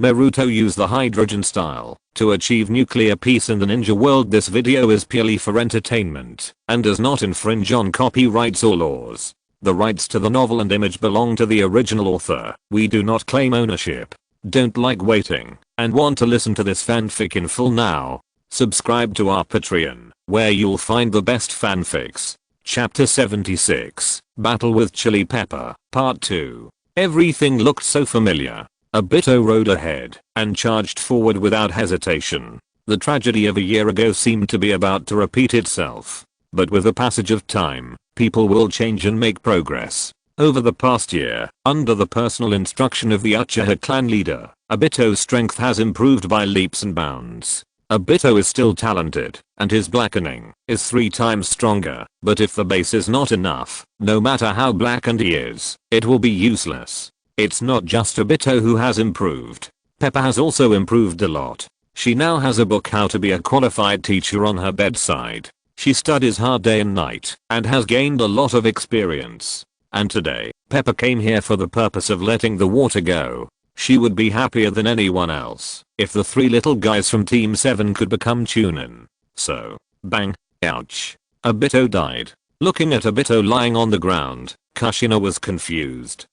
Naruto used the hydrogen style to achieve nuclear peace in the ninja world. This video is purely for entertainment and does not infringe on copyrights or laws. The rights to the novel and image belong to the original author. We do not claim ownership. Don't like waiting and want to listen to this fanfic in full now? Subscribe to our Patreon, where you'll find the best fanfics. Chapter 76, Battle with Chili Pepper, Part 2. Everything looked so familiar. Obito rode ahead and charged forward without hesitation. The tragedy of a year ago seemed to be about to repeat itself. But with the passage of time, people will change and make progress. Over the past year, under the personal instruction of the Uchiha clan leader, Obito's strength has improved by leaps and bounds. Obito is still talented, and his blackening is 3 times stronger, but if the base is not enough, no matter how blackened he is, it will be useless. It's not just Obito who has improved. Pepper has also improved a lot. She now has a book How to Be a Qualified Teacher on her bedside. She studies hard day and night and has gained a lot of experience. And today, Pepper came here for the purpose of letting the water go. She would be happier than anyone else if the 3 little guys from Team 7 could become Chunin. So, bang, ouch. Obito died. Looking at Obito lying on the ground, Kushina was confused.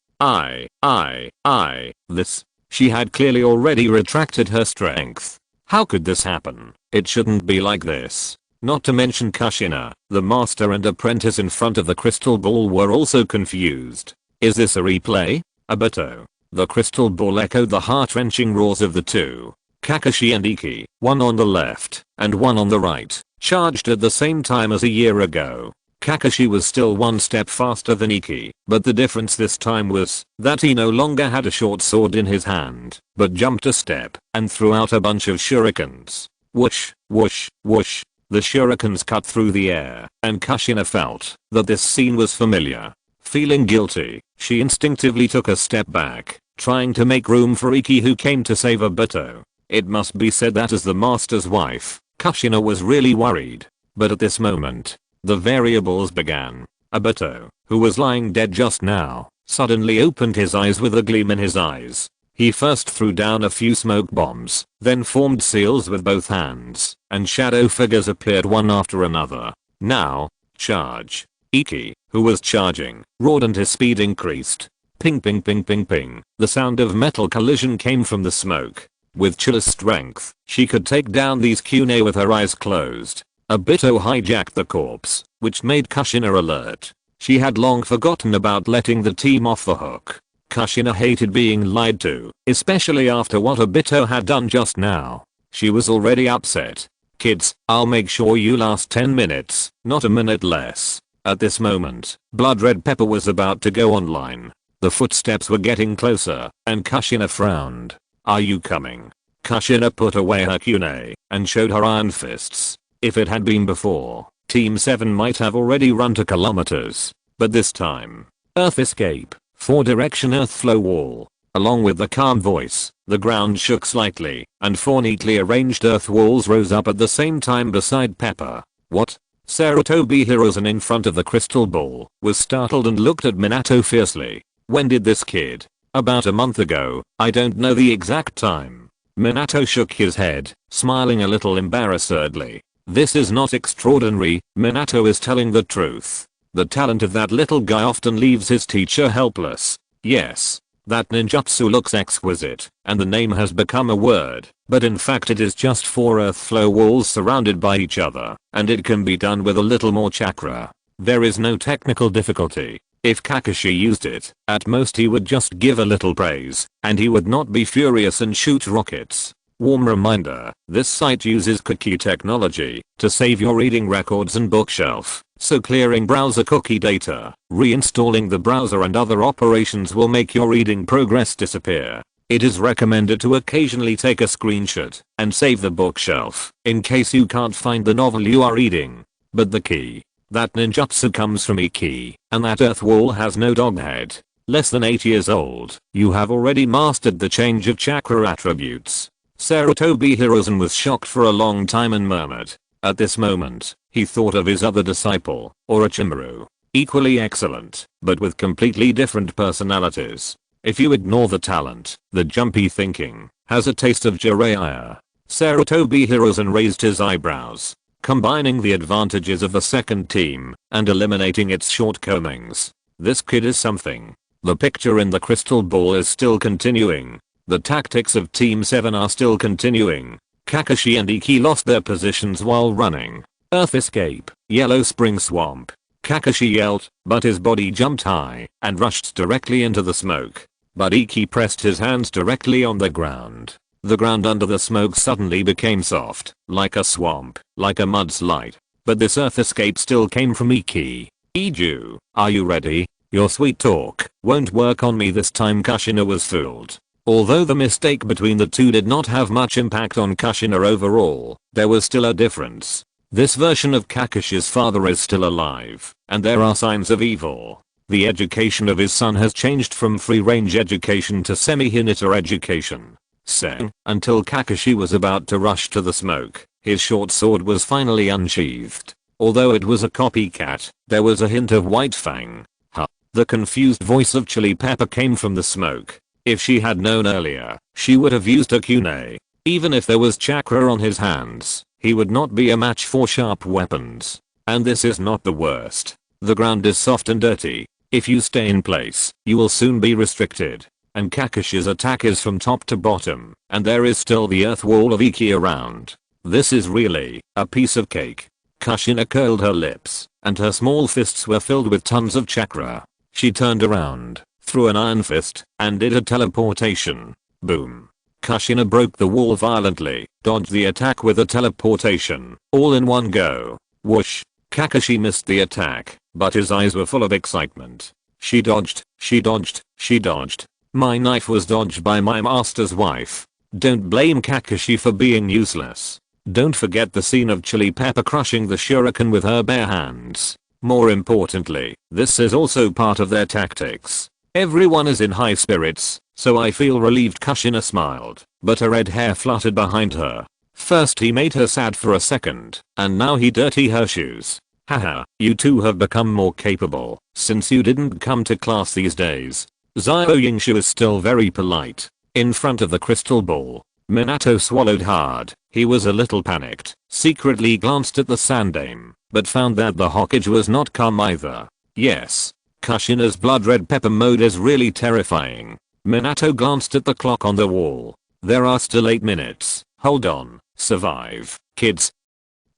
This. She had clearly already retracted her strength. How could this happen? It shouldn't be like this. Not to mention Kushina, the master and apprentice in front of the crystal ball were also confused. Is this a replay? Obito. The crystal ball echoed the heart-wrenching roars of the 2. Kakashi and Iki, one on the left and one on the right, charged at the same time as a year ago. Kakashi was still 1 step faster than Iki, but the difference this time was that he no longer had a short sword in his hand, but jumped a step and threw out a bunch of shurikens. Whoosh, whoosh, whoosh. The shurikens cut through the air, and Kushina felt that this scene was familiar. Feeling guilty, she instinctively took a step back, trying to make room for Iki, who came to save Obito. It must be said that as the master's wife, Kushina was really worried. But at this moment, the variables began. Obito, who was lying dead just now, suddenly opened his eyes with a gleam in his eyes. He first threw down a few smoke bombs, then formed seals with both hands, and shadow figures appeared one after another. Now, charge. Iki, who was charging, roared and his speed increased. Ping ping ping ping ping. The sound of metal collision came from the smoke. With Chilla's strength, she could take down these Kune with her eyes closed. Obito hijacked the corpse, which made Kushina alert. She had long forgotten about letting the team off the hook. Kushina hated being lied to, especially after what Obito had done just now. She was already upset. Kids, I'll make sure you last 10 minutes, not a minute less. At this moment, Blood Red Pepper was about to go online. The footsteps were getting closer, and Kushina frowned. Are you coming? Kushina put away her Kune and showed her iron fists. If it had been before, Team 7 might have already run to kilometers. But this time, Earth Escape, 4-direction Earth flow wall. Along with the calm voice, the ground shook slightly, and 4 neatly arranged earth walls rose up at the same time beside Pepper. What? Sarutobi Hirozen in front of the crystal ball was startled and looked at Minato fiercely. When did this kid? About a month ago, I don't know the exact time. Minato shook his head, smiling a little embarrassedly. This is not extraordinary, Minato is telling the truth. The talent of that little guy often leaves his teacher helpless. Yes, that ninjutsu looks exquisite, and the name has become a word, but in fact it is just 4 earth flow walls surrounded by each other, and it can be done with a little more chakra. There is no technical difficulty. If Kakashi used it, at most he would just give a little praise, and he would not be furious and shoot rockets. Warm reminder, this site uses cookie technology to save your reading records and bookshelf, so clearing browser cookie data, reinstalling the browser and other operations will make your reading progress disappear. It is recommended to occasionally take a screenshot and save the bookshelf in case you can't find the novel you are reading. But the key. That ninjutsu comes from Iki, and that earth wall has no doghead. Less than 8 years old, you have already mastered the change of chakra attributes. Sarutobi Hirozen was shocked for a long time and murmured. At this moment, he thought of his other disciple, Orochimaru. Equally excellent, but with completely different personalities. If you ignore the talent, the jumpy thinking, has a taste of Jiraiya. Sarutobi Hiruzen raised his eyebrows, combining the advantages of the second team and eliminating its shortcomings. This kid is something. The picture in the crystal ball is still continuing. The tactics of Team 7 are still continuing. Kakashi and Iki lost their positions while running. Earth escape, yellow spring swamp. Kakashi yelled, but his body jumped high and rushed directly into the smoke. But Iki pressed his hands directly on the ground. The ground under the smoke suddenly became soft, like a swamp, like a mudslide. But this earth escape still came from Iki. Iju, are you ready? Your sweet talk won't work on me this time. Kushina was fooled. Although the mistake between the two did not have much impact on Kushina overall, there was still a difference. This version of Kakashi's father is still alive, and there are signs of evil. The education of his son has changed from free-range education to semi-Hinata education. So, until Kakashi was about to rush to the smoke, his short sword was finally unsheathed. Although it was a copycat, there was a hint of white fang. Huh. The confused voice of Chili Pepper came from the smoke. If she had known earlier, she would have used a kunai. Even if there was chakra on his hands, he would not be a match for sharp weapons. And this is not the worst. The ground is soft and dirty. If you stay in place, you will soon be restricted. And Kakashi's attack is from top to bottom, and there is still the earth wall of Iki around. This is really a piece of cake. Kushina curled her lips, and her small fists were filled with tons of chakra. She turned around, threw an iron fist, and did a teleportation. Boom. Kushina broke the wall violently, dodged the attack with a teleportation, all in one go. Whoosh. Kakashi missed the attack, but his eyes were full of excitement. She dodged, she dodged, she dodged. My knife was dodged by my master's wife. Don't blame Kakashi for being useless. Don't forget the scene of Chili Pepper crushing the shuriken with her bare hands. More importantly, this is also part of their tactics. Everyone is in high spirits, so I feel relieved. Kushina smiled, but her red hair fluttered behind her. First he made her sad for a second, and now he dirty her shoes. Haha, you two have become more capable since you didn't come to class these days. Yingshu is still very polite. In front of the crystal ball, Minato swallowed hard. He was a little panicked, secretly glanced at the Sandaime, but found that the Hokage was not calm either. Yes. Kushina's blood red pepper mode is really terrifying. Minato glanced at the clock on the wall. There are still 8 minutes. Hold on. Survive, kids.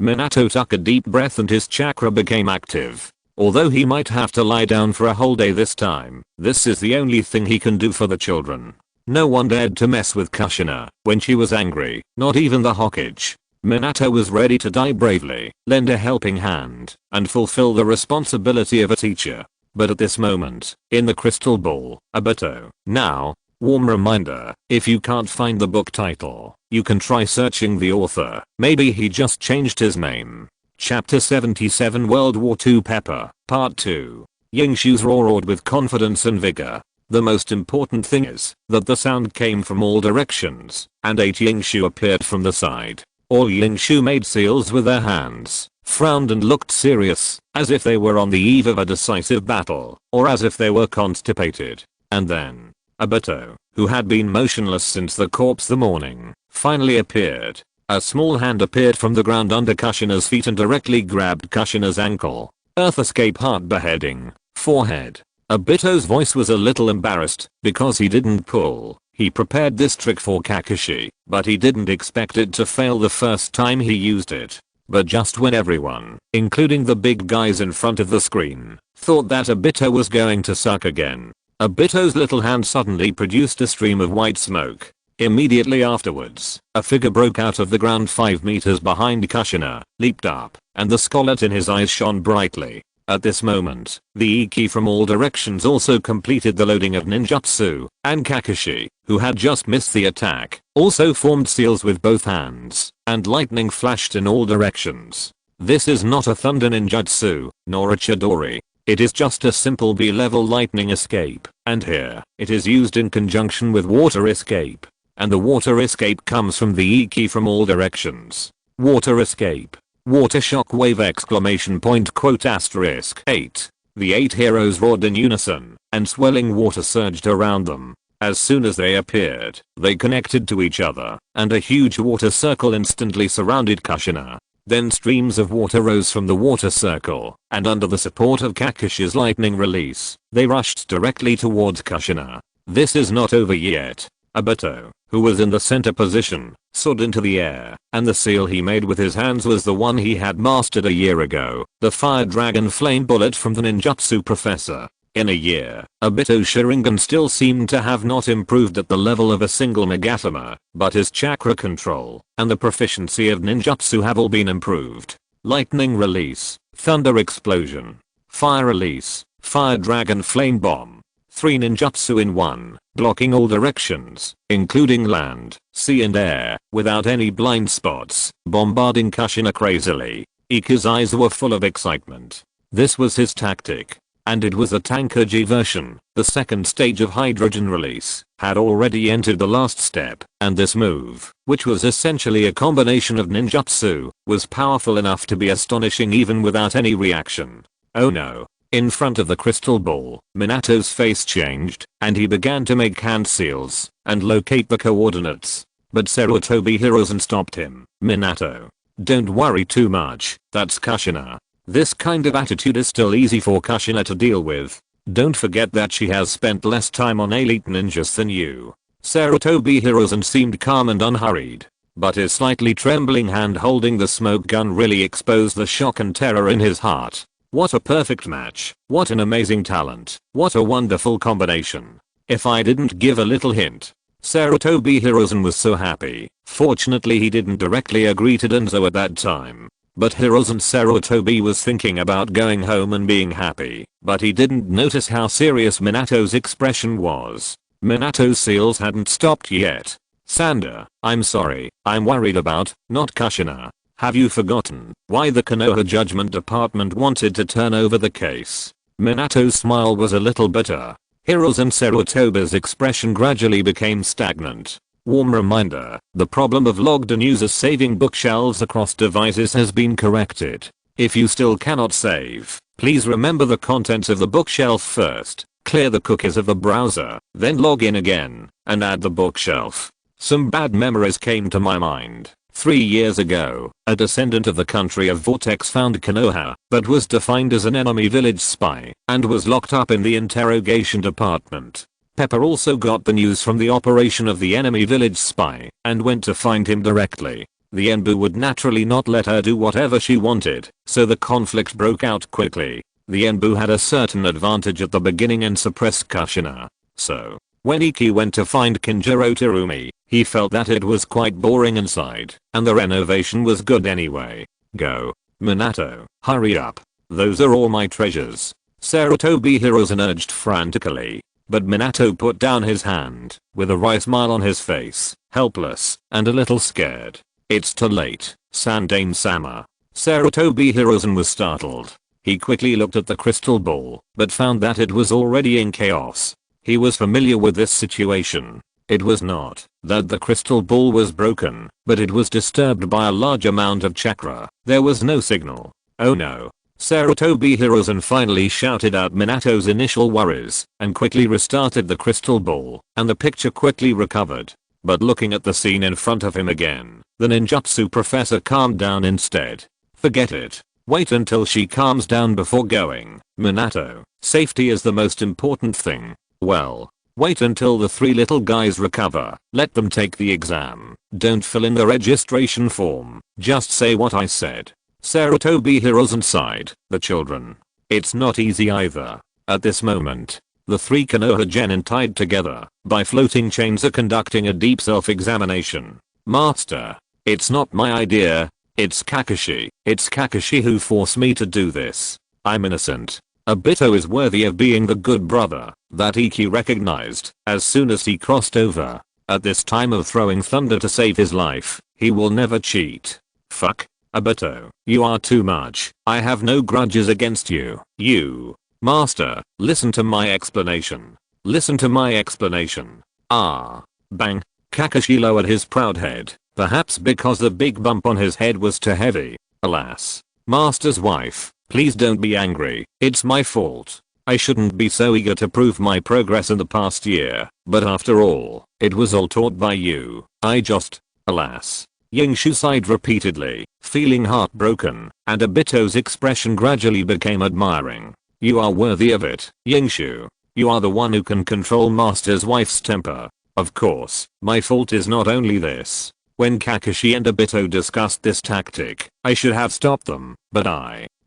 Minato took a deep breath and his chakra became active. Although he might have to lie down for a whole day this time, this is the only thing he can do for the children. No one dared to mess with Kushina when she was angry, not even the Hokage. Minato was ready to die bravely, lend a helping hand, and fulfill the responsibility of a teacher. But at this moment, in the crystal ball, Obito. Now, warm reminder, if you can't find the book title, you can try searching the author. Maybe he just changed his name. Chapter 77 World War II Pepper, Part 2. Yingshu's roared with confidence and vigor. The most important thing is that the sound came from all directions, and 8 Yingshu appeared from the side. All Yingshu made seals with their hands, frowned and looked serious, as if they were on the eve of a decisive battle, or as if they were constipated. And then, Obito, who had been motionless since the corpse the morning, finally appeared. A small hand appeared from the ground under Kushina's feet and directly grabbed Kushina's ankle. Earth escape heart beheading, forehead. Obito's voice was a little embarrassed because he didn't pull. He prepared this trick for Kakashi, but he didn't expect it to fail the first time he used it. But just when everyone, including the big guys in front of the screen, thought that Obito was going to suck again, Obito's little hand suddenly produced a stream of white smoke. Immediately afterwards, a figure broke out of the ground 5 meters behind Kushina, leaped up, and the scarlet in his eyes shone brightly. At this moment, the Iki from all directions also completed the loading of ninjutsu, and Kakashi, who had just missed the attack, also formed seals with both hands, and lightning flashed in all directions. This is not a thunder ninjutsu, nor a chidori. It is just a simple B-level lightning escape, and here, it is used in conjunction with water escape. And the water escape comes from the Iki from all directions. Water escape. Water shock wave exclamation point quote asterisk 8. The 8 heroes roared in unison, and swelling water surged around them. As soon as they appeared, they connected to each other, and a huge water circle instantly surrounded Kushina. Then streams of water rose from the water circle, and under the support of Kakashi's lightning release, they rushed directly towards Kushina. This is not over yet. Obito, who was in the center position, soared into the air, and the seal he made with his hands was the one he had mastered a year ago, the fire dragon flame bullet from the ninjutsu professor. In a year, Obito's Sharingan still seemed to have not improved at the level of a single Megatama, but his chakra control and the proficiency of ninjutsu have all been improved. Lightning release, thunder explosion, fire release, fire dragon flame bomb. 3 ninjutsu in 1, blocking all directions, including land, sea and air, without any blind spots, bombarding Kushina crazily. Ikki's eyes were full of excitement. This was his tactic. And it was a Tankaji version. The second stage of hydrogen release had already entered the last step, and this move, which was essentially a combination of ninjutsu, was powerful enough to be astonishing even without any reaction. Oh no. In front of the crystal ball, Minato's face changed, and he began to make hand seals and locate the coordinates. But Sarutobi Hiruzen stopped him. Minato, don't worry too much, that's Kushina. This kind of attitude is still easy for Kushina to deal with. Don't forget that she has spent less time on elite ninjas than you. Sarutobi Hiruzen seemed calm and unhurried, but his slightly trembling hand holding the smoke gun really exposed the shock and terror in his heart. What a perfect match. What an amazing talent. What a wonderful combination. If I didn't give a little hint. Sarutobi Hiruzen was so happy. Fortunately he didn't directly agree to Danzo at that time. But Hiruzen Sarutobi was thinking about going home and being happy, but he didn't notice how serious Minato's expression was. Minato's seals hadn't stopped yet. Sanda, I'm sorry, I'm worried about, not Kushina. Have you forgotten why the Konoha Judgment Department wanted to turn over the case? Minato's smile was a little bitter. Hiruzen Sarutobi's expression gradually became stagnant. Warm reminder, the problem of logged-in users saving bookshelves across devices has been corrected. If you still cannot save, please remember the contents of the bookshelf first, clear the cookies of the browser, then log in again, and add the bookshelf. Some bad memories came to my mind. 3 years ago, a descendant of the country of Vortex found Konoha, but was defined as an enemy village spy, and was locked up in the interrogation department. Pepper also got the news from the operation of the enemy village spy, and went to find him directly. The Enbu would naturally not let her do whatever she wanted, so the conflict broke out quickly. The Enbu had a certain advantage at the beginning and suppressed Kushina. So, when Ikki went to find Kinjiro Terumi, he felt that it was quite boring inside, and the renovation was good anyway. Go. Minato, hurry up. Those are all my treasures. Sarutobi Hiruzen urged frantically. But Minato put down his hand, with a wry smile on his face, helpless, and a little scared. It's too late, Sandaime-sama. Sarutobi Hiruzen was startled. He quickly looked at the crystal ball, but found that it was already in chaos. He was familiar with this situation. It was not that the crystal ball was broken, but it was disturbed by a large amount of chakra. There was no signal. Oh no. Sarutobi Hiruzen finally shouted out Minato's initial worries and quickly restarted the crystal ball, and the picture quickly recovered. But looking at the scene in front of him again, the ninjutsu professor calmed down instead. Forget it. Wait until she calms down before going. Minato, safety is the most important thing. Well, wait until the 3 little guys recover. Let them take the exam. Don't fill in the registration form. Just say what I said. Sarutobi Hiruzen sighed. The children. It's not easy either. At this moment, the 3 Konoha genin tied together by floating chains are conducting a deep self-examination. Master, it's not my idea. It's Kakashi. It's Kakashi who forced me to do this. I'm innocent. Obito is worthy of being the good brother that Ikki recognized as soon as he crossed over. At this time of throwing thunder to save his life, he will never cheat. Fuck. Obito, you are too much. I have no grudges against you. You. Master, listen to my explanation. Listen to my explanation. Ah. Bang. Kakashi lowered his proud head, perhaps because the big bump on his head was too heavy. Alas. Master's wife, please don't be angry. It's my fault. I shouldn't be so eager to prove my progress in the past year, but after all, it was all taught by you. Alas. Yingshu sighed repeatedly, feeling heartbroken, and Obito's expression gradually became admiring. You are worthy of it, Yingshu. You are the one who can control Master's wife's temper. Of course, my fault is not only this. When Kakashi and Obito discussed this tactic, I should have stopped them, but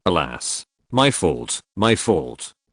alas. My fault.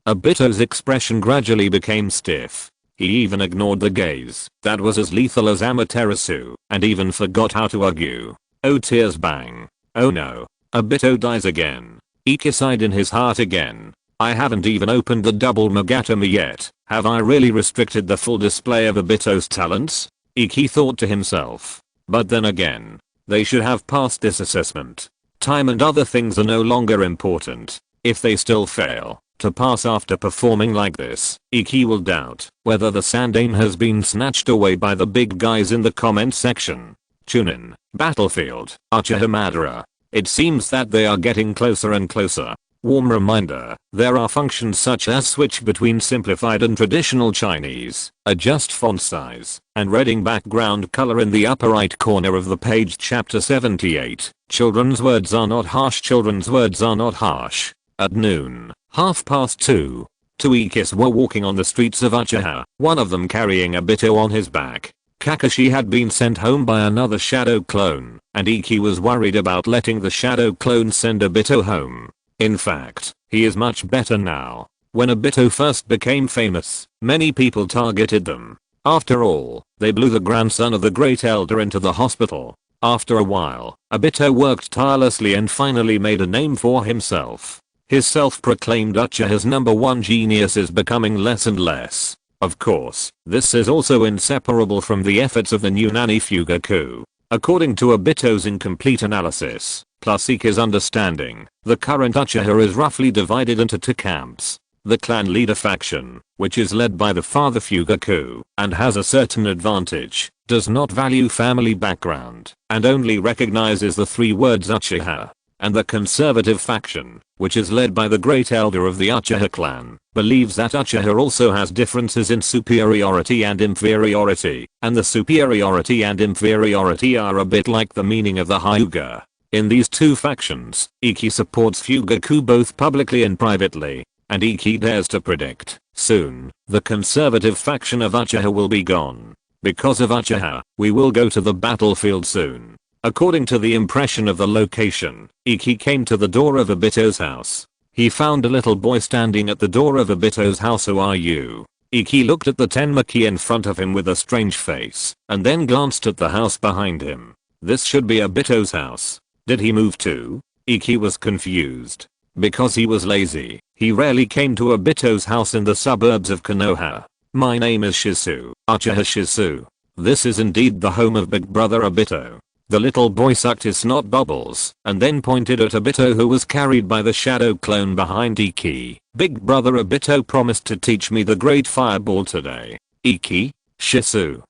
Obito's expression gradually became stiff. He even ignored the gaze that was as lethal as Amaterasu, and even forgot how to argue. Oh tears bang. Oh no. Obito dies again. Ikki sighed in his heart again. I haven't even opened the double Mogatami yet. Have I really restricted the full display of Obito's talents? Ikki thought to himself. But then again, they should have passed this assessment. Time and other things are no longer important. If they still fail to pass after performing like this, Ikki will doubt whether the Sandaime has been snatched away by the big guys in the comment section. Chunin, Battlefield, Uchiha Madara. It seems that they are getting closer and closer. Warm reminder, there are functions such as switch between simplified and traditional Chinese, adjust font size, and reading background color in the upper right corner of the page. Chapter 78, Children's words are not harsh. Children's words are not harsh. At noon, 2:30, two Ikkis were walking on the streets of Uchiha, one of them carrying Obito on his back. Kakashi had been sent home by another shadow clone, and Ikki was worried about letting the shadow clone send Obito home. In fact, he is much better now. When Obito first became famous, many people targeted them. After all, they blew the grandson of the great elder into the hospital. After a while, Obito worked tirelessly and finally made a name for himself. His self-proclaimed Uchiha's #1 genius is becoming less and less. Of course, this is also inseparable from the efforts of the new Nani Fugaku. According to Obito's incomplete analysis, plus Ikki's understanding, the current Uchiha is roughly divided into two camps. The clan leader faction, which is led by the father Fugaku, and has a certain advantage, does not value family background, and only recognizes the three words Uchiha. And the conservative faction, which is led by the great elder of the Uchiha clan, believes that Uchiha also has differences in superiority and inferiority, and the superiority and inferiority are a bit like the meaning of the Hyuga. In these two factions, Ikki supports Fugaku both publicly and privately, and Ikki dares to predict, soon, the conservative faction of Uchiha will be gone. Because of Uchiha, we will go to the battlefield soon. According to the impression of the location, Ikki came to the door of Obito's house. He found a little boy standing at the door of Obito's house. Who are you? Ikki looked at the Tenmaki in front of him with a strange face, and then glanced at the house behind him. This should be Obito's house. Did he move too? Ikki was confused. Because he was lazy, he rarely came to Obito's house in the suburbs of Konoha. My name is Shizu, Uchiha Shizu. This is indeed the home of Big Brother Obito. The little boy sucked his snot bubbles, and then pointed at Obito, who was carried by the shadow clone behind Ikki. Big Brother Obito promised to teach me the great fireball today. Ikki? Shizu?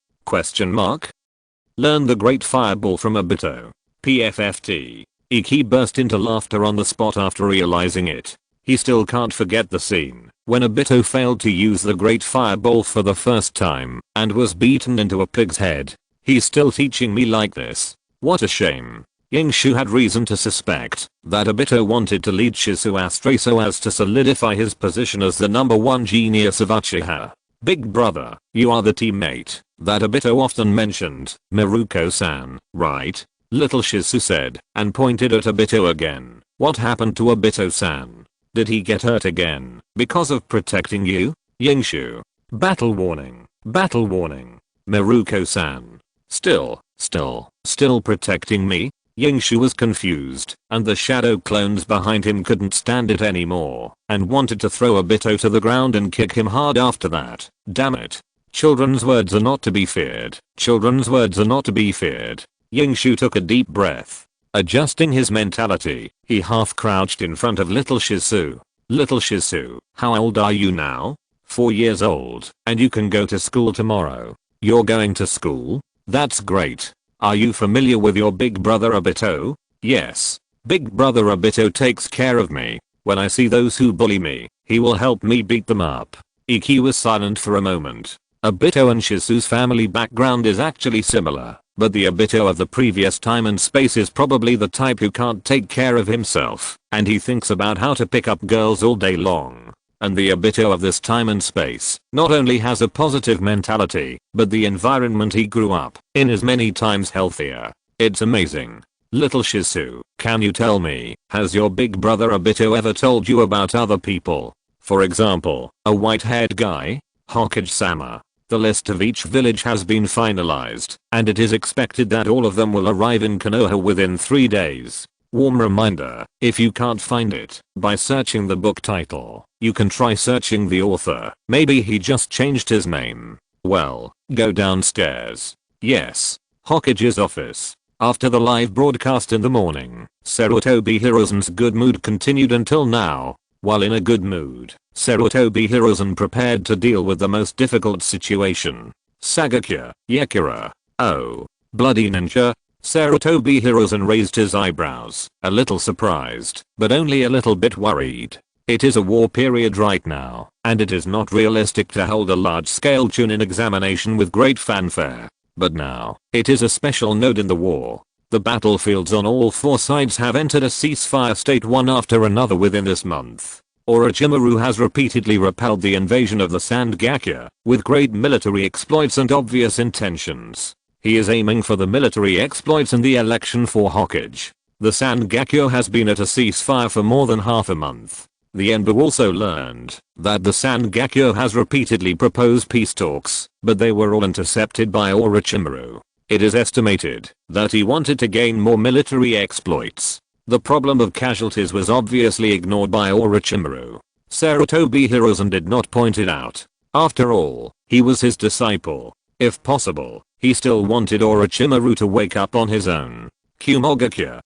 Learn the great fireball from Obito. PFFT. Ikki burst into laughter on the spot after realizing it. He still can't forget the scene when Obito failed to use the great fireball for the first time and was beaten into a pig's head. He's still teaching me like this. What a shame. Yingshu had reason to suspect that Obito wanted to lead Shizu astray so as to solidify his position as the #1 genius of Uchiha. Big brother, you are the teammate that Obito often mentioned, Miruko-san, right? Little Shizu said, and pointed at Obito again. What happened to Obito-san? Did he get hurt again because of protecting you? Yingshu. Battle warning. Battle warning. Miruko-san. Still protecting me? Yingshu was confused, and the shadow clones behind him couldn't stand it anymore, and wanted to throw Obito to the ground and kick him hard after that. Damn it. Children's words are not to be feared. Children's words are not to be feared. Yingshu took a deep breath. Adjusting his mentality, he half crouched in front of little Shizu. Little Shizu, how old are you now? 4 years old, and you can go to school tomorrow. You're going to school? That's great. Are you familiar with your big brother Obito? Yes. Big brother Obito takes care of me. When I see those who bully me, He will help me beat them up. Iki was silent for a moment. Obito and Shisu's family background is actually similar, but the Obito of the previous time and space is probably the type who can't take care of himself, and he thinks about how to pick up girls all day long. And the Obito of this time and space not only has a positive mentality, but the environment he grew up in is many times healthier. It's amazing. Little Shisu, can you tell me, has your big brother Obito ever told you about other people? For example, a white-haired guy? Hokage-sama. The list of each village has been finalized, and it is expected that all of them will arrive in Konoha within 3 days. Warm reminder, if you can't find it by searching the book title, you can try searching the author. Maybe he just changed his name. Well, go downstairs. Yes. Hokage's office. After the live broadcast in the morning, Sarutobi Hiruzen's good mood continued until now. While in a good mood, Sarutobi Hiruzen prepared to deal with the most difficult situation. Sagakya, Yakira. Oh. Bloody ninja? Sarutobi Hiruzen raised his eyebrows, a little surprised, but only a little bit worried. It is a war period right now, and it is not realistic to hold a large-scale Chunin examination with great fanfare. But now, it is a special node in the war. The battlefields on all 4 sides have entered a ceasefire state one after another within this month. Orochimaru has repeatedly repelled the invasion of the Sandgakure, with great military exploits and obvious intentions. He is aiming for the military exploits and the election for Hokage. The Sandgakure has been at a ceasefire for more than half a month. The Enbu also learned that the Sandgakure has repeatedly proposed peace talks, but they were all intercepted by Orochimaru. It is estimated that he wanted to gain more military exploits. The problem of casualties was obviously ignored by Orochimaru. Sarutobi Hiruzen did not point it out. After all, he was his disciple. If possible, he still wanted Orochimaru to wake up on his own. Kumogakure,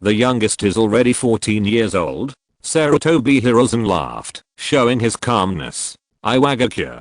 the youngest is already 14 years old? Sarutobi Hiruzen laughed, showing his calmness. Iwagakure,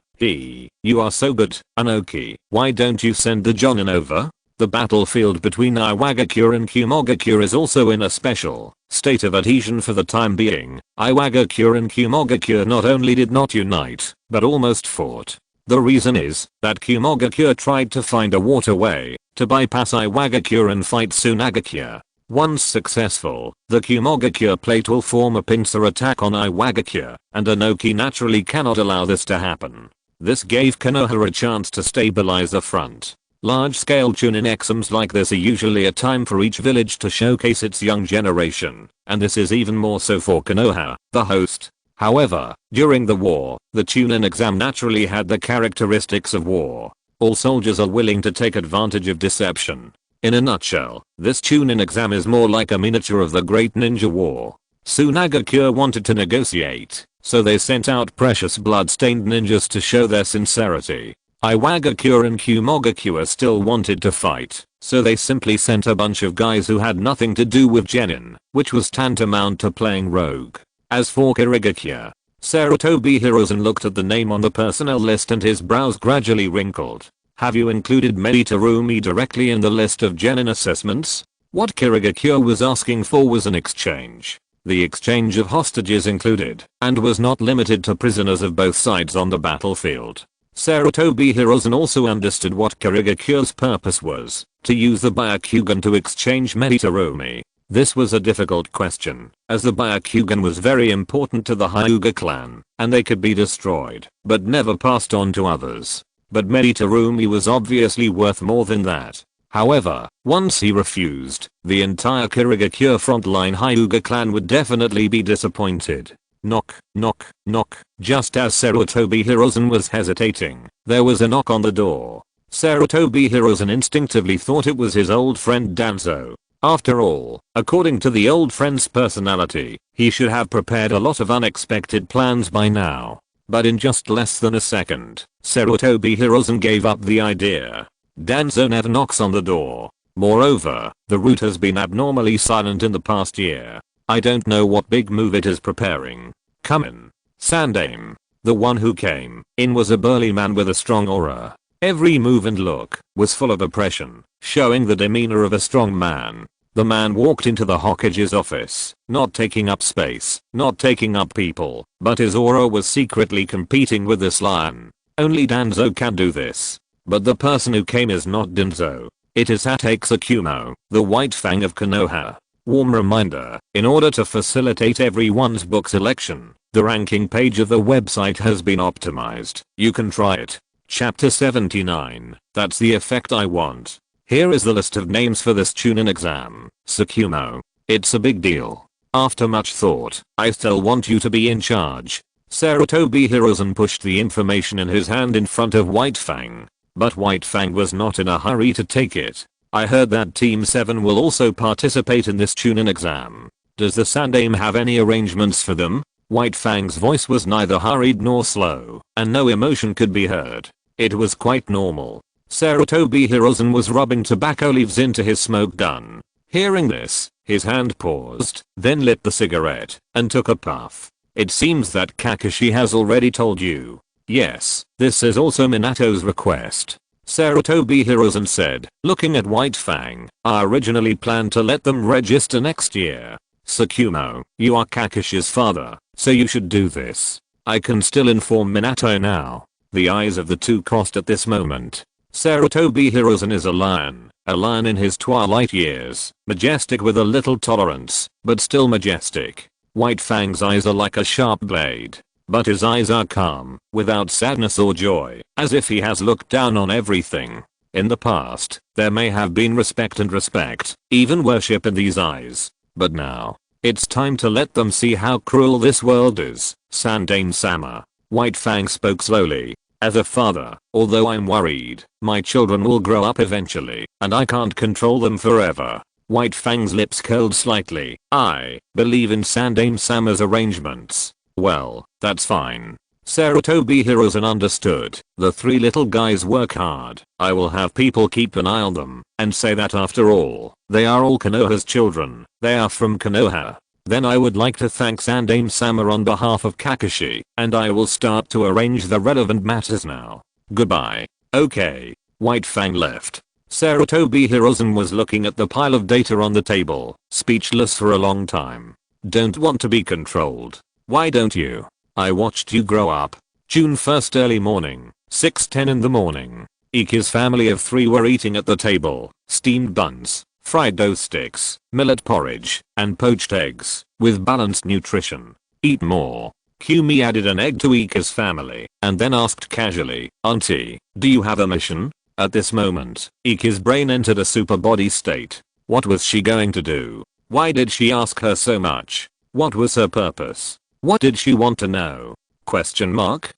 you are so good, Anoki, why don't you send the Jonin over? The battlefield between Iwagakure and Kumogakure is also in a special state of adhesion for the time being. Iwagakure and Kumogakure not only did not unite, but almost fought. The reason is that Kumogakure tried to find a waterway to bypass Iwagakure and fight Tsunagakure. Once successful, the Kumogakure plate will form a pincer attack on Iwagakure, and Anoki naturally cannot allow this to happen. This gave Konoha a chance to stabilize the front. Large-scale Chunin exams like this are usually a time for each village to showcase its young generation, and this is even more so for Konoha, the host. However, during the war, the Chunin exam naturally had the characteristics of war. All soldiers are willing to take advantage of deception. In a nutshell, this Chunin exam is more like a miniature of the Great Ninja War. Tsunagakure wanted to negotiate, so they sent out precious blood-stained ninjas to show their sincerity. Iwagakure and Kumogakure still wanted to fight, so they simply sent a bunch of guys who had nothing to do with genin, which was tantamount to playing rogue. As for Kirigakure, Sarutobi Hiruzen looked at the name on the personnel list and his brows gradually wrinkled. Have you included Meditarumi directly in the list of genin assessments? What Kirigakure was asking for was an exchange. The exchange of hostages included, and was not limited to prisoners of both sides on the battlefield. Sarutobi Hiruzen also understood what Kirigakure's purpose was, to use the Byakugan to exchange Meditarumi. This was a difficult question, as the Byakugan was very important to the Hyuga clan, and they could be destroyed, but never passed on to others. But Meditarumi was obviously worth more than that. However, once he refused, the entire Kirigakure frontline Hyuga clan would definitely be disappointed. Knock, knock, knock. Just as Sarutobi Hiruzen was hesitating, there was a knock on the door. Sarutobi Hiruzen instinctively thought it was his old friend Danzo. After all, according to the old friend's personality, he should have prepared a lot of unexpected plans by now. But in just less than a second, Sarutobi Hiruzen gave up the idea. Danzo never knocks on the door. Moreover, the route has been abnormally silent in the past year. I don't know what big move it is preparing. Come in. Sandaime, the one who came in, was a burly man with a strong aura. Every move and look was full of oppression, showing the demeanor of a strong man. The man walked into the Hokage's office, not taking up space, not taking up people, but his aura was secretly competing with this lion. Only Danzo can do this. But the person who came is not Danzo. It is Hatake Tsukumo, the White Fang of Konoha. Warm reminder, in order to facilitate everyone's book selection, the ranking page of the website has been optimized. You can try it. Chapter 79, that's the effect I want. Here is the list of names for this Chunin exam. Tsukumo. It's a big deal. After much thought, I still want you to be in charge. Sarutobi Hiruzen pushed the information in his hand in front of White Fang. But White Fang was not in a hurry to take it. I heard that Team 7 will also participate in this Chunin exam. Does the Sandaime have any arrangements for them? White Fang's voice was neither hurried nor slow, and no emotion could be heard. It was quite normal. Sarutobi Hiruzen was rubbing tobacco leaves into his smoke gun. Hearing this, his hand paused, then lit the cigarette, and took a puff. It seems that Kakashi has already told you. Yes, this is also Minato's request. Sarutobi Hiruzen said, looking at White Fang. I originally planned to let them register next year. Tsukumo, you are Kakashi's father, so you should do this. I can still inform Minato now. The eyes of the two crossed at this moment. Sarutobi Hiruzen is a lion in his twilight years, majestic with a little tolerance, but still majestic. White Fang's eyes are like a sharp blade. But his eyes are calm, without sadness or joy, as if he has looked down on everything. In the past, there may have been respect, even worship in these eyes. But now, it's time to let them see how cruel this world is. Sandaime-sama. White Fang spoke slowly. As a father, although I'm worried, my children will grow up eventually, and I can't control them forever. White Fang's lips curled slightly. I believe in Sandaime-sama's arrangements. Well, that's fine. Sarutobi Hiruzen understood. The three little guys work hard. I will have people keep an eye on them, and say that after all, they are all Konoha's children. They are from Konoha. Then I would like to thank Sandaime-sama on behalf of Kakashi, and I will start to arrange the relevant matters now. Goodbye. Okay. White Fang left. Sarutobi Hiruzen was looking at the pile of data on the table, speechless for a long time. Don't want to be controlled. Why don't you? I watched you grow up. June 1st early morning, 6:10 in the morning. Iki's family of 3 were eating at the table, steamed buns, fried dough sticks, millet porridge, and poached eggs, with balanced nutrition. Eat more. Kumi added an egg to Iki's family, and then asked casually, Auntie, do you have a mission? At this moment, Iki's brain entered a super body state. What was she going to do? Why did she ask her so much? What was her purpose? What did she want to know? Question mark?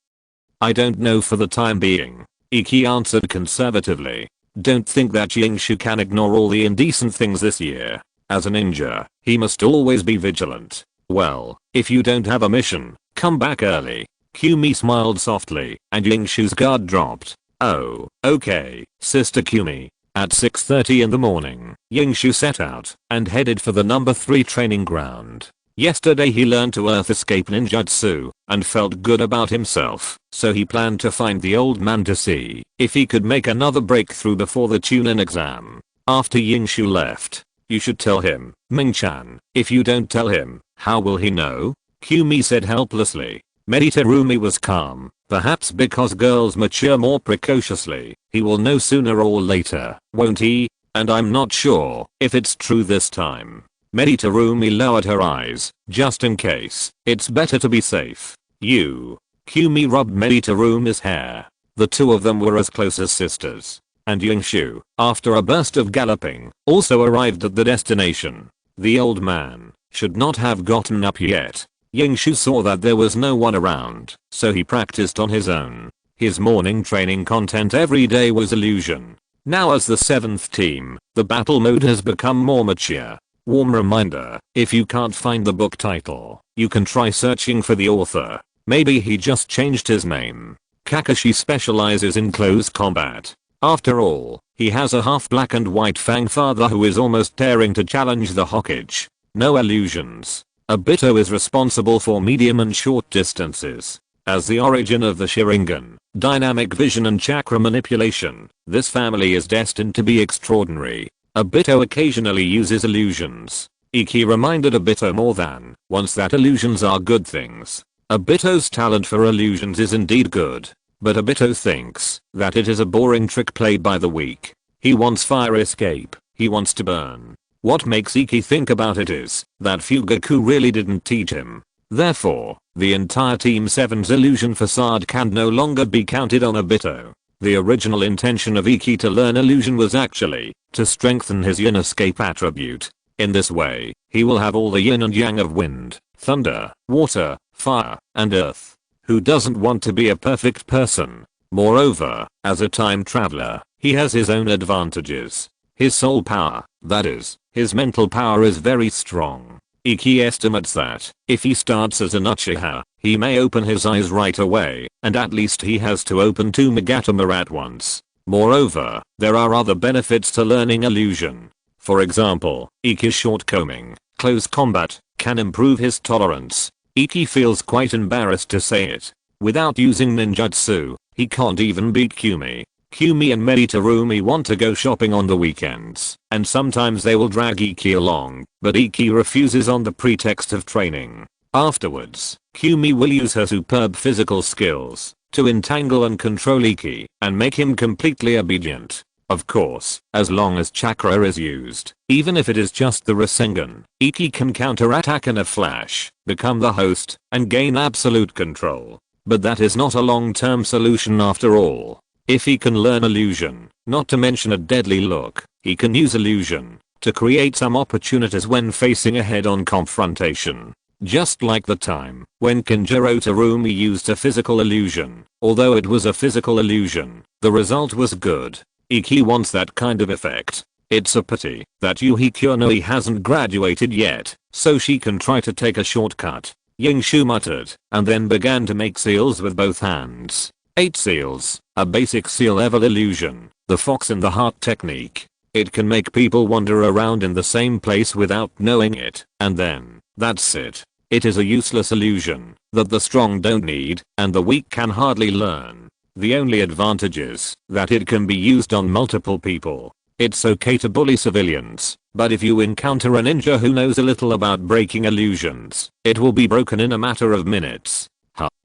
I don't know for the time being. Iki answered conservatively. Don't think that Yingshu can ignore all the indecent things this year. As a ninja, he must always be vigilant. Well, if you don't have a mission, come back early. Kumi smiled softly, and Yingshu's guard dropped. Oh, okay, Sister Kumi. At 6:30 in the morning, Yingshu set out, and headed for the number 3 training ground. Yesterday he learned to earth escape ninjutsu, and felt good about himself, so he planned to find the old man to see if he could make another breakthrough before the Chunin exam. After Yingshu left, you should tell him, Ming-chan. If you don't tell him, how will he know? Kumi said helplessly. Meditarumi was calm, perhaps because girls mature more precociously. He will know sooner or later, won't he? And I'm not sure if it's true this time. Meditarumi lowered her eyes. Just in case, it's better to be safe. You. Kumi rubbed Meditarumi's hair. The two of them were as close as sisters. And Yingshu, after a burst of galloping, also arrived at the destination. The old man should not have gotten up yet. Yingshu saw that there was no one around, so he practiced on his own. His morning training content every day was illusion. Now as the 7th team, the battle mode has become more mature. Warm reminder, if you can't find the book title, you can try searching for the author. Maybe he just changed his name. Kakashi specializes in close combat. After all, he has a half black and white Fang father who is almost daring to challenge the Hokage. No illusions. Obito is responsible for medium and short distances. As the origin of the Sharingan, dynamic vision and chakra manipulation, this family is destined to be extraordinary. Obito occasionally uses illusions. Iki reminded Obito more than once that illusions are good things. Obito's talent for illusions is indeed good, but Obito thinks that it is a boring trick played by the weak. He wants fire escape, he wants to burn. What makes Iki think about it is that Fugaku really didn't teach him. Therefore, the entire Team 7's illusion facade can no longer be counted on Obito. The original intention of Iki to learn illusion was actually to strengthen his yin escape attribute. In this way, he will have all the yin and yang of wind, thunder, water, fire, and earth. Who doesn't want to be a perfect person? Moreover, as a time traveler, he has his own advantages. His soul power, that is, his mental power is very strong. Iki estimates that, if he starts as an Uchiha, he may open his eyes right away, and at least he has to open 2 Magatama at once. Moreover, there are other benefits to learning illusion. For example, Iki's shortcoming, close combat, can improve his tolerance. Iki feels quite embarrassed to say it. Without using ninjutsu, he can't even beat Kumi. Kumi and Meditarumi want to go shopping on the weekends, and sometimes they will drag Iki along, but Iki refuses on the pretext of training. Afterwards, Kumi will use her superb physical skills to entangle and control Iki and make him completely obedient. Of course, as long as chakra is used, even if it is just the Rasengan, Iki can counterattack in a flash, become the host, and gain absolute control. But that is not a long-term solution after all. If he can learn illusion, not to mention a deadly look, he can use illusion to create some opportunities when facing a head-on confrontation. Just like the time when Kinjiro Terumi used a physical illusion. Although it was a physical illusion, the result was good. Iki wants that kind of effect. It's a pity that Yuhi Kuronoi hasn't graduated yet, so she can try to take a shortcut. Yingshu muttered, and then began to make seals with both hands. 8 seals, a basic seal level illusion, the fox in the heart technique. It can make people wander around in the same place without knowing it, and then, that's it. It is a useless illusion that the strong don't need and the weak can hardly learn. The only advantage is that it can be used on multiple people. It's okay to bully civilians, but if you encounter a ninja who knows a little about breaking illusions, it will be broken in a matter of minutes.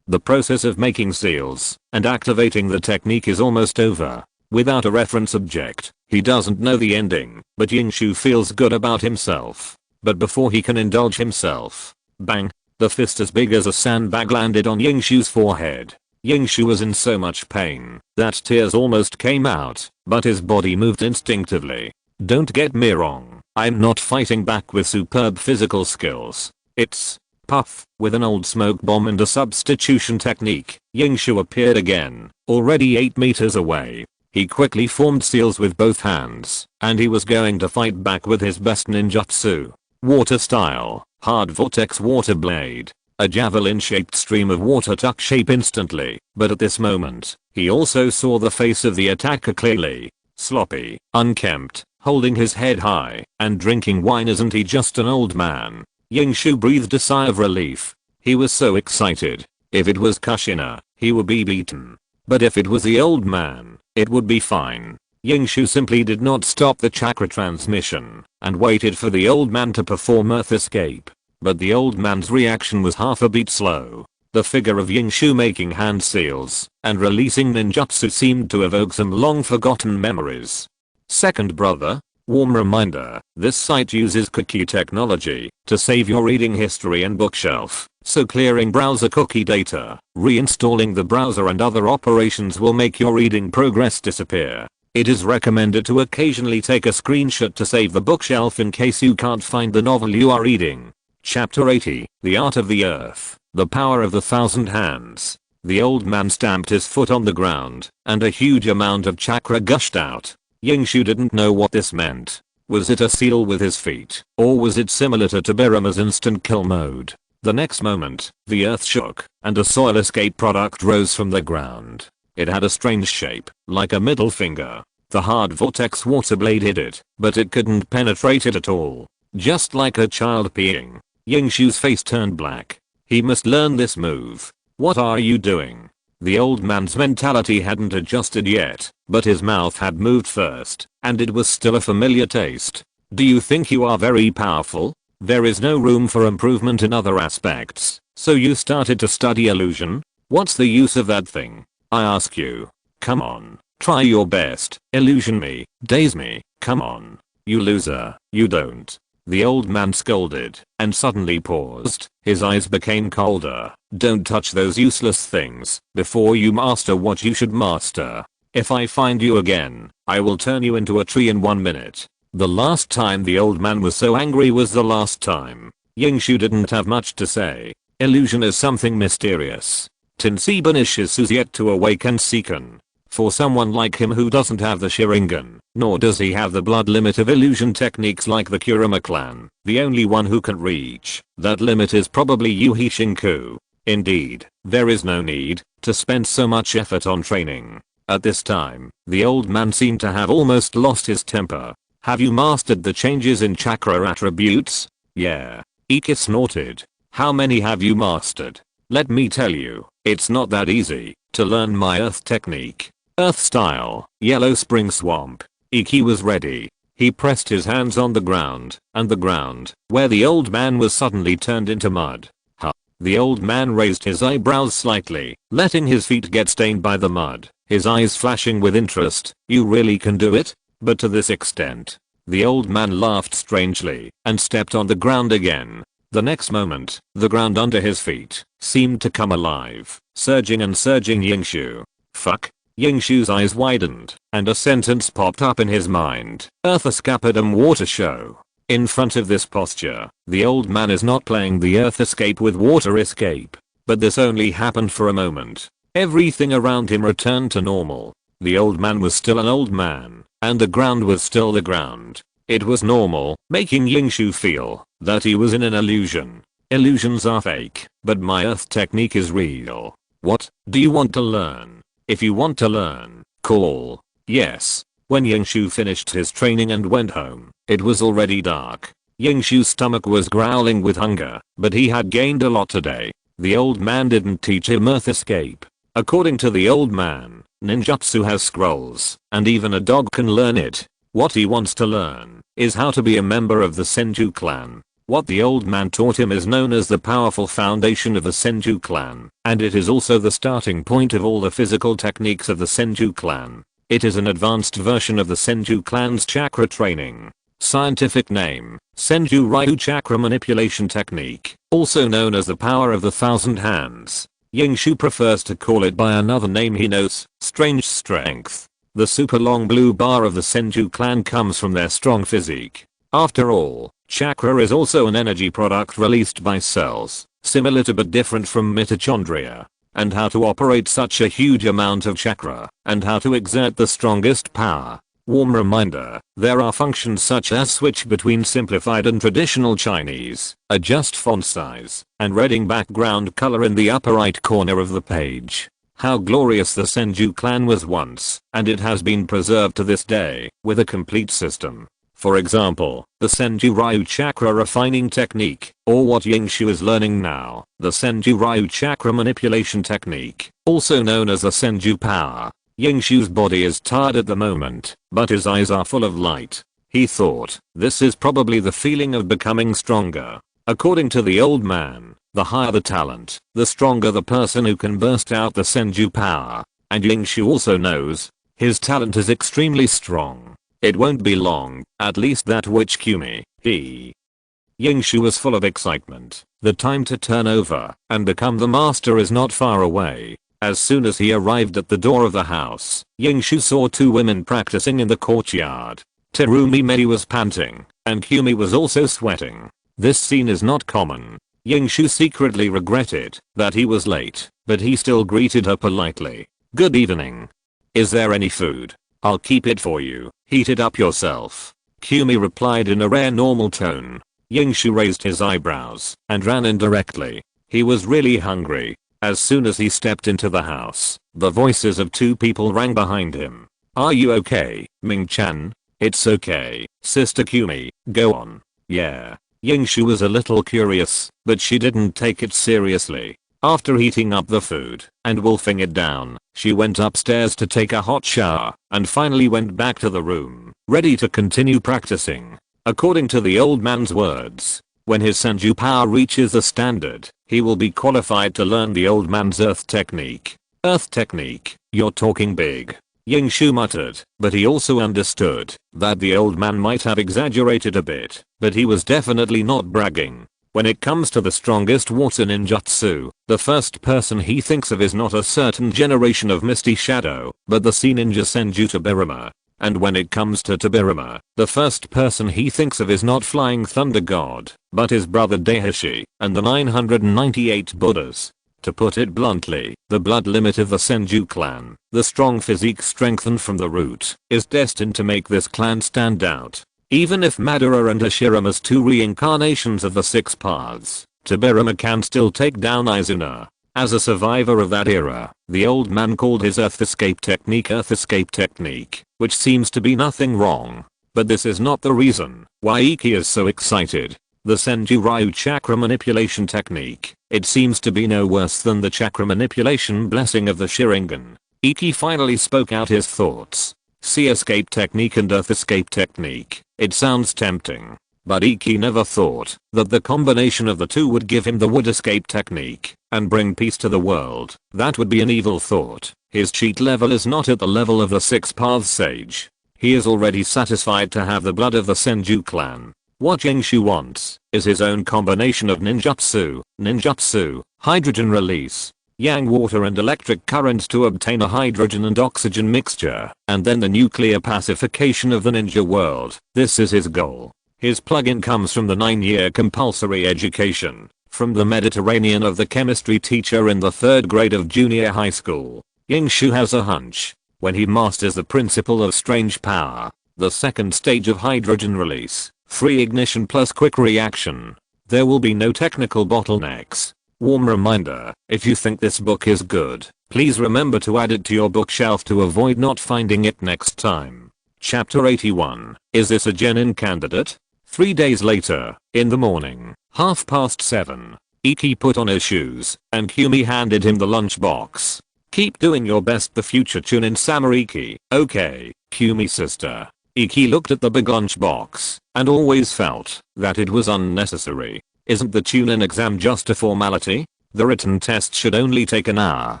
The process of making seals and activating the technique is almost over. Without a reference object, he doesn't know the ending, but Yingshu feels good about himself. But before he can indulge himself, bang, the fist as big as a sandbag landed on Yingshu's forehead. Yingshu was in so much pain that tears almost came out, but his body moved instinctively. Don't get me wrong, I'm not fighting back with superb physical skills. It's puff, with an old smoke bomb and a substitution technique. Yingshu appeared again, already 8 meters away. He quickly formed seals with both hands, and he was going to fight back with his best ninjutsu. Water style, hard vortex water blade. A javelin-shaped stream of water took shape instantly, but at this moment, he also saw the face of the attacker clearly. Sloppy, unkempt, holding his head high, and drinking wine. Isn't he just an old man? Yingshu breathed a sigh of relief. He was so excited. If it was Kushina, he would be beaten. But if it was the old man, it would be fine. Yingshu simply did not stop the chakra transmission, and waited for the old man to perform earth escape. But the old man's reaction was half a beat slow. The figure of Yingshu making hand seals and releasing ninjutsu seemed to evoke some long-forgotten memories. Second brother? Warm reminder, this site uses cookie technology to save your reading history and bookshelf, so clearing browser cookie data, reinstalling the browser and other operations will make your reading progress disappear. It is recommended to occasionally take a screenshot to save the bookshelf in case you can't find the novel you are reading. Chapter 80, The Art of the Earth, The Power of the Thousand Hands. The old man stamped his foot on the ground, and a huge amount of chakra gushed out. Yingshu didn't know what this meant. Was it a seal with his feet, or was it similar to Tobirama's instant kill mode? The next moment, the earth shook, and a soil escape product rose from the ground. It had a strange shape, like a middle finger. The hard vortex water blade hit it, but it couldn't penetrate it at all. Just like a child peeing. Yingshu's face turned black. He must learn this move. What are you doing? The old man's mentality hadn't adjusted yet, but his mouth had moved first, and it was still a familiar taste. Do you think you are very powerful? There is no room for improvement in other aspects, so you started to study illusion? What's the use of that thing? I ask you. Come on, try your best, illusion me, daze me, come on. You loser, you don't. The old man scolded, and suddenly paused. His eyes became colder. Don't touch those useless things, before you master what you should master. If I find you again, I will turn you into a tree in 1 minute. The last time the old man was so angry was the last time. Yingshu didn't have much to say. Illusion is something mysterious. Tinsibanish is yet to awaken Seekan. For someone like him who doesn't have the Sharingan, nor does he have the blood limit of illusion techniques like the Kurama clan, the only one who can reach that limit is probably Yuhi Shinku. Indeed, there is no need to spend so much effort on training. At this time, the old man seemed to have almost lost his temper. Have you mastered the changes in chakra attributes? Yeah. Iki snorted. How many have you mastered? Let me tell you, it's not that easy to learn my earth technique. Earth style, yellow spring swamp. Iki was ready. He pressed his hands on the ground, and the ground, where the old man was suddenly turned into mud. Huh. The old man raised his eyebrows slightly, letting his feet get stained by the mud, his eyes flashing with interest. You really can do it? But to this extent. The old man laughed strangely, and stepped on the ground again. The next moment, the ground under his feet seemed to come alive, surging and surging. Yingshu. Fuck. Yingshu's eyes widened, and a sentence popped up in his mind. Earth escapadum water show. In front of this posture, the old man is not playing the earth escape with water escape. But this only happened for a moment. Everything around him returned to normal. The old man was still an old man, and the ground was still the ground. It was normal, making Yingshu feel that he was in an illusion. Illusions are fake, but my earth technique is real. What do you want to learn? If you want to learn, call. Yes. When Yingshu finished his training and went home, it was already dark. Yingshu's stomach was growling with hunger, but he had gained a lot today. The old man didn't teach him earth escape. According to the old man, ninjutsu has scrolls, and even a dog can learn it. What he wants to learn is how to be a member of the Senju clan. What the old man taught him is known as the powerful foundation of the Senju clan, and it is also the starting point of all the physical techniques of the Senju clan. It is an advanced version of the Senju clan's chakra training. Scientific name, Senju Ryu Chakra Manipulation Technique, also known as the power of the thousand hands. Yingshu prefers to call it by another name he knows, strange strength. The super long blue bar of the Senju clan comes from their strong physique. After all, chakra is also an energy product released by cells, similar to but different from mitochondria. And how to operate such a huge amount of chakra, and how to exert the strongest power. Warm reminder, there are functions such as switch between simplified and traditional Chinese, adjust font size, and reading background color in the upper right corner of the page. How glorious the Senju clan was once, and it has been preserved to this day, with a complete system. For example, the Senju Ryu Chakra Refining Technique, or what Yingshu is learning now, the Senju Ryu Chakra Manipulation Technique, also known as the Senju Power. Yingshu's body is tired at the moment, but his eyes are full of light. He thought, this is probably the feeling of becoming stronger. According to the old man, the higher the talent, the stronger the person who can burst out the Senju Power. And Yingshu also knows, his talent is extremely strong. It won't be long, at least that which Kumi, Yingshu was full of excitement. The time to turn over and become the master is not far away. As soon as he arrived at the door of the house, Yingshu saw two women practicing in the courtyard. Terumi Mei was panting, and Kumi was also sweating. This scene is not common. Yingshu secretly regretted that he was late, but he still greeted her politely. Good evening. Is there any food? I'll keep it for you. Heat it up yourself. Kumi replied in a rare normal tone. Yingshu raised his eyebrows and ran in directly. He was really hungry. As soon as he stepped into the house, the voices of two people rang behind him. Are you okay, Ming-chan? It's okay, Sister Kumi, go on. Yeah. Yingshu was a little curious, but she didn't take it seriously. After heating up the food and wolfing it down, she went upstairs to take a hot shower and finally went back to the room, ready to continue practicing. According to the old man's words, when his senju power reaches a standard, he will be qualified to learn the old man's earth technique. Earth technique? You're talking big. Yingshu muttered, but he also understood that the old man might have exaggerated a bit, but he was definitely not bragging. When it comes to the strongest water ninjutsu, the first person he thinks of is not a certain generation of Misty Shadow, but the sea ninja Senju Tobirama. And when it comes to Tobirama, the first person he thinks of is not Flying Thunder God, but his brother Daihashi, and the 998 Buddhas. To put it bluntly, the blood limit of the Senju clan, the strong physique strengthened from the root, is destined to make this clan stand out. Even if Madara and Hashirama's two reincarnations of the six paths, Tobirama can still take down Izuna. As a survivor of that era, the old man called his Earth Escape technique, which seems to be nothing wrong. But this is not the reason why Iki is so excited. The Senju Ryu chakra manipulation technique, it seems to be no worse than the chakra manipulation blessing of the Sharingan. Iki finally spoke out his thoughts. Sea escape technique and earth escape technique, it sounds tempting. But Iki never thought that the combination of the two would give him the wood escape technique and bring peace to the world. That would be an evil thought. His cheat level is not at the level of the six paths sage. He is already satisfied to have the blood of the Senju clan. What Yingshu wants is his own combination of ninjutsu, hydrogen release, yang water and electric currents to obtain a hydrogen and oxygen mixture, and then the nuclear pacification of the ninja world. This is his goal. His plug-in comes from the 9-year compulsory education, from the Mediterranean of the chemistry teacher in the 3rd grade of junior high school. Yingshu has a hunch. When he masters the principle of strange power, the second stage of hydrogen release, free ignition plus quick reaction, there will be no technical bottlenecks. Warm reminder, if you think this book is good, please remember to add it to your bookshelf to avoid not finding it next time. Chapter 81, is this a genin candidate? 3 days later, in the morning, 7:30, Iki put on his shoes, and Kumi handed him the lunchbox. Keep doing your best, the future Chunin Samariki. Okay, Kumi sister. Iki looked at the big lunchbox, and always felt that it was unnecessary. Isn't the Chunin exam just a formality? The written test should only take an hour.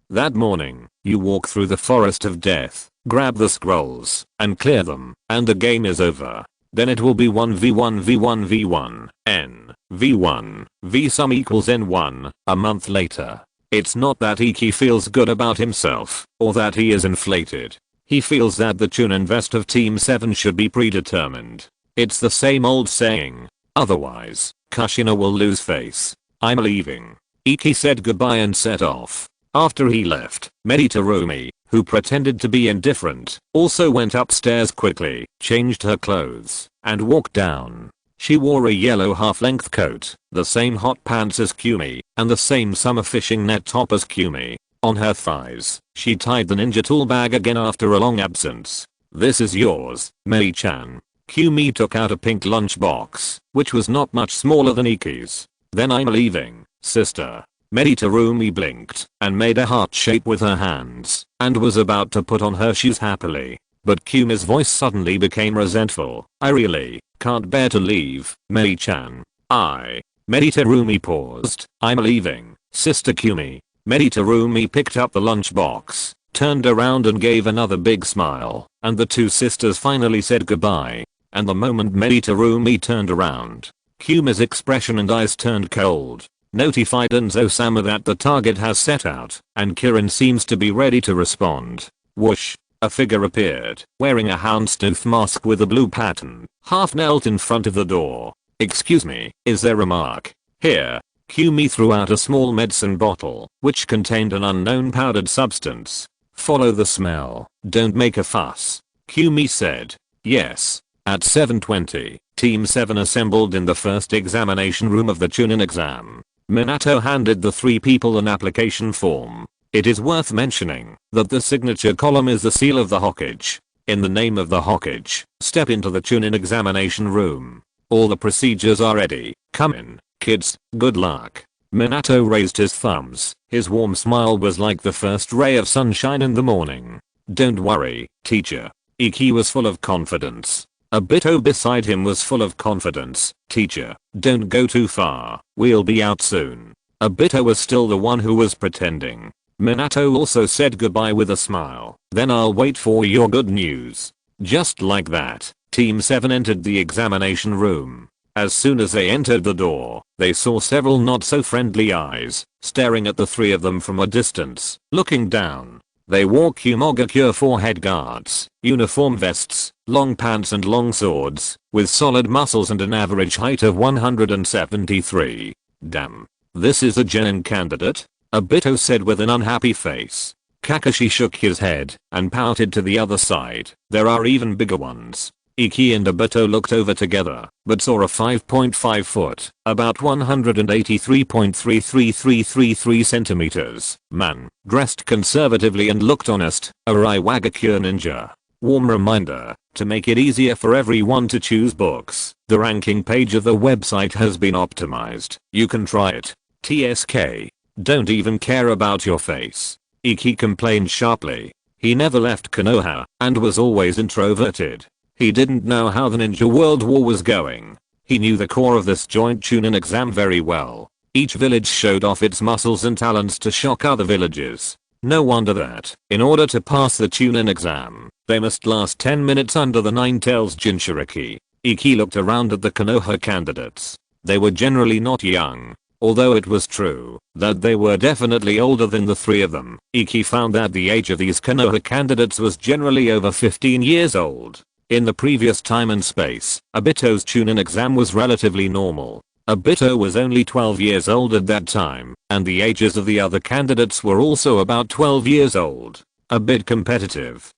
That morning, you walk through the forest of death, grab the scrolls, and clear them, and the game is over. Then it will be 1v1v1v1, n, v1, v sum equals n1, a month later. It's not that Iki feels good about himself, or that he is inflated. He feels that the Chunin vest of Team 7 should be predetermined. It's the same old saying. Otherwise, Kushina will lose face. I'm leaving. Iki said goodbye and set off. After he left, Meditarumi, who pretended to be indifferent, also went upstairs quickly, changed her clothes, and walked down. She wore a yellow half-length coat, the same hot pants as Kumi, and the same summer fishing net top as Kumi. On her thighs, she tied the ninja tool bag again after a long absence. This is yours, Mei-chan. Kumi took out a pink lunchbox, which was not much smaller than Iki's. Then I'm leaving, sister. Meditarumi blinked and made a heart shape with her hands and was about to put on her shoes happily. But Kumi's voice suddenly became resentful. I really can't bear to leave, Mei-chan. Meditarumi paused. I'm leaving, sister Kumi. Meditarumi picked up the lunchbox, turned around and gave another big smile, and the two sisters finally said goodbye. And the moment Meditarumi turned around, Kumi's expression and eyes turned cold. Notified Enzo-sama that the target has set out, and Kirin seems to be ready to respond. Whoosh! A figure appeared, wearing a houndstooth mask with a blue pattern, half knelt in front of the door. Excuse me, is there a mark? Here. Kumi threw out a small medicine bottle, which contained an unknown powdered substance. Follow the smell, don't make a fuss. Kumi said. Yes. At 7:20, Team 7 assembled in the first examination room of the Chunin exam. Minato handed the three people an application form. It is worth mentioning that the signature column is the seal of the Hokage. In the name of the Hokage, step into the Chunin examination room. All the procedures are ready. Come in, kids, good luck. Minato raised his thumbs. His warm smile was like the first ray of sunshine in the morning. Don't worry, teacher. Iki was full of confidence. Obito beside him was full of confidence. Teacher, don't go too far. We'll be out soon. Obito was still the one who was pretending. Minato also said goodbye with a smile. Then I'll wait for your good news. Just like that, Team 7 entered the examination room. As soon as they entered the door, they saw several not so friendly eyes staring at the three of them from a distance. Looking down, they wore Kumogakure forehead guards, uniform vests, long pants and long swords, with solid muscles and an average height of 173. Damn. This is a genin candidate? Obito said with an unhappy face. Kakashi shook his head and pouted to the other side. There are even bigger ones. Iki and Obito looked over together, but saw a 5.5 foot, about 183.33333 centimeters, man, dressed conservatively and looked honest, a Raiwagakure ninja. Warm reminder, to make it easier for everyone to choose books, the ranking page of the website has been optimized. You can try it. TSK. Don't even care about your face. Iki complained sharply. He never left Konoha, and was always introverted. He didn't know how the Ninja World War was going. He knew the core of this joint Chunin exam very well. Each village showed off its muscles and talents to shock other villages. No wonder that, in order to pass the Chunin exam, they must last 10 minutes under the Nine Tails Jinchuriki. Iki looked around at the Konoha candidates. They were generally not young. Although it was true that they were definitely older than the three of them, Iki found that the age of these Konoha candidates was generally over 15 years old. In the previous time and space, Obito's Chunin exam was relatively normal. Obito was only 12 years old at that time, and the ages of the other candidates were also about 12 years old. A bit competitive.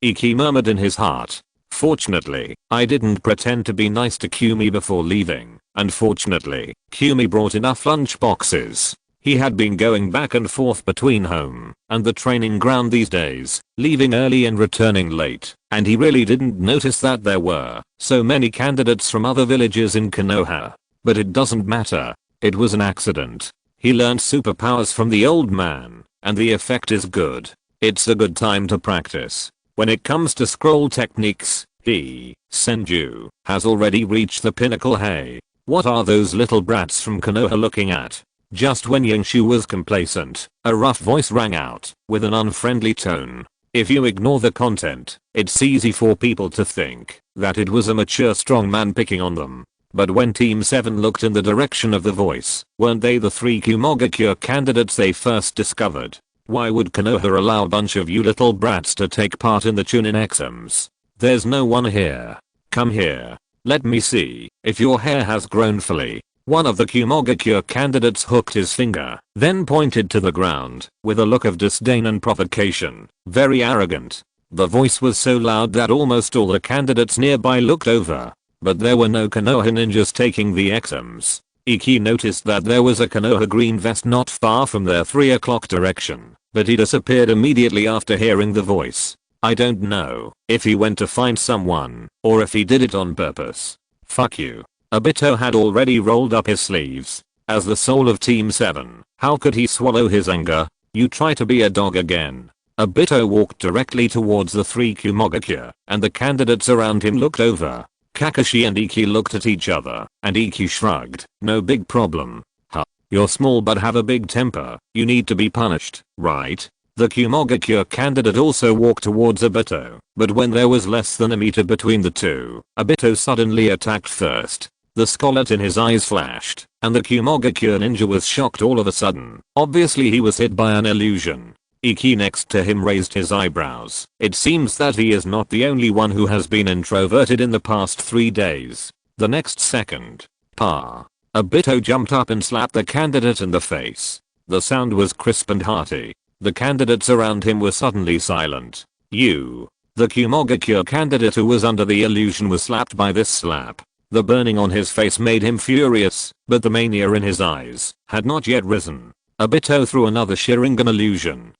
Iki murmured in his heart. Fortunately, I didn't pretend to be nice to Kumi before leaving. Unfortunately, Kumi brought enough lunch boxes. He had been going back and forth between home and the training ground these days, leaving early and returning late, and he really didn't notice that there were so many candidates from other villages in Konoha. But it doesn't matter. It was an accident. He learned superpowers from the old man, and the effect is good. It's a good time to practice. When it comes to scroll techniques, he, Senju, has already reached the pinnacle. Hey, what are those little brats from Konoha looking at? Just when Yingshu was complacent, a rough voice rang out, with an unfriendly tone. If you ignore the content, it's easy for people to think that it was a mature strong man picking on them. But when Team 7 looked in the direction of the voice, weren't they the three Kumogakure candidates they first discovered? Why would Konoha allow a bunch of you little brats to take part in the Chunin exams? There's no one here. Come here. Let me see if your hair has grown fully. One of the Kumogakure candidates hooked his finger, then pointed to the ground, with a look of disdain and provocation. Very arrogant. The voice was so loud that almost all the candidates nearby looked over. But there were no Konoha ninjas taking the exams. Iki noticed that there was a Konoha green vest not far from their 3 o'clock direction, but he disappeared immediately after hearing the voice. I don't know if he went to find someone, or if he did it on purpose. Fuck you. Obito had already rolled up his sleeves. As the soul of Team 7, how could he swallow his anger? You try to be a dog again. Obito walked directly towards the three Kumogakure, and the candidates around him looked over. Kakashi and Iki looked at each other, and Iki shrugged. No big problem. Huh. You're small but have a big temper. You need to be punished, right? The Kumogakure candidate also walked towards Obito, but when there was less than a meter between the two, Obito suddenly attacked first. The scarlet in his eyes flashed, and the Kumogakure ninja was shocked all of a sudden. Obviously he was hit by an illusion. Iki next to him raised his eyebrows. It seems that he is not the only one who has been introverted in the past 3 days. The next second, Obito jumped up and slapped the candidate in the face. The sound was crisp and hearty. The candidates around him were suddenly silent. The Kumogakure candidate who was under the illusion was slapped by this slap. The burning on his face made him furious, but the mania in his eyes had not yet risen. Obito threw another Sharingan illusion.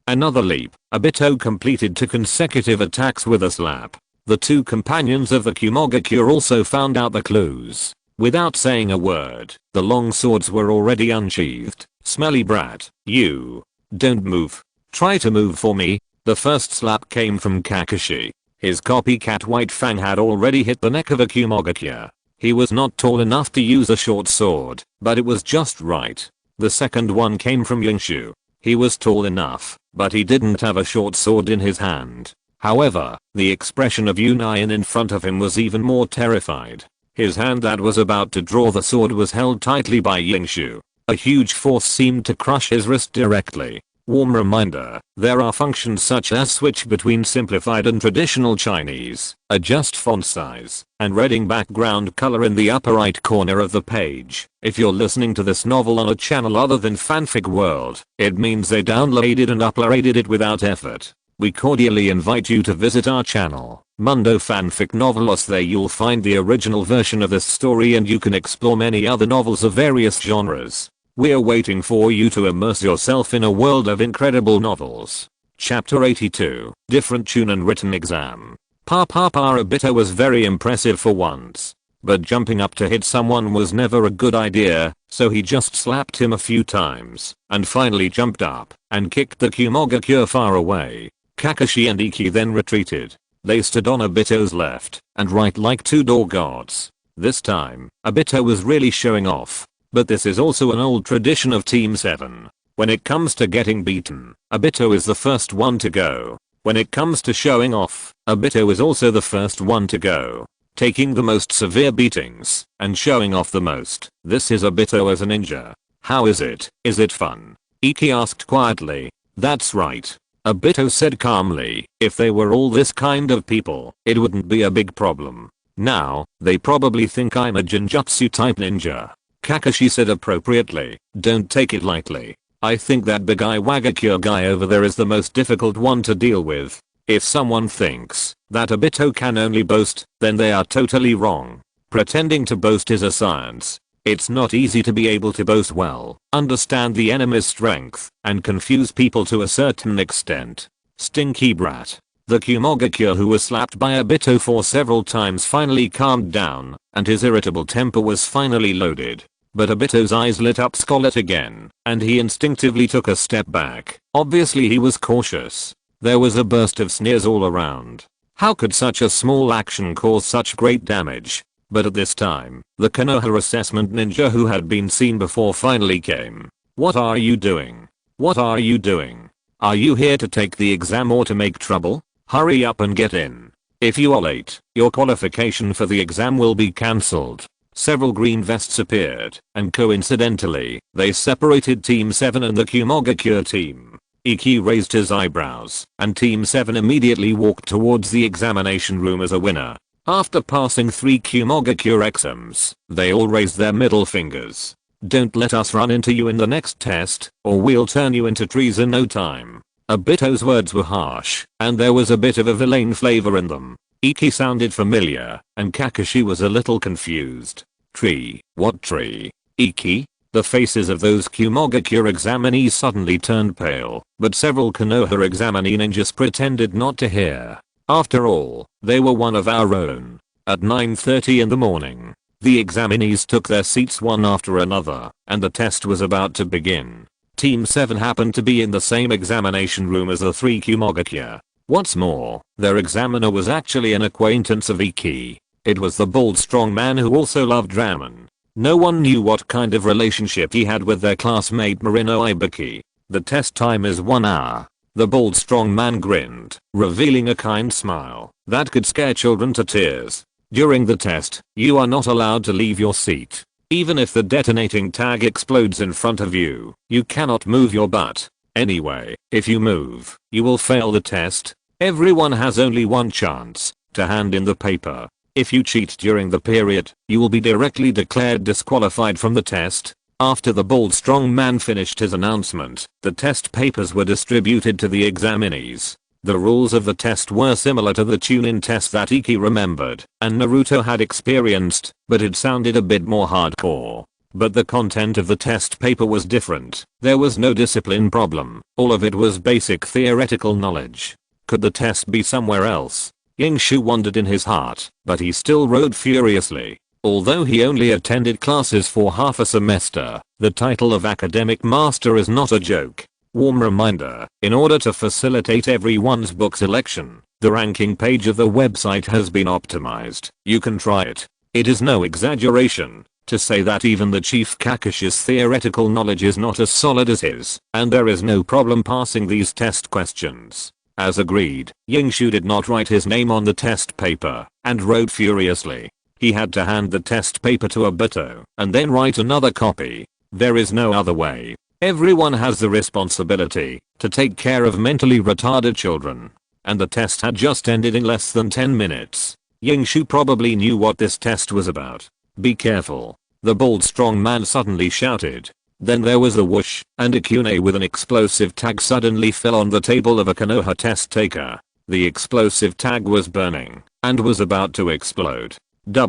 Another leap. Obito completed 2 consecutive attacks with a slap. The 2 companions of the Kumogakure also found out the clues. Without saying a word, the long swords were already unsheathed. Smelly brat, you. Don't move. Try to move for me. The first slap came from Kakashi. His copycat White Fang had already hit the neck of a Kumogakure. He was not tall enough to use a short sword, but it was just right. The second one came from Yingshu. He was tall enough, but he didn't have a short sword in his hand. However, the expression of Union in front of him was even more terrified. His hand that was about to draw the sword was held tightly by Yingshu. A huge force seemed to crush his wrist directly. Warm reminder, there are functions such as switch between simplified and traditional Chinese, adjust font size, and reading background color in the upper right corner of the page. If you're listening to this novel on a channel other than Fanfic World, it means they downloaded and uploaded it without effort. We cordially invite you to visit our channel, Mundo Fanfic Novelos. There you'll find the original version of this story and you can explore many other novels of various genres. We're waiting for you to immerse yourself in a world of incredible novels. Chapter 82, Different Tune and Written Exam. Obito was very impressive for once. But jumping up to hit someone was never a good idea, so he just slapped him a few times, and finally jumped up, and kicked the Kumogakure far away. Kakashi and Iki then retreated. They stood on Obito's left and right like two door gods. This time, Obito was really showing off. But this is also an old tradition of Team 7. When it comes to getting beaten, Obito is the first one to go. When it comes to showing off, Obito is also the first one to go. Taking the most severe beatings and showing off the most. This is Obito as a ninja. How is it? Is it fun? Iki asked quietly. That's right. Obito said calmly. If they were all this kind of people, it wouldn't be a big problem. Now, they probably think I'm a genjutsu type ninja. Kakashi said appropriately. Don't take it lightly. I think that big eye Wagakure guy over there is the most difficult one to deal with. If someone thinks that Obito can only boast, then they are totally wrong. Pretending to boast is a science. It's not easy to be able to boast well, understand the enemy's strength, and confuse people to a certain extent. Stinky brat. The Kumogakure who was slapped by Obito for several times finally calmed down, and his irritable temper was finally loaded. But Obito's eyes lit up scarlet again, and he instinctively took a step back. Obviously he was cautious. There was a burst of sneers all around. How could such a small action cause such great damage? But at this time, the Konoha assessment ninja who had been seen before finally came. What are you doing? What are you doing? Are you here to take the exam or to make trouble? Hurry up and get in. If you are late, your qualification for the exam will be cancelled. Several green vests appeared, and coincidentally, they separated Team 7 and the Kumogakure team. Iki raised his eyebrows, and Team 7 immediately walked towards the examination room as a winner. After passing 3 Kumogakure exams, they all raised their middle fingers. Don't let us run into you in the next test, or we'll turn you into trees in no time. Obito's words were harsh, and there was a bit of a villain flavor in them. Iki sounded familiar, and Kakashi was a little confused. Tree? What tree? Iki? The faces of those Kumogakure examinees suddenly turned pale, but several Konoha examinee ninjas pretended not to hear. After all, they were one of our own. At 9:30 in the morning, the examinees took their seats one after another, and the test was about to begin. Team 7 happened to be in the same examination room as the 3 Kumogakure. What's more, their examiner was actually an acquaintance of Iki. It was the bald strong man who also loved ramen. No one knew what kind of relationship he had with their classmate Marino Ibiki. The test time is 1 hour. The bald strong man grinned, revealing a kind smile that could scare children to tears. During the test, you are not allowed to leave your seat. Even if the detonating tag explodes in front of you, you cannot move your butt. Anyway, if you move, you will fail the test. Everyone has only one chance to hand in the paper. If you cheat during the period, you will be directly declared disqualified from the test. After the bald strong man finished his announcement, the test papers were distributed to the examinees. The rules of the test were similar to the tune-in test that Iki remembered and Naruto had experienced, but it sounded a bit more hardcore. But the content of the test paper was different. There was no discipline problem. All of it was basic theoretical knowledge. Could the test be somewhere else? Yingshu wondered in his heart, but he still rode furiously. Although he only attended classes for half a semester, the title of academic master is not a joke. Warm reminder, in order to facilitate everyone's book selection, the ranking page of the website has been optimized. You can try it. It is no exaggeration to say that even the Chief Kakishi's theoretical knowledge is not as solid as his, and there is no problem passing these test questions. As agreed, Yingshu did not write his name on the test paper, and wrote furiously. He had to hand the test paper to Obito, and then write another copy. There is no other way. Everyone has the responsibility to take care of mentally retarded children. And the test had just ended in less than 10 minutes. Yingshu probably knew what this test was about. Be careful, the bald strong man suddenly shouted. Then there was a whoosh, and a kunai with an explosive tag suddenly fell on the table of a Konoha test taker. The explosive tag was burning, and was about to explode. The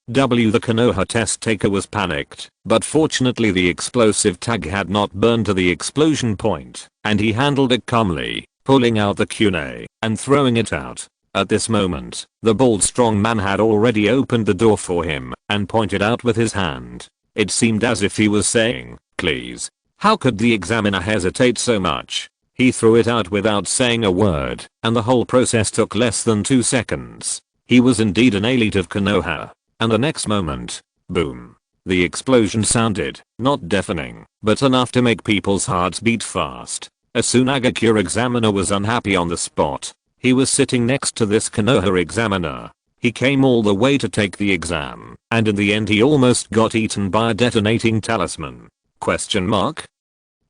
Konoha test taker was panicked, but fortunately the explosive tag had not burned to the explosion point, and he handled it calmly, pulling out the kunai, and throwing it out. At this moment, the bald strong man had already opened the door for him, and pointed out with his hand. It seemed as if he was saying, please. How could the examiner hesitate so much? He threw it out without saying a word, and the whole process took less than 2 seconds. He was indeed an elite of Konoha. And the next moment, boom. The explosion sounded, not deafening, but enough to make people's hearts beat fast. A Tsunagakure examiner was unhappy on the spot. He was sitting next to this Konoha examiner. He came all the way to take the exam, and in the end he almost got eaten by a detonating talisman. Question mark?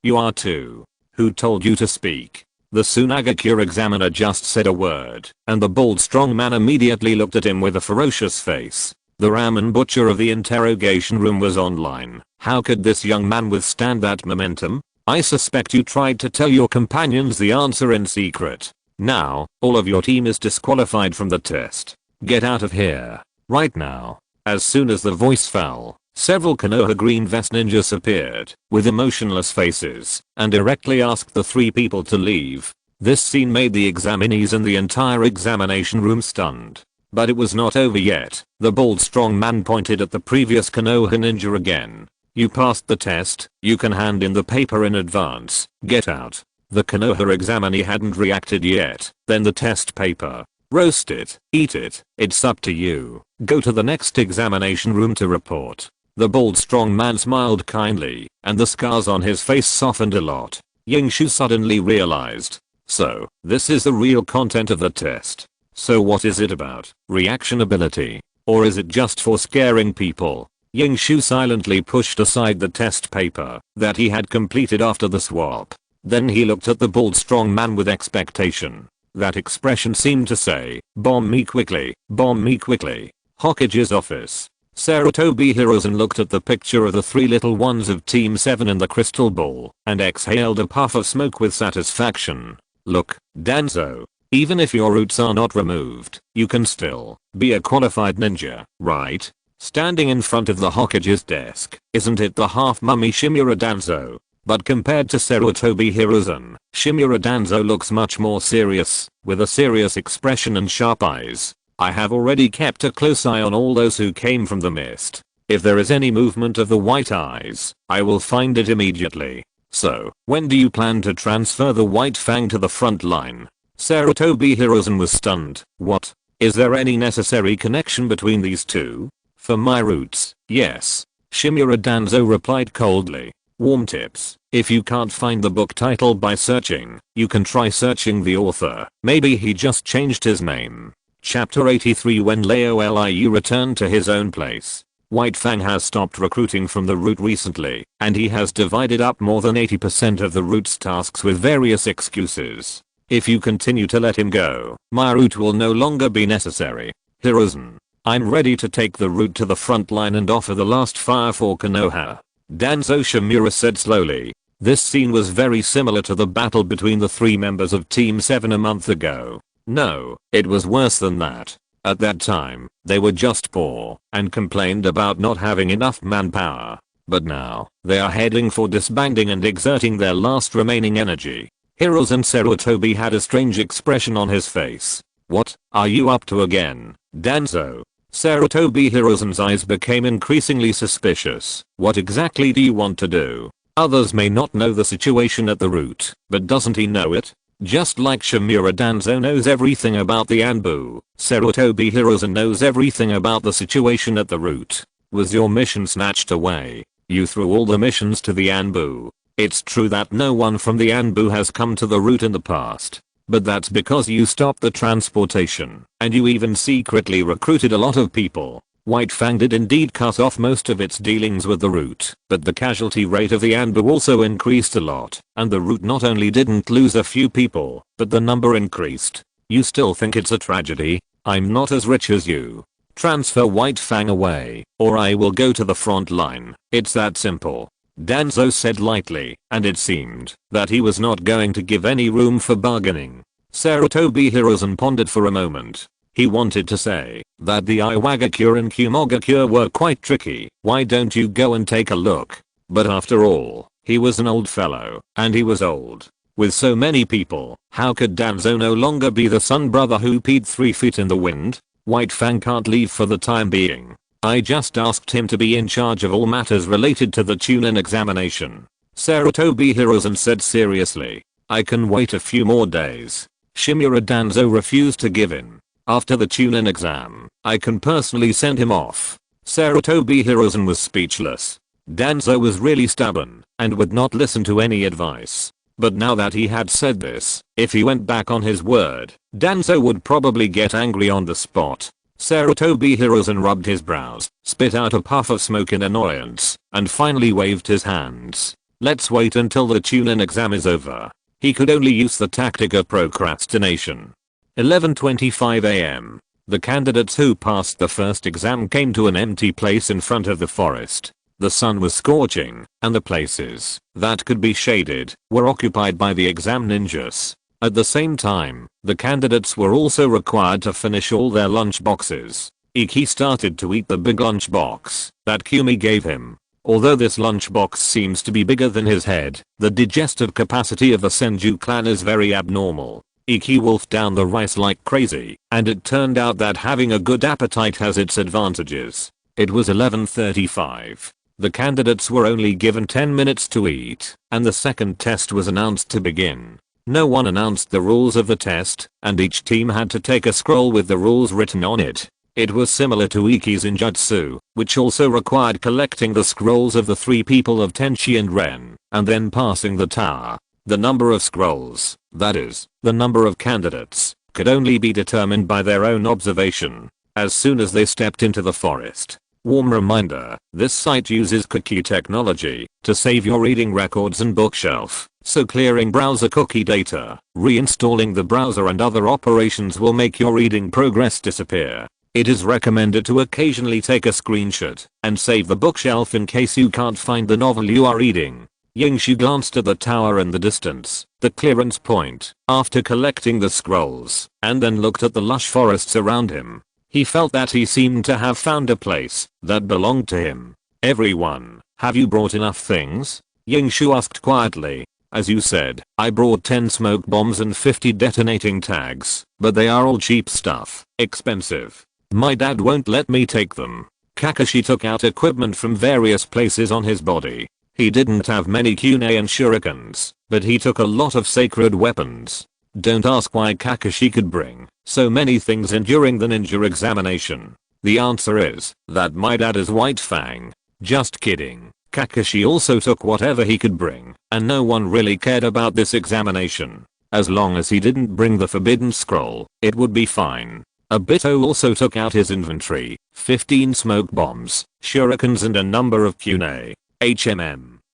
You are too. Who told you to speak? The Tsunagakure examiner just said a word, and the bald strong man immediately looked at him with a ferocious face. The ramen butcher of the interrogation room was online. How could this young man withstand that momentum? I suspect you tried to tell your companions the answer in secret. Now, all of your team is disqualified from the test. Get out of here. Right now. As soon as the voice fell, several Konoha green vest ninjas appeared, with emotionless faces, and directly asked the 3 people to leave. This scene made the examinees and the entire examination room stunned. But it was not over yet. The bald strong man pointed at the previous Konoha ninja again. You passed the test, you can hand in the paper in advance. Get out. The Konoha examinee hadn't reacted yet. Then the test paper. Roast it, eat it, it's up to you. Go to the next examination room to report. The bald strong man smiled kindly, and the scars on his face softened a lot. Yingshu suddenly realized. So, this is the real content of the test. So what is it about? Reaction ability? Or is it just for scaring people? Yingshu silently pushed aside the test paper that he had completed after the swap. Then he looked at the bald strong man with expectation. That expression seemed to say, bomb me quickly, bomb me quickly. Hokage's office. Sarutobi Hiruzen looked at the picture of the 3 little ones of Team 7 in the crystal ball, and exhaled a puff of smoke with satisfaction. Look, Danzo. Even if your roots are not removed, you can still be a qualified ninja, right? Standing in front of the Hokage's desk, isn't it the half-mummy Shimura Danzo? But compared to Sarutobi Hiruzen, Shimura Danzo looks much more serious, with a serious expression and sharp eyes. I have already kept a close eye on all those who came from the mist. If there is any movement of the white eyes, I will find it immediately. So, when do you plan to transfer the White Fang to the front line? Sarutobi Hiruzen was stunned. What? Is there any necessary connection between these two? For my roots, yes. Shimura Danzo replied coldly. Warm tips. If you can't find the book title by searching, you can try searching the author. Maybe he just changed his name. Chapter 83 When Liu returned to his own place. White Fang has stopped recruiting from the root recently, and he has divided up more than 80% of the root's tasks with various excuses. If you continue to let him go, my root will no longer be necessary. Hiruzen. I'm ready to take the root to the front line and offer the last fire for Konoha. Danzo Shimura said slowly. This scene was very similar to the battle between the 3 members of Team 7 a month ago. No, it was worse than that. At that time, they were just poor and complained about not having enough manpower. But now, they are heading for disbanding and exerting their last remaining energy. Hiruzen Sarutobi had a strange expression on his face. What are you up to again, Danzo? Sarutobi Hiruzen's eyes became increasingly suspicious. What exactly do you want to do? Others may not know the situation at the root, but doesn't he know it? Just like Shimura Danzo knows everything about the Anbu, Sarutobi Hiruzen knows everything about the situation at the root. Was your mission snatched away? You threw all the missions to the Anbu. It's true that no one from the Anbu has come to the root in the past. But that's because you stopped the transportation, and you even secretly recruited a lot of people. White Fang did indeed cut off most of its dealings with the root, but the casualty rate of the Anbu also increased a lot, and the root not only didn't lose a few people, but the number increased. You still think it's a tragedy? I'm not as rich as you. Transfer White Fang away, or I will go to the front line. It's that simple. Danzo said lightly, and it seemed that he was not going to give any room for bargaining. Sarutobi Hiruzen pondered for a moment. He wanted to say that the Iwagakure and Kumogakure were quite tricky. Why don't you go and take a look? But after all, he was an old fellow, and he was old. With so many people, how could Danzo no longer be the sun brother who peed 3 feet in the wind? White Fang can't leave for the time being. I just asked him to be in charge of all matters related to the Chunin examination. Sarutobi Hiruzen said seriously. I can wait a few more days. Shimura Danzo refused to give in. After the Chunin exam, I can personally send him off. Sarutobi Hiruzen was speechless. Danzo was really stubborn and would not listen to any advice. But now that he had said this, if he went back on his word, Danzo would probably get angry on the spot. Sarutobi Hiruzen rubbed his brows, spit out a puff of smoke in annoyance, and finally waved his hands. Let's wait until the Chunin exam is over. He could only use the tactic of procrastination. 11:25 am. The candidates who passed the first exam came to an empty place in front of the forest. The sun was scorching, and the places that could be shaded were occupied by the exam ninjas. At the same time, the candidates were also required to finish all their lunch boxes. Iki started to eat the big lunch box that Kumi gave him. Although this lunch box seems to be bigger than his head, the digestive capacity of the Senju clan is very abnormal. Iki wolfed down the rice like crazy, and it turned out that having a good appetite has its advantages. It was 11:35. The candidates were only given 10 minutes to eat, and the second test was announced to begin. No one announced the rules of the test, and each team had to take a scroll with the rules written on it. It was similar to Iki's ninjutsu, which also required collecting the scrolls of the 3 people of Tenshi and Ren, and then passing the tower. The number of scrolls, that is, the number of candidates, could only be determined by their own observation. As soon as they stepped into the forest. Warm reminder, this site uses cookie technology to save your reading records and bookshelf, so clearing browser cookie data, reinstalling the browser and other operations will make your reading progress disappear. It is recommended to occasionally take a screenshot and save the bookshelf in case you can't find the novel you are reading. Yingshu glanced at the tower in the distance, the clearance point, after collecting the scrolls, and then looked at the lush forests around him. He felt that he seemed to have found a place that belonged to him. Everyone, have you brought enough things? Yingshu asked quietly. As you said, I brought 10 smoke bombs and 50 detonating tags, but they are all cheap stuff, expensive. My dad won't let me take them. Kakashi took out equipment from various places on his body. He didn't have many kunai and shurikens, but he took a lot of sacred weapons. Don't ask why Kakashi could bring so many things in during the ninja examination. The answer is that my dad is White Fang. Just kidding. Kakashi also took whatever he could bring, and no one really cared about this examination. As long as he didn't bring the forbidden scroll, it would be fine. Obito also took out his inventory, 15 smoke bombs, shurikens and a number of kunai.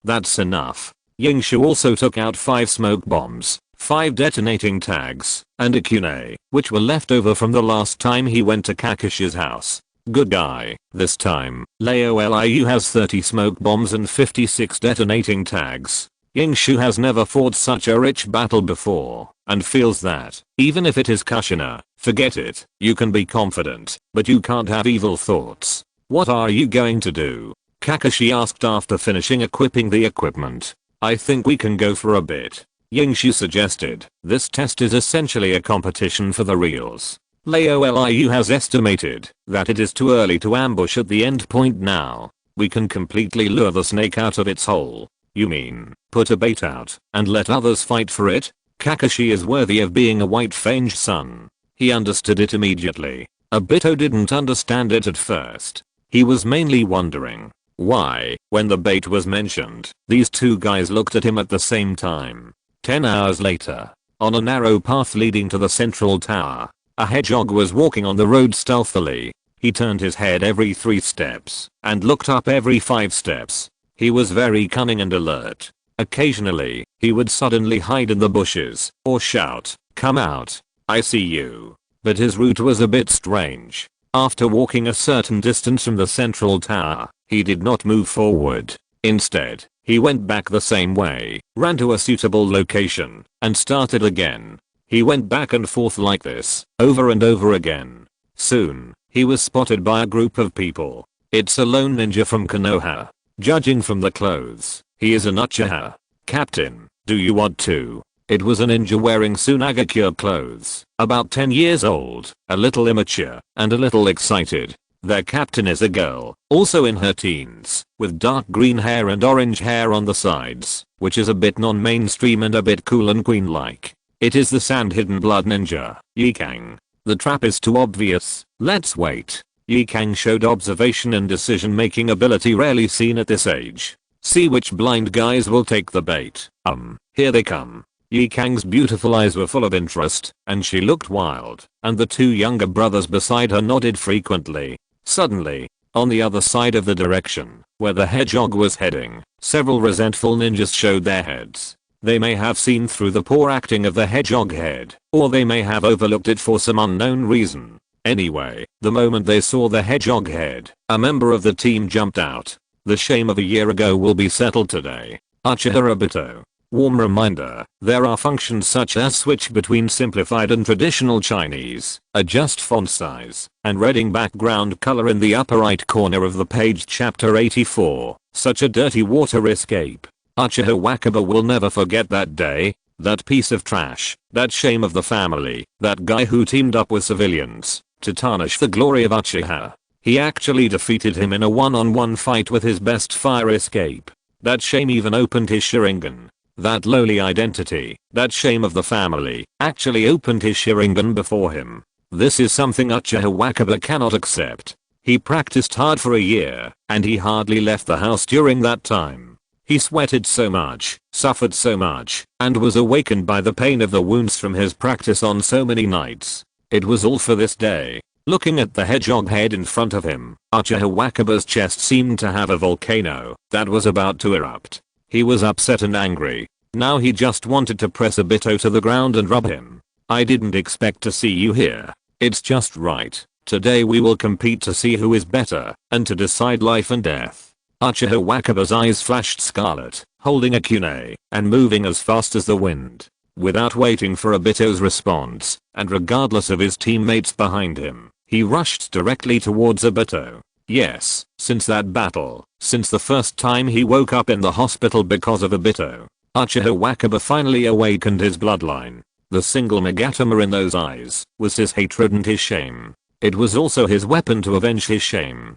That's enough. Yingshu also took out 5 smoke bombs, 5 detonating tags, and a kunai, which were left over from the last time he went to Kakashi's house. Good guy. This time, Liu has 30 smoke bombs and 56 detonating tags. Yingshu has never fought such a rich battle before, and feels that, even if it is Kushina, forget it. You can be confident, but you can't have evil thoughts. What are you going to do? Kakashi asked after finishing equipping the equipment. I think we can go for a bit. Yingshu suggested. This test is essentially a competition for the reals. Laoliu has estimated that it is too early to ambush at the end point now. We can completely lure the snake out of its hole. You mean, put a bait out and let others fight for it? Kakashi is worthy of being a white fanged son. He understood it immediately. Obito didn't understand it at first. He was mainly wondering why, when the bait was mentioned, these two guys looked at him at the same time. 10 hours later, on a narrow path leading to the central tower, a hedgehog was walking on the road stealthily. He turned his head every 3 steps and looked up every 5 steps. He was very cunning and alert. Occasionally, he would suddenly hide in the bushes or shout, "Come out, I see you." But his route was a bit strange. After walking a certain distance from the central tower, he did not move forward. Instead, he went back the same way, ran to a suitable location, and started again. He went back and forth like this, over and over again. Soon, he was spotted by a group of people. It's a lone ninja from Konoha. Judging from the clothes, he is an Uchiha. "Captain, do you want to?" It was a ninja wearing Tsunagakure clothes, about 10 years old, a little immature, and a little excited. Their captain is a girl, also in her teens, with dark green hair and orange hair on the sides, which is a bit non-mainstream and a bit cool and queen-like. It is the sand-hidden blood ninja, Yikang. The trap is too obvious. Let's wait. Yikang showed observation and decision-making ability rarely seen at this age. See which blind guys will take the bait. Here they come. Yikang's beautiful eyes were full of interest, and she looked wild, and the 2 younger brothers beside her nodded frequently. Suddenly, on the other side of the direction where the hedgehog was heading, several resentful ninjas showed their heads. They may have seen through the poor acting of the hedgehog head, or they may have overlooked it for some unknown reason. Anyway, the moment they saw the hedgehog head, a member of the team jumped out. The shame of a year ago will be settled today. Uchiha Obito. Warm reminder, there are functions such as switch between simplified and traditional Chinese, adjust font size, and reading background color in the upper right corner of the page. Chapter 84, such a dirty water escape. Uchiha Wakaba will never forget that day, that piece of trash, that shame of the family, that guy who teamed up with civilians to tarnish the glory of Uchiha. He actually defeated him in a one-on-one fight with his best fire escape. That shame even opened his Sharingan. That lowly identity, that shame of the family, actually opened his Sharingan before him. This is something Uchiha Wakaba cannot accept. He practiced hard for a year, and he hardly left the house during that time. He sweated so much, suffered so much, and was awakened by the pain of the wounds from his practice on so many nights. It was all for this day. Looking at the hedgehog head in front of him, Uchiha Wakaba's chest seemed to have a volcano that was about to erupt. He was upset and angry. Now he just wanted to press Obito to the ground and rub him. "I didn't expect to see you here. It's just right. Today we will compete to see who is better, and to decide life and death." Uchiha Wakaba's eyes flashed scarlet, holding a kunai, and moving as fast as the wind. Without waiting for Obito's response, and regardless of his teammates behind him, he rushed directly towards Obito. Yes, since that battle, since the first time he woke up in the hospital because of Obito, Uchiha Wakaba finally awakened his bloodline. The single Magatama in those eyes was his hatred and his shame. It was also his weapon to avenge his shame.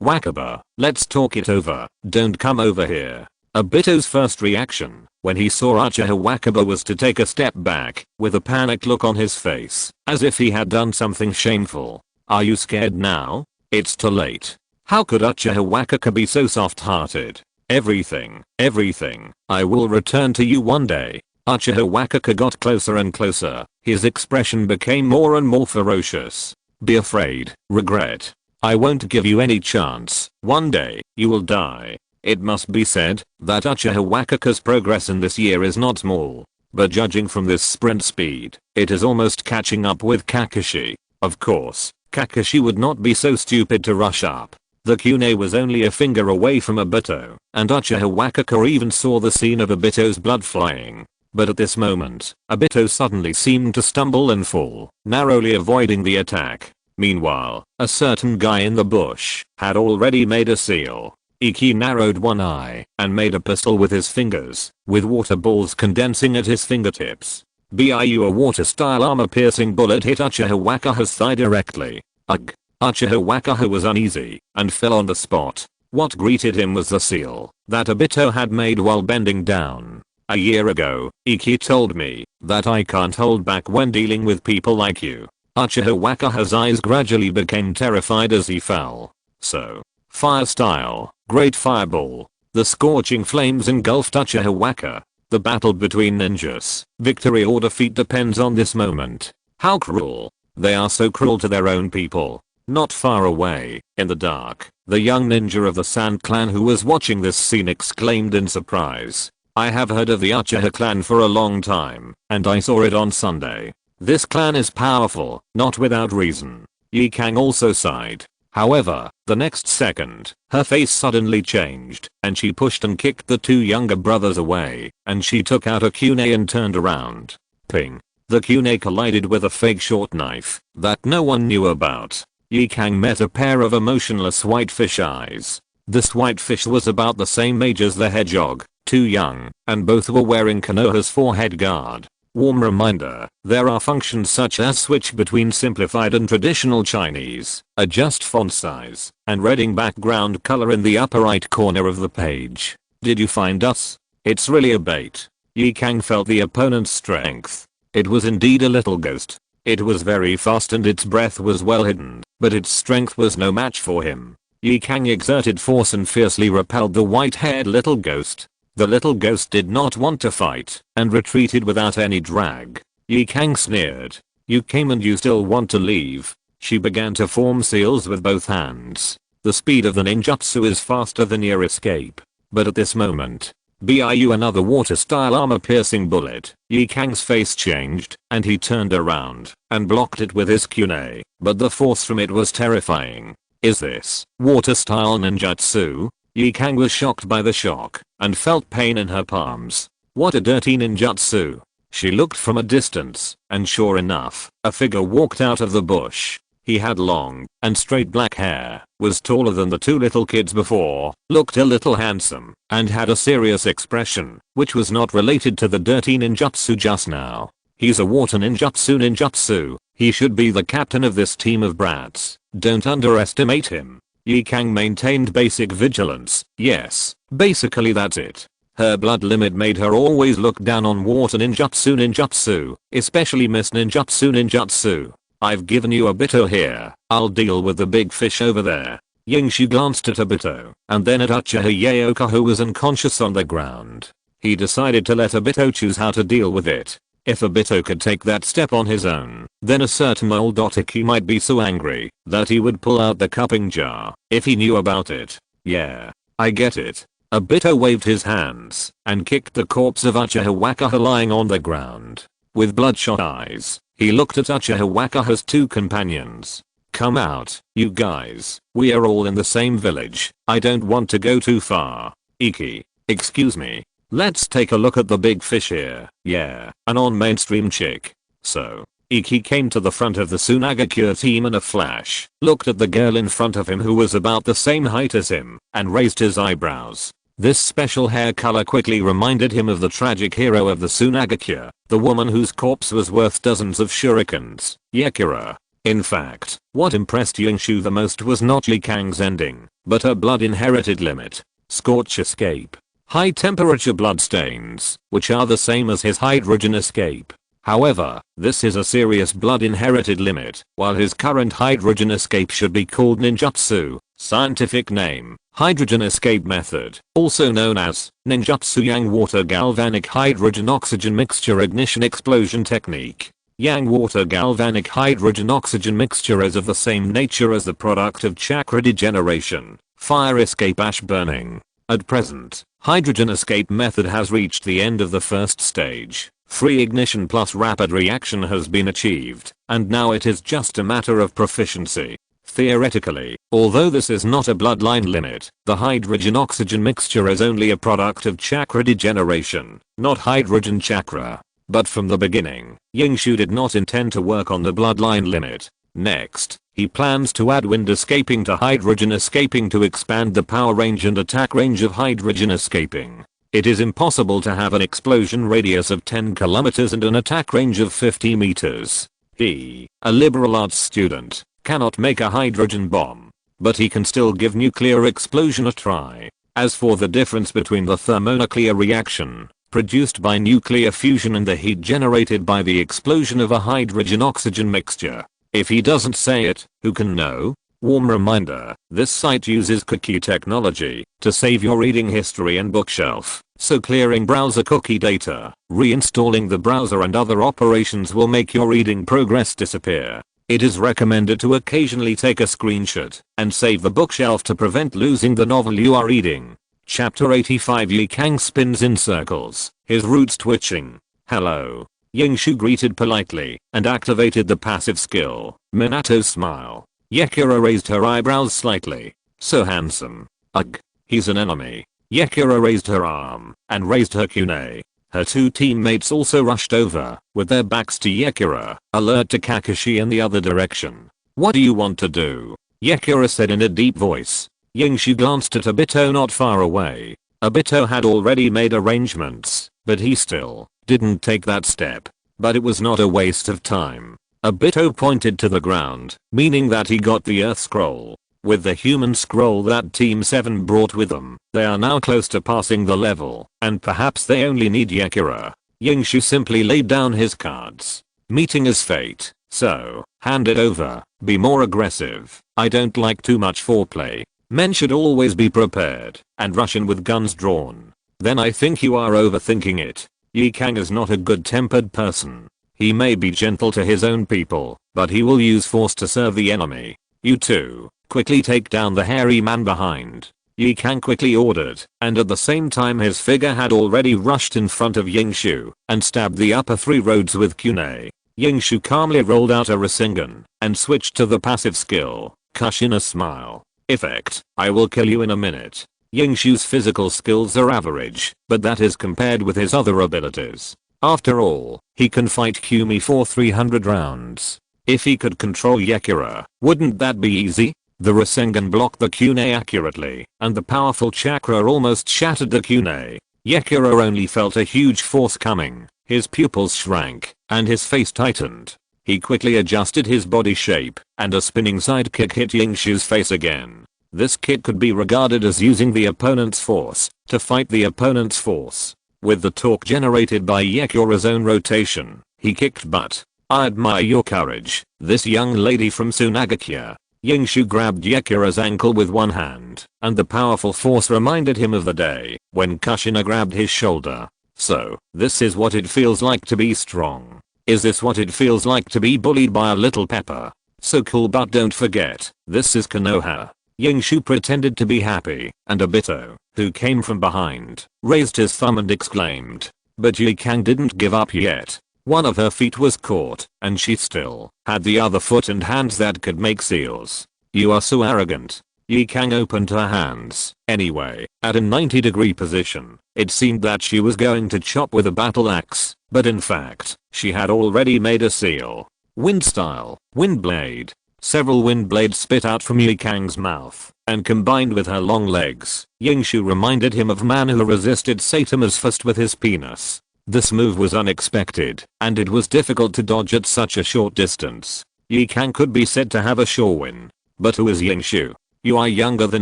Wakaba, let's talk it over. Don't come over here. Obito's first reaction when he saw Uchiha Wakaba was to take a step back, with a panicked look on his face, as if he had done something shameful. "Are you scared now? It's too late." How could Uchiha Wakaba be so soft-hearted? Everything, I will return to you one day." Uchiha Wakaba got closer and closer. His expression became more and more ferocious. "Be afraid, regret. I won't give you any chance. One day, you will die." It must be said that Uchiha Wakaba's progress in this year is not small. But judging from this sprint speed, it is almost catching up with Kakashi. Of course, Kakashi would not be so stupid to rush up. The kunai was only a finger away from Obito, and Uchiha Wakaba even saw the scene of Obito's blood flying. But at this moment, Obito suddenly seemed to stumble and fall, narrowly avoiding the attack. Meanwhile, a certain guy in the bush had already made a seal. Iki narrowed one eye and made a pistol with his fingers, with water balls condensing at his fingertips. BIU a water style armor piercing bullet hit Uchiha Wakaha's thigh directly. Ugh. Uchiha Wakaha was uneasy and fell on the spot. What greeted him was the seal that Obito had made while bending down. A year ago, Iki told me that I can't hold back when dealing with people like you. Uchiha Wakaha's eyes gradually became terrified as he fell. So, fire style, great fireball. The scorching flames engulfed Uchiha Waka. The battle between ninjas, victory or defeat depends on this moment. How cruel. They are so cruel to their own people. Not far away, in the dark, the young ninja of the Sand clan who was watching this scene exclaimed in surprise. I have heard of the Uchiha clan for a long time, and I saw it on Sunday. This clan is powerful, not without reason. Yi Kang also sighed. However, the next second, her face suddenly changed, and she pushed and kicked the two younger brothers away, and she took out a kunai and turned around. Ping. The kunai collided with a fake short knife that no one knew about. Yi Kang met a pair of emotionless white fish eyes. This white fish was about the same age as the hedgehog, too young, and both were wearing Konoha's forehead guard. Warm reminder, there are functions such as switch between simplified and traditional Chinese, adjust font size, and reading background color in the upper right corner of the page. Did you find us? It's really a bait. Yi Kang felt the opponent's strength. It was indeed a little ghost. It was very fast and its breath was well hidden, but its strength was no match for him. Yi Kang exerted force and fiercely repelled the white-haired little ghost. The little ghost did not want to fight and retreated without any drag. Yi Kang sneered. You came and you still want to leave. She began to form seals with both hands. The speed of the ninjutsu is faster than your escape. But at this moment, BIU another water style armor piercing bullet. Yi Kang's face changed and he turned around and blocked it with his kunai, but the force from it was terrifying. Is this water style ninjutsu? Yi Kang was shocked by the shock and felt pain in her palms. What a dirty ninjutsu. She looked from a distance, and sure enough, a figure walked out of the bush. He had long and straight black hair, was taller than the two little kids before, looked a little handsome, and had a serious expression, which was not related to the dirty ninjutsu just now. He's a water ninjutsu. He should be the captain of this team of brats. Don't underestimate him. Yi Kang maintained basic vigilance. Yes, basically that's it. Her blood limit made her always look down on water ninjutsu, especially Miss Ninjutsu. I've given you Obito here. I'll deal with the big fish over there. Yingshu glanced at Obito and then at Uchiha Yaoka who was unconscious on the ground. He decided to let Obito choose how to deal with it. If Obito could take that step on his own, then a certain old Otaki might be so angry that he would pull out the cupping jar if he knew about it. Yeah, I get it. Obito waved his hands and kicked the corpse of Uchiha Wakaha lying on the ground. With bloodshot eyes, he looked at Uchiha Wakaha's two companions. Come out, you guys. We are all in the same village. I don't want to go too far. Iki, excuse me. Let's take a look at the big fish here. Yeah, a non-mainstream chick. So, Iki came to the front of the Tsunagakure team in a flash, looked at the girl in front of him who was about the same height as him, and raised his eyebrows. This special hair color quickly reminded him of the tragic hero of the Tsunagakure, the woman whose corpse was worth dozens of shurikens, Yakura. In fact, what impressed Yingshu the most was not Yi Kang's ending, but her blood inherited limit. Scorch escape. High temperature bloodstains, which are the same as his hydrogen escape. However, this is a serious blood inherited limit, while his current hydrogen escape should be called ninjutsu. Scientific name, hydrogen escape method, also known as ninjutsu yang water galvanic hydrogen oxygen mixture ignition explosion technique. Yang water galvanic hydrogen oxygen mixture is of the same nature as the product of chakra degeneration, fire escape ash burning. At present, hydrogen escape method has reached the end of the first stage. Free ignition plus rapid reaction has been achieved, and now it is just a matter of proficiency. Theoretically, although this is not a bloodline limit, the hydrogen-oxygen mixture is only a product of chakra degeneration, not hydrogen chakra. But from the beginning, Yingshu did not intend to work on the bloodline limit. Next, he plans to add wind escaping to hydrogen escaping to expand the power range and attack range of hydrogen escaping. It is impossible to have an explosion radius of 10 kilometers and an attack range of 50 meters. He, a liberal arts student, cannot make a hydrogen bomb, but he can still give nuclear explosion a try. As for the difference between the thermonuclear reaction produced by nuclear fusion and the heat generated by the explosion of a hydrogen-oxygen mixture, if he doesn't say it, who can know? Warm reminder, this site uses cookie technology to save your reading history and bookshelf, so clearing browser cookie data, reinstalling the browser and other operations will make your reading progress disappear. It is recommended to occasionally take a screenshot and save the bookshelf to prevent losing the novel you are reading. Chapter 85. Yi Kang spins in circles, his roots twitching. Hello. Yingshu greeted politely and activated the passive skill, Minato's smile. Yakura raised her eyebrows slightly. So handsome. Ugh. He's an enemy. Yakura raised her arm and raised her kunai. Her two teammates also rushed over, with their backs to Yakura, alert to Kakashi in the other direction. What do you want to do? Yakura said in a deep voice. Yingshu glanced at Obito not far away. Obito had already made arrangements, but he still didn't take that step. But it was not a waste of time. Obito pointed to the ground, meaning that he got the Earth Scroll. With the human scroll that Team 7 brought with them, they are now close to passing the level, and perhaps they only need Yakura. Yingshu simply laid down his cards. Meeting is fate, so, hand it over, be more aggressive. I don't like too much foreplay. Men should always be prepared, and rush in with guns drawn. Then I think you are overthinking it. Yi Kang is not a good-tempered person. He may be gentle to his own people, but he will use force to serve the enemy. You two, quickly take down the hairy man behind. Yi Kang quickly ordered, and at the same time his figure had already rushed in front of Yingshu and stabbed the upper three roads with kunai. Yingshu calmly rolled out a Rasengan and switched to the passive skill, Kushina Smile. Effect, I will kill you in a minute. Yingshu's physical skills are average, but that is compared with his other abilities. After all, he can fight Kumi for 300 rounds. If he could control Yakura, wouldn't that be easy? The Rasengan blocked the kunai accurately, and the powerful chakra almost shattered the kunai. Yakura only felt a huge force coming. His pupils shrank, and his face tightened. He quickly adjusted his body shape, and a spinning sidekick hit Yingshu's face again. This kick could be regarded as using the opponent's force to fight the opponent's force. With the torque generated by Yakura's own rotation, he kicked butt. I admire your courage, this young lady from Sunagakure. Yingshu grabbed Yakura's ankle with one hand, and the powerful force reminded him of the day when Kushina grabbed his shoulder. So, this is what it feels like to be strong. Is this what it feels like to be bullied by a little pepper? So cool, but don't forget, this is Konoha. Yingshu pretended to be happy, and Obito, who came from behind, raised his thumb and exclaimed. But Yi Kang didn't give up yet. One of her feet was caught, and she still had the other foot and hands that could make seals. You are so arrogant. Yi Kang opened her hands. Anyway, at a 90-degree position, it seemed that she was going to chop with a battle axe, but in fact, she had already made a seal. Wind style, wind blade. Several wind blades spit out from Yi Kang's mouth, and combined with her long legs, Yingshu reminded him of man who resisted Saitama's fist with his penis. This move was unexpected, and it was difficult to dodge at such a short distance. Yi Kang could be said to have a sure win. But who is Yingshu? You are younger than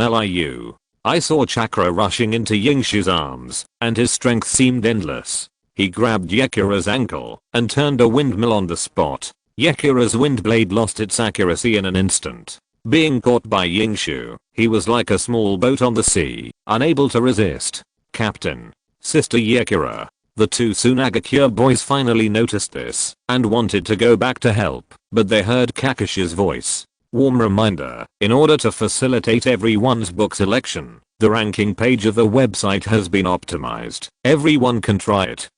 Liu. I saw chakra rushing into Yingshu's arms, and his strength seemed endless. He grabbed Yakura's ankle and turned a windmill on the spot. Yakura's wind blade lost its accuracy in an instant. Being caught by Yingshu, he was like a small boat on the sea, unable to resist. Captain. Sister Yakura. The two Sunagakure boys finally noticed this and wanted to go back to help, but they heard Kakashi's voice. Warm reminder, in order to facilitate everyone's book selection, the ranking page of the website has been optimized. Everyone can try it.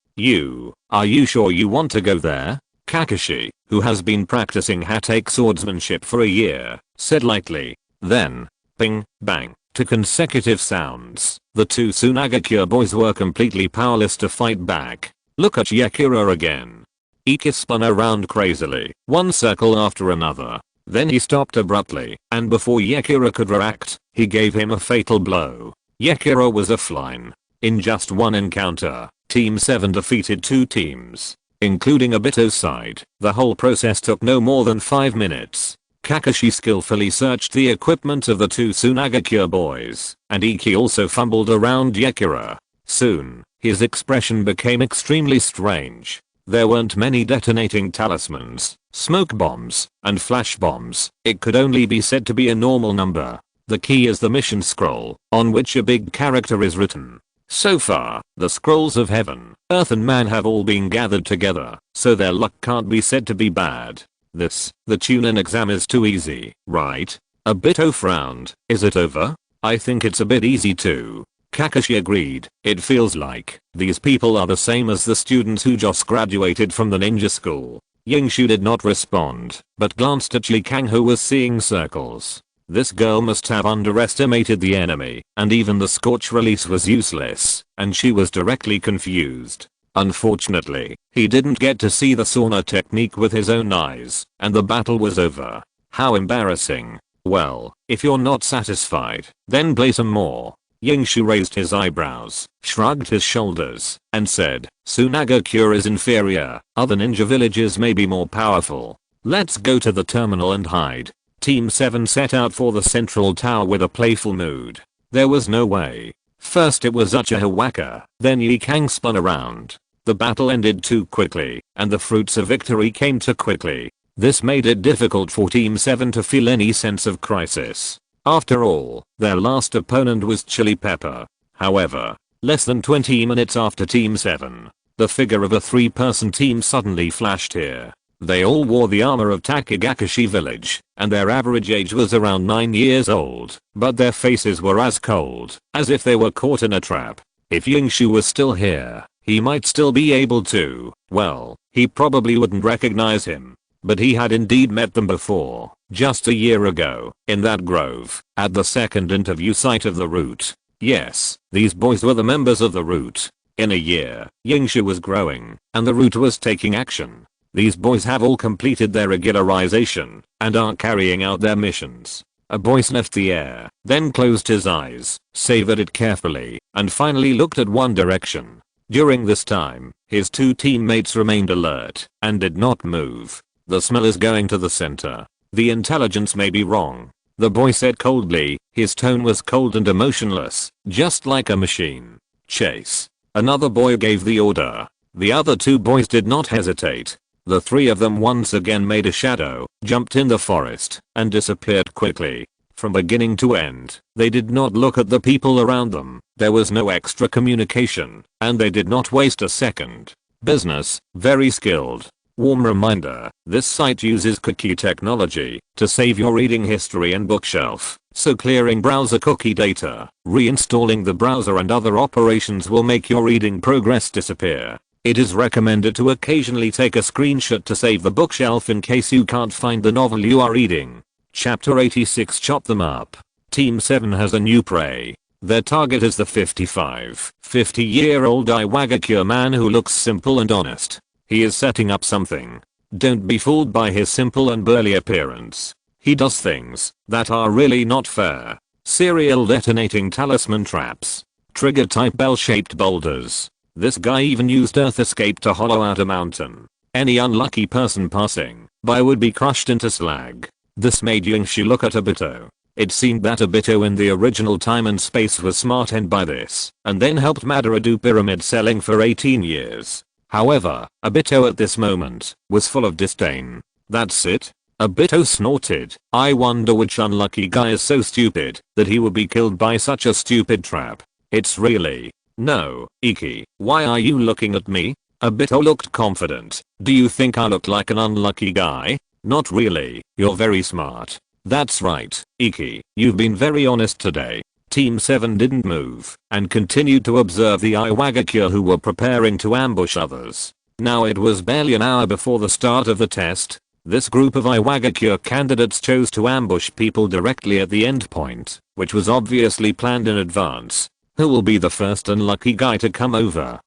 Are you sure you want to go there? Kakashi, who has been practicing Hatake swordsmanship for a year, said lightly. Then, ping, bang, to consecutive sounds, the two Sunagakure boys were completely powerless to fight back. Look at Yakura again. Iki spun around crazily, one circle after another. Then he stopped abruptly, and before Yakura could react, he gave him a fatal blow. Yakura was offline. In just one encounter, Team 7 defeated 2 teams, including Obito's side. The whole process took no more than 5 minutes. Kakashi skillfully searched the equipment of the 2 Tsunagakure boys, and Iki also fumbled around Yakura. Soon, his expression became extremely strange. There weren't many detonating talismans, smoke bombs, and flash bombs. It could only be said to be a normal number. The key is the mission scroll, on which a big character is written. So far, the scrolls of heaven, earth and man have all been gathered together, so their luck can't be said to be bad. The Chunin exam is too easy, right? Obito frowned. Is it over? I think it's a bit easy too. Kakashi agreed. It feels like these people are the same as the students who just graduated from the ninja school. Yingshu did not respond, but glanced at Li Kang, who was seeing circles. This girl must have underestimated the enemy, and even the scorch release was useless, and she was directly confused. Unfortunately, he didn't get to see the sauna technique with his own eyes, and the battle was over. How embarrassing. Well, if you're not satisfied, then play some more. Yingshu raised his eyebrows, shrugged his shoulders, and said, Tsunagakure is inferior, other ninja villages may be more powerful. Let's go to the terminal and hide. Team 7 set out for the central tower with a playful mood. There was no way. First it was Uchiha Waka, then Li Kang spun around. The battle ended too quickly, and the fruits of victory came too quickly. This made it difficult for Team 7 to feel any sense of crisis. After all, their last opponent was Chili Pepper. However, less than 20 minutes after Team 7, the figure of a 3-person team suddenly flashed here. They all wore the armor of Takegakashi village, and their average age was around 9 years old, but their faces were as cold as if they were caught in a trap. If Yingshu was still here, he might still be able to, well, he probably wouldn't recognize him. But he had indeed met them before, just a year ago, in that grove, at the second interview site of the Root. Yes, these boys were the members of the Root. In a year, Yingshu was growing, and the Root was taking action. These boys have all completed their regularization, and are carrying out their missions. A boy sniffed the air, then closed his eyes, savored it carefully, and finally looked at one direction. During this time, his 2 teammates remained alert, and did not move. The smell is going to the center. The intelligence may be wrong. The boy said coldly. His tone was cold and emotionless, just like a machine. Chase. Another boy gave the order. The other 2 boys did not hesitate. The 3 of them once again made a shadow, jumped in the forest, and disappeared quickly. From beginning to end, they did not look at the people around them. There was no extra communication, and they did not waste a second. Business, very skilled. Warm reminder, this site uses cookie technology to save your reading history and bookshelf, so clearing browser cookie data, reinstalling the browser and other operations will make your reading progress disappear. It is recommended to occasionally take a screenshot to save the bookshelf in case you can't find the novel you are reading. Chapter 86 Chop them up. Team 7 has a new prey. Their target is the 50-year-old Iwagakure man who looks simple and honest. He is setting up something. Don't be fooled by his simple and burly appearance. He does things that are really not fair. Serial detonating talisman traps. Trigger type bell-shaped boulders. This guy even used earth escape to hollow out a mountain. Any unlucky person passing by would be crushed into slag. This made Yingshu look at Obito. It seemed that Obito in the original time and space was smartened by this, and then helped Madara do pyramid selling for 18 years. However, Obito at this moment was full of disdain. That's it? Obito snorted. I wonder which unlucky guy is so stupid that he would be killed by such a stupid trap. It's really. No, Iki, why are you looking at me? Obito looked confident. Do you think I look like an unlucky guy? Not really, you're very smart. That's right, Iki, you've been very honest today. Team 7 didn't move, and continued to observe the Iwagakure who were preparing to ambush others. Now it was barely an hour before the start of the test. This group of Iwagakure candidates chose to ambush people directly at the endpoint, which was obviously planned in advance. Who will be the first unlucky guy to come over?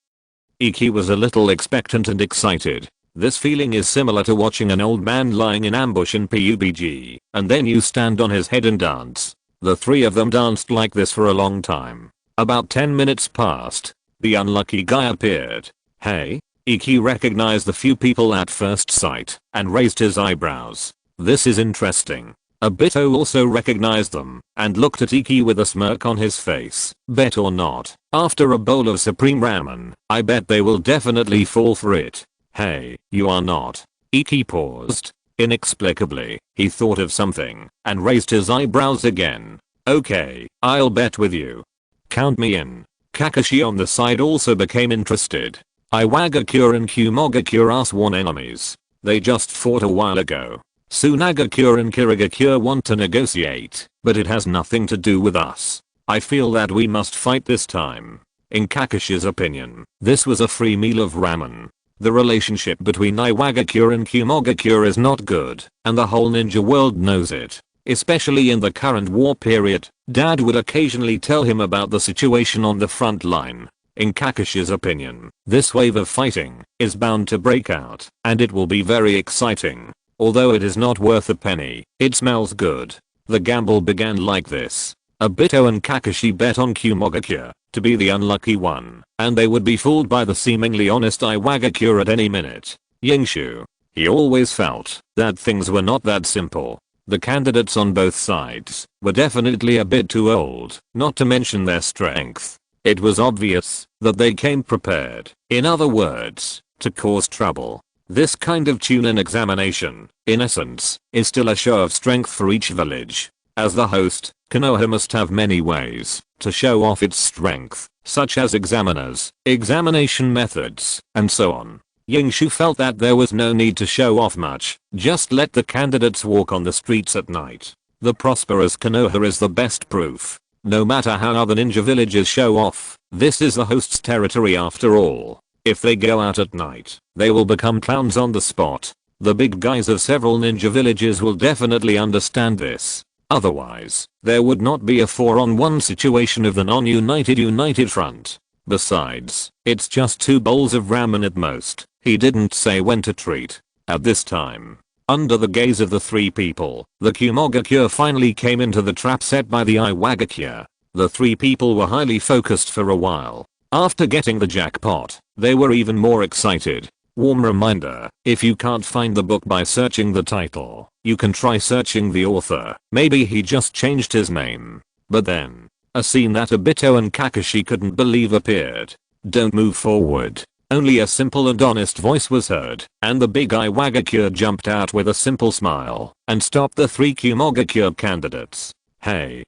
Iki was a little expectant and excited. This feeling is similar to watching an old man lying in ambush in PUBG, and then you stand on his head and dance. The 3 of them danced like this for a long time. About 10 minutes passed. The unlucky guy appeared. Hey? Iki recognized the few people at first sight and raised his eyebrows. This is interesting. Obito also recognized them and looked at Iki with a smirk on his face. Bet or not, after a bowl of supreme ramen, I bet they will definitely fall for it. Hey, you are not. Iki paused. Inexplicably, he thought of something and raised his eyebrows again. Okay, I'll bet with you. Count me in. Kakashi on the side also became interested. Iwagakure and Kumogakure are sworn enemies. They just fought a while ago. Tsunagakure and Kirigakure want to negotiate, but it has nothing to do with us. I feel that we must fight this time. In Kakashi's opinion, this was a free meal of ramen. The relationship between Iwagakure and Kumogakure is not good, and the whole ninja world knows it. Especially in the current war period, Dad would occasionally tell him about the situation on the front line. In Kakashi's opinion, this wave of fighting is bound to break out, and it will be very exciting. Although it is not worth a penny, it smells good. The gamble began like this. Obito and Kakashi bet on Kumogakure to be the unlucky one, and they would be fooled by the seemingly honest Iwagakure at any minute. Yingshu. He always felt that things were not that simple. The candidates on both sides were definitely a bit too old, not to mention their strength. It was obvious that they came prepared, in other words, to cause trouble. This kind of Chunin examination, in essence, is still a show of strength for each village. As the host, Konoha must have many ways to show off its strength, such as examiners, examination methods, and so on. Yingshu felt that there was no need to show off much, just let the candidates walk on the streets at night. The prosperous Konoha is the best proof. No matter how other ninja villages show off, this is the host's territory after all. If they go out at night, they will become clowns on the spot. The big guys of several ninja villages will definitely understand this. Otherwise, there would not be a 4-on-1 situation of the non-united front. Besides, it's just 2 bowls of ramen at most. He didn't say when to treat. At this time, under the gaze of the 3 people, the Kumogakure finally came into the trap set by the Iwagakure. The 3 people were highly focused for a while. After getting the jackpot, they were even more excited. Warm reminder, if you can't find the book by searching the title, you can try searching the author. Maybe he just changed his name. But then, a scene that Obito and Kakashi couldn't believe appeared. Don't move forward. Only a simple and honest voice was heard, and the big Iwagakure jumped out with a simple smile and stopped the 3 Kumogakure candidates. Hey,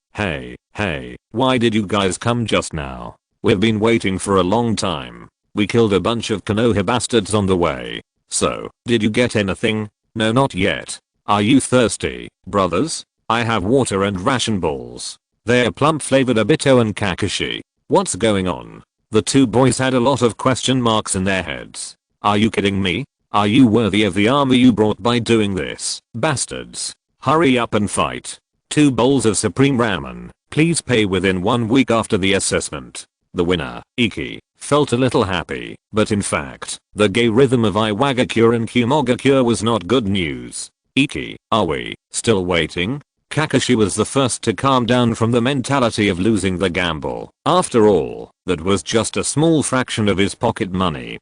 why did you guys come just now? We've been waiting for a long time. We killed a bunch of Konoha bastards on the way. So, did you get anything? No, not yet. Are you thirsty, brothers? I have water and ration balls. They're plump flavored. Obito and Kakashi. What's going on? The 2 boys had a lot of question marks in their heads. Are you kidding me? Are you worthy of the armor you brought by doing this, bastards? Hurry up and fight. 2 bowls of supreme ramen. Please pay within 1 week after the assessment. The winner, Iki, felt a little happy, but in fact, the gay rhythm of Iwagakure and Kumogakure was not good news. Iki, are we still waiting? Kakashi was the first to calm down from the mentality of losing the gamble. After all, that was just a small fraction of his pocket money.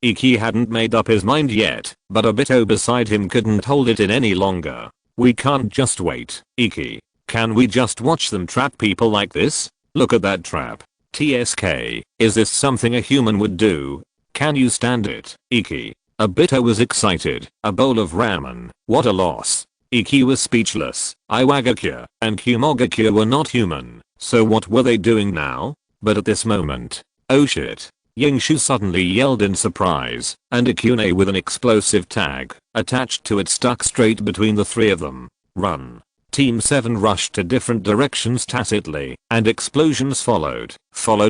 Iki hadn't made up his mind yet, but Obito beside him couldn't hold it in any longer. We can't just wait, Iki. Can we just watch them trap people like this? Look at that trap. TSK, is this something a human would do? Can you stand it, Iki? Obito was excited. A bowl of ramen, what a loss. Iki was speechless. Iwagakure and Kumogakure were not human, so what were they doing now? But at this moment, oh shit. Yingshu suddenly yelled in surprise, and a kune with an explosive tag attached to it stuck straight between the 3 of them. Run. Team 7 rushed to different directions tacitly, and explosions followed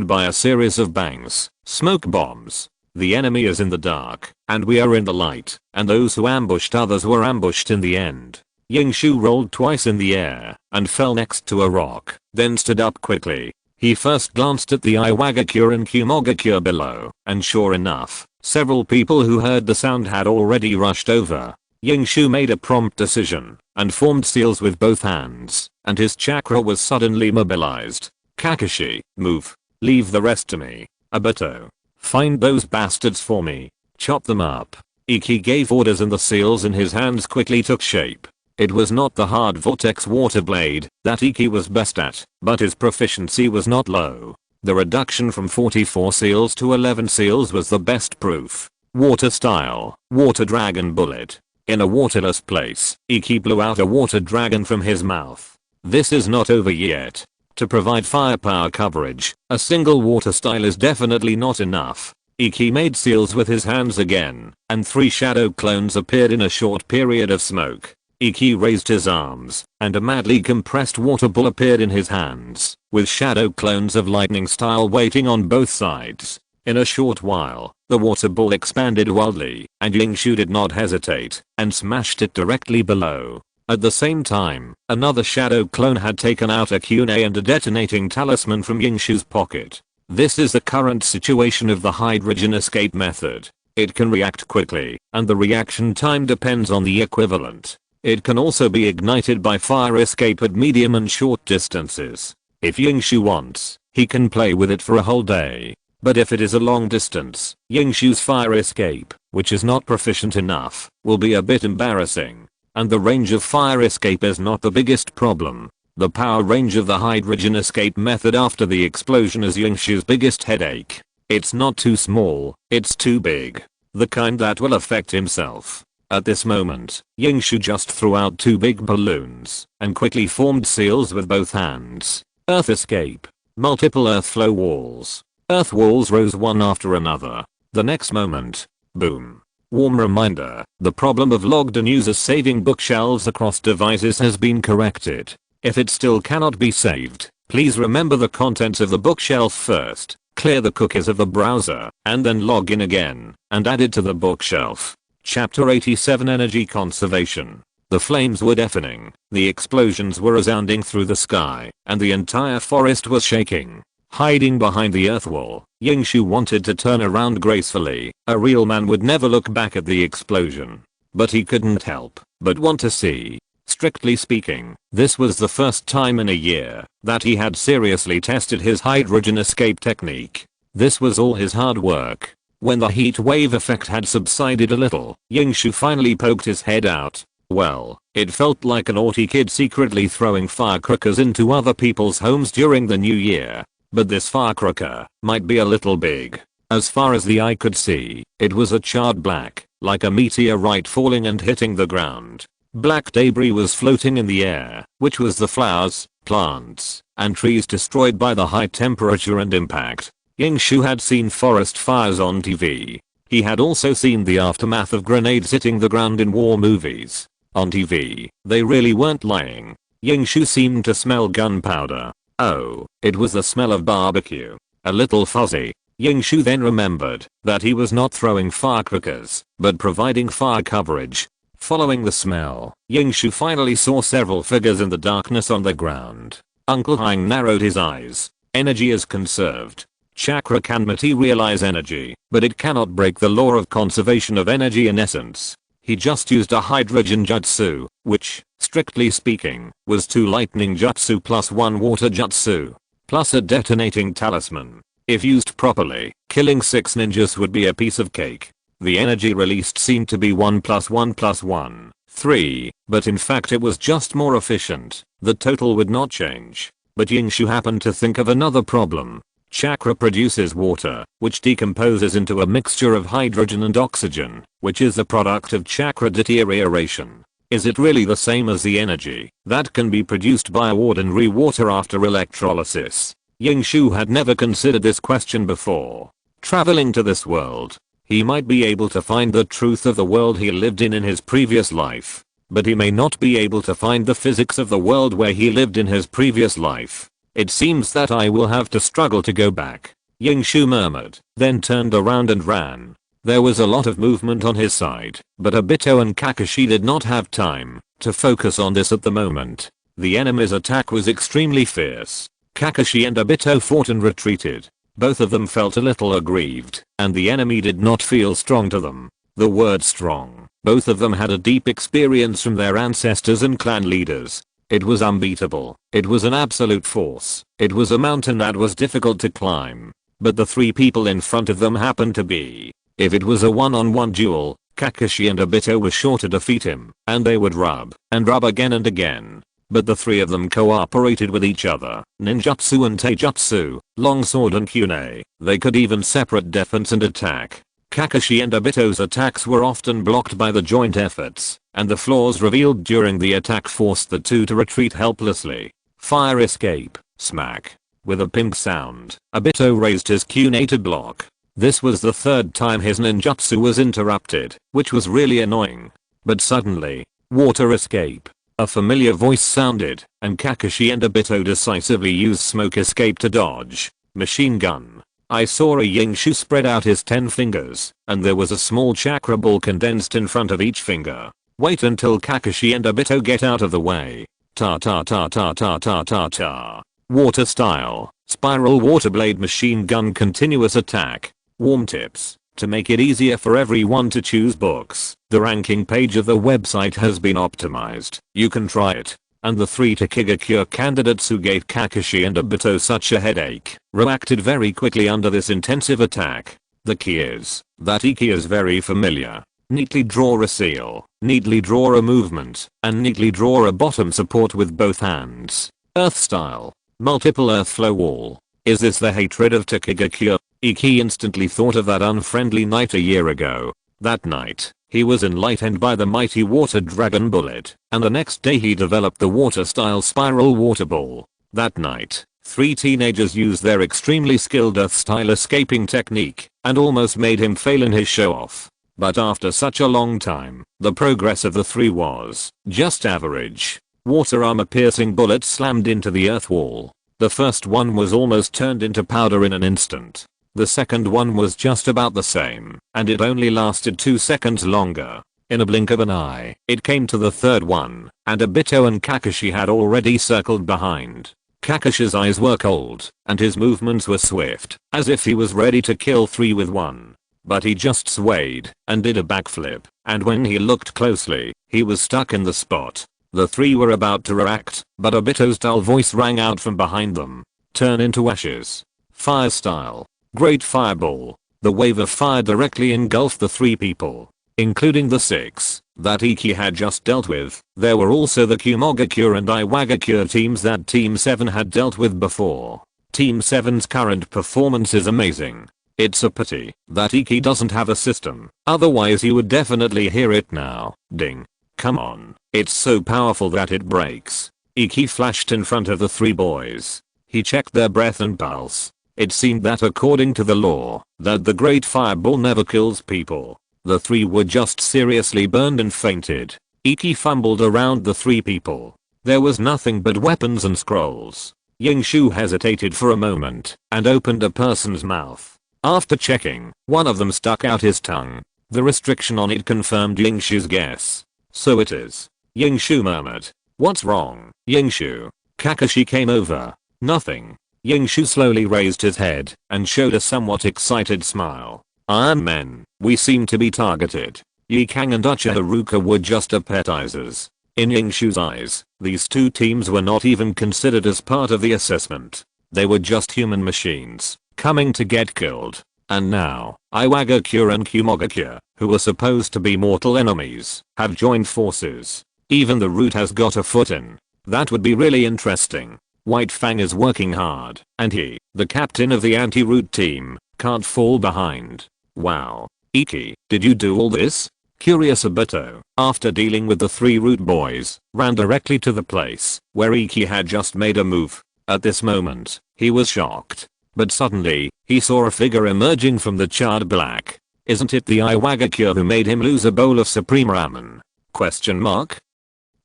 by a series of bangs, smoke bombs. The enemy is in the dark, and we are in the light, and those who ambushed others were ambushed in the end. Yingshu rolled twice in the air and fell next to a rock, then stood up quickly. He first glanced at the Iwagakure and Kumogakure below, and sure enough, several people who heard the sound had already rushed over. Yingshu made a prompt decision and formed seals with both hands, and his chakra was suddenly mobilized. Kakashi, move. Leave the rest to me. Obito, find those bastards for me. Chop them up. Iki gave orders and the seals in his hands quickly took shape. It was not the hard vortex water blade that Iki was best at, but his proficiency was not low. The reduction from 44 seals to 11 seals was the best proof. Water style, water dragon bullet. In a waterless place, Iki blew out a water dragon from his mouth. This is not over yet. To provide firepower coverage, a single water style is definitely not enough. Iki made seals with his hands again, and 3 shadow clones appeared in a short period of smoke. Iki raised his arms, and a madly compressed water ball appeared in his hands, with shadow clones of lightning style waiting on both sides. In a short while, the water ball expanded wildly, and Yingshu did not hesitate, and smashed it directly below. At the same time, another shadow clone had taken out a kunai and a detonating talisman from Yingshu's pocket. This is the current situation of the hydrogen escape method. It can react quickly, and the reaction time depends on the equivalent. It can also be ignited by fire escape at medium and short distances. If Yingshu wants, he can play with it for a whole day. But if it is a long distance, Yingshu's fire escape, which is not proficient enough, will be a bit embarrassing. And the range of fire escape is not the biggest problem. The power range of the hydrogen escape method after the explosion is Yingshu's biggest headache. It's not too small, it's too big. The kind that will affect himself. At this moment, Yingshu just threw out 2 big balloons and quickly formed seals with both hands. Earth escape. Multiple earth flow walls. Earth walls rose one after another. The next moment, boom. Warm reminder, the problem of logged in users saving bookshelves across devices has been corrected. If it still cannot be saved, please remember the contents of the bookshelf first, clear the cookies of the browser, and then log in again, and add it to the bookshelf. Chapter 87 Energy Conservation. The flames were deafening, the explosions were resounding through the sky, and the entire forest was shaking. Hiding behind the earth wall, Yingshu wanted to turn around gracefully. A real man would never look back at the explosion. But he couldn't help but want to see. Strictly speaking, this was the first time in a year that he had seriously tested his hydrogen escape technique. This was all his hard work. When the heat wave effect had subsided a little, Yingshu finally poked his head out. Well, it felt like a naughty kid secretly throwing firecrackers into other people's homes during the new year. But this firecracker might be a little big. As far as the eye could see, it was a charred black, like a meteorite falling and hitting the ground. Black debris was floating in the air, which was the flowers, plants, and trees destroyed by the high temperature and impact. Yingshu had seen forest fires on TV. He had also seen the aftermath of grenades hitting the ground in war movies. On TV, they really weren't lying. Yingshu seemed to smell gunpowder. Oh, it was the smell of barbecue. A little fuzzy. Yingshu then remembered that he was not throwing firecrackers, but providing fire coverage. Following the smell, Yingshu finally saw several figures in the darkness on the ground. Uncle Hang narrowed his eyes. Energy is conserved. Chakra can materialize energy, but it cannot break the law of conservation of energy in essence. He just used a hydrogen jutsu, which, strictly speaking, was 2 lightning jutsu plus 1 water jutsu, plus a detonating talisman. If used properly, killing 6 ninjas would be a piece of cake. The energy released seemed to be 1 plus 1 plus 1, 3, but in fact it was just more efficient. The total would not change. But Yingshu happened to think of another problem. Chakra produces water, which decomposes into a mixture of hydrogen and oxygen, which is the product of chakra deterioration. Is it really the same as the energy that can be produced by ordinary water after electrolysis? Yingshu had never considered this question before. Traveling to this world, he might be able to find the truth of the world he lived in his previous life. But he may not be able to find the physics of the world where he lived in his previous life. It seems that I will have to struggle to go back, Yingshu murmured, then turned around and ran. There was a lot of movement on his side, but Obito and Kakashi did not have time to focus on this at the moment. The enemy's attack was extremely fierce. Kakashi and Obito fought and retreated. Both of them felt a little aggrieved, and the enemy did not feel strong to them. The word strong. Both of them had a deep experience from their ancestors and clan leaders. It was unbeatable. It was an absolute force. It was a mountain that was difficult to climb. But the three people in front of them happened to be. If it was a one-on-one duel, Kakashi and Obito were sure to defeat him, and they would rub and rub again and again. But the three of them cooperated with each other. Ninjutsu and taijutsu, longsword and kyuune. They could even separate defense and attack. Kakashi and Obito's attacks were often blocked by the joint efforts, and the flaws revealed during the attack forced the two to retreat helplessly. Fire escape, smack. With a ping sound, Obito raised his kyuune to block. This was the third time his ninjutsu was interrupted, which was really annoying. But suddenly, water escape. A familiar voice sounded, and Kakashi and Obito decisively used smoke escape to dodge. Machine gun. I saw a Yingshu spread out his 10 fingers, and there was a small chakra ball condensed in front of each finger. Wait until Kakashi and Obito get out of the way. Ta ta ta ta ta ta ta ta. Water style, spiral water blade machine gun continuous attack. Warm tips. To make it easier for everyone to choose books, the ranking page of the website has been optimized. You can try it. And the 3 Tokigakure candidates who gave Kakashi and Obito such a headache reacted very quickly under this intensive attack. The key is that Iki is very familiar. Neatly draw a seal, neatly draw a movement, and neatly draw a bottom support with both hands. Earth style. Multiple earth flow wall. Is this the hatred of Tokigakure? Iki instantly thought of that unfriendly night a year ago. That night, he was enlightened by the mighty water dragon bullet, and the next day he developed the water style spiral water ball. That night, 3 teenagers used their extremely skilled earth style escaping technique, and almost made him fail in his show off. But after such a long time, the progress of the 3 was just average. Water armor piercing bullets slammed into the earth wall. The first one was almost turned into powder in an instant. The second one was just about the same, and it only lasted 2 seconds longer. In a blink of an eye, it came to the third one, and Obito and Kakashi had already circled behind. Kakashi's eyes were cold, and his movements were swift, as if he was ready to kill 3 with 1. But he just swayed, and did a backflip, and when he looked closely, he was stuck in the spot. The 3 were about to react, but Obito's dull voice rang out from behind them. Turn into ashes. Fire style. Great fireball. The wave of fire directly engulfed the 3 people, including the 6 that Iki had just dealt with. There were also the Kumogakure and Iwagakure teams that Team 7 had dealt with before. Team 7's current performance is amazing. It's a pity that Iki doesn't have a system, otherwise he would definitely hear it now. Ding. Come on, it's so powerful that it breaks. Iki flashed in front of the 3 boys. He checked their breath and pulse. It seemed that according to the law, that the great fireball never kills people. The 3 were just seriously burned and fainted. Iki fumbled around the 3 people. There was nothing but weapons and scrolls. Yingshu hesitated for a moment and opened a person's mouth. After checking, one of them stuck out his tongue. The restriction on it confirmed Yingshu's guess. So it is. Yingshu murmured. What's wrong, Yingshu? Kakashi came over. Nothing. Yingshu slowly raised his head and showed a somewhat excited smile. Iron Men, we seem to be targeted. Yi Kang and Uchiha Haruka were just appetizers. In Yingshu's eyes, these 2 teams were not even considered as part of the assessment. They were just human machines, coming to get killed. And now, Iwagakure and Kumogakure, who were supposed to be mortal enemies, have joined forces. Even the root has got a foot in. That would be really interesting. White Fang is working hard, and he, the captain of the anti-root team, can't fall behind. Wow. Iki, did you do all this? Curious Obito, after dealing with the 3 root boys, ran directly to the place where Iki had just made a move. At this moment, he was shocked. But suddenly, he saw a figure emerging from the charred black. Isn't it the Iwagakure who made him lose a bowl of supreme ramen? Question mark?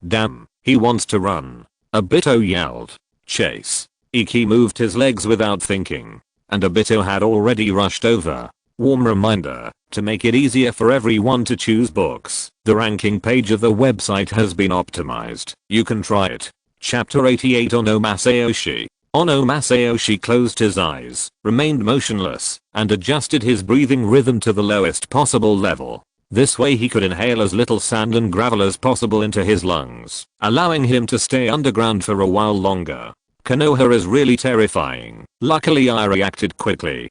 Damn, he wants to run. Obito yelled. Chase. Iki moved his legs without thinking, and Obito had already rushed over. Warm reminder, to make it easier for everyone to choose books, the ranking page of the website has been optimized. You can try it. Chapter 88 Ono Masayoshi. Ono Masayoshi closed his eyes, remained motionless, and adjusted his breathing rhythm to the lowest possible level. This way he could inhale as little sand and gravel as possible into his lungs, allowing him to stay underground for a while longer. Konoha is really terrifying. Luckily I reacted quickly.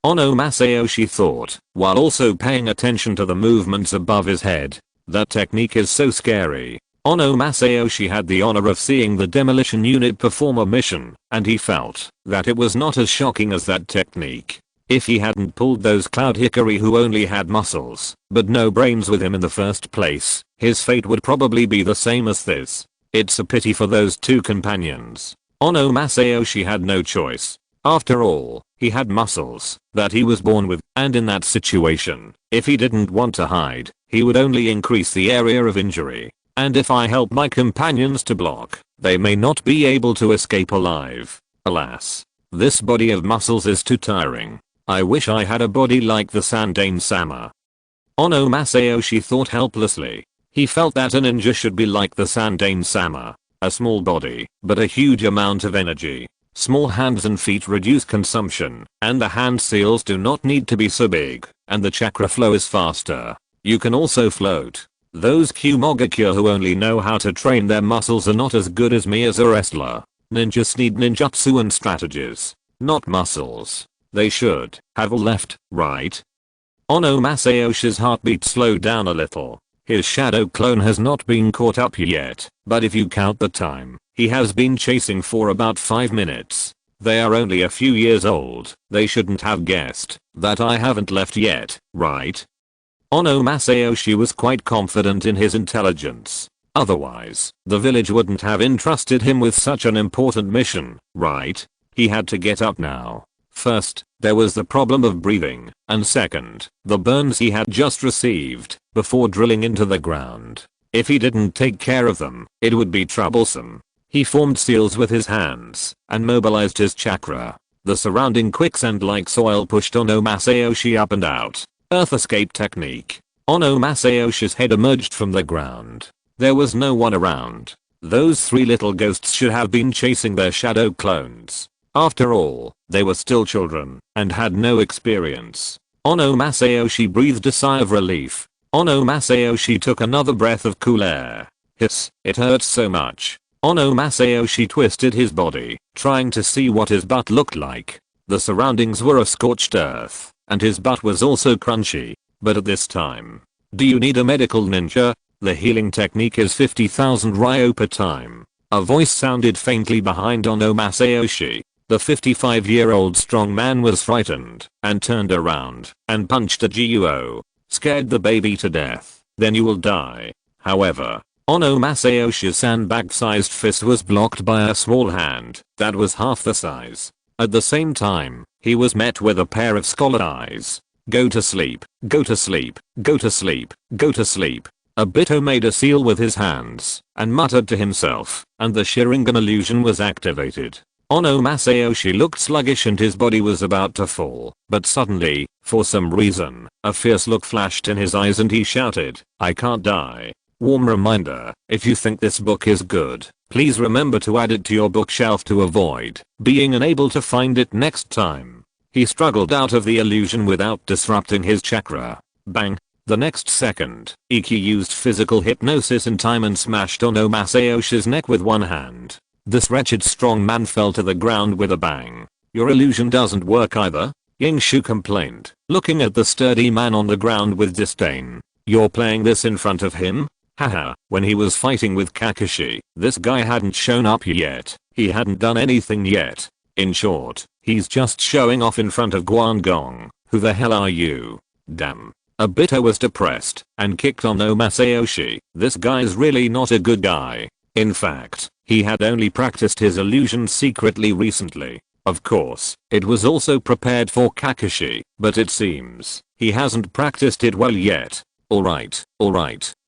Ono Masayoshi thought, while also paying attention to the movements above his head. That technique is so scary. Ono Masayoshi had the honor of seeing the demolition unit perform a mission, and he felt that it was not as shocking as that technique. If he hadn't pulled those Cloud Hikari who only had muscles, but no brains with him in the first place, his fate would probably be the same as this. It's a pity for those two companions. Ono Masayoshi had no choice. After all, he had muscles that he was born with, and in that situation, if he didn't want to hide, he would only increase the area of injury. And if I help my companions to block, they may not be able to escape alive. Alas. This body of muscles is too tiring. I wish I had a body like the Sandaime-sama. Ono Masayoshi thought helplessly. He felt that a ninja should be like the Sandaime-sama. A small body, but a huge amount of energy. Small hands and feet reduce consumption, and the hand seals do not need to be so big, and the chakra flow is faster. You can also float. Those Kyumogakyou who only know how to train their muscles are not as good as me as a wrestler. Ninjas need ninjutsu and strategies, not muscles. They should have a left, right. Ono Masayoshi's heartbeat slowed down a little. His shadow clone has not been caught up yet, but if you count the time, he has been chasing for about 5 minutes. They are only a few years old. They shouldn't have guessed that I haven't left yet, right? Ono Masayoshi was quite confident in his intelligence. Otherwise, the village wouldn't have entrusted him with such an important mission, right? He had to get up now. First, there was the problem of breathing, and second, the burns he had just received before drilling into the ground. If he didn't take care of them, it would be troublesome. He formed seals with his hands and mobilized his chakra. The surrounding quicksand like soil pushed Ono Masayoshi up and out. Earth escape technique. Ono Masayoshi's head emerged from the ground. There was no one around. Those 3 little ghosts should have been chasing their shadow clones. After all, they were still children and had no experience. Ono Masayoshi breathed a sigh of relief. Ono Masayoshi took another breath of cool air. Hiss, it hurts so much. Ono Masayoshi twisted his body, trying to see what his butt looked like. The surroundings were a scorched earth, and his butt was also crunchy. But at this time, do you need a medical ninja? The healing technique is 50,000 ryo per time. A voice sounded faintly behind Ono Masayoshi. The 55-year-old strong man was frightened and turned around and punched a Gyuo. Scared the baby to death. Then you will die. However, Ono Masayoshi's sandbag-sized fist was blocked by a small hand that was half the size. At the same time, he was met with a pair of scholar eyes. Go to sleep, go to sleep, go to sleep, go to sleep. Obito made a seal with his hands and muttered to himself, and the Sharingan illusion was activated. Ono Masayoshi looked sluggish and his body was about to fall, but suddenly, for some reason, a fierce look flashed in his eyes and he shouted, I can't die. Warm reminder, if you think this book is good, please remember to add it to your bookshelf to avoid being unable to find it next time. He struggled out of the illusion without disrupting his chakra. Bang. The next second, Iki used physical hypnosis in time and smashed Ono Masayoshi's neck with one hand. This wretched strong man fell to the ground with a bang. Your illusion doesn't work either, Yingshu complained, looking at the sturdy man on the ground with disdain. You're playing this in front of him? Haha, when he was fighting with Kakashi, this guy hadn't shown up yet. He hadn't done anything yet. In short, he's just showing off in front of Guangdong. Who the hell are you? Damn. Obito was depressed and kicked Ono Masayoshi. This guy's really not a good guy. In fact, he had only practiced his illusion secretly recently. Of course, it was also prepared for Kakashi, but it seems he hasn't practiced it well yet. Alright,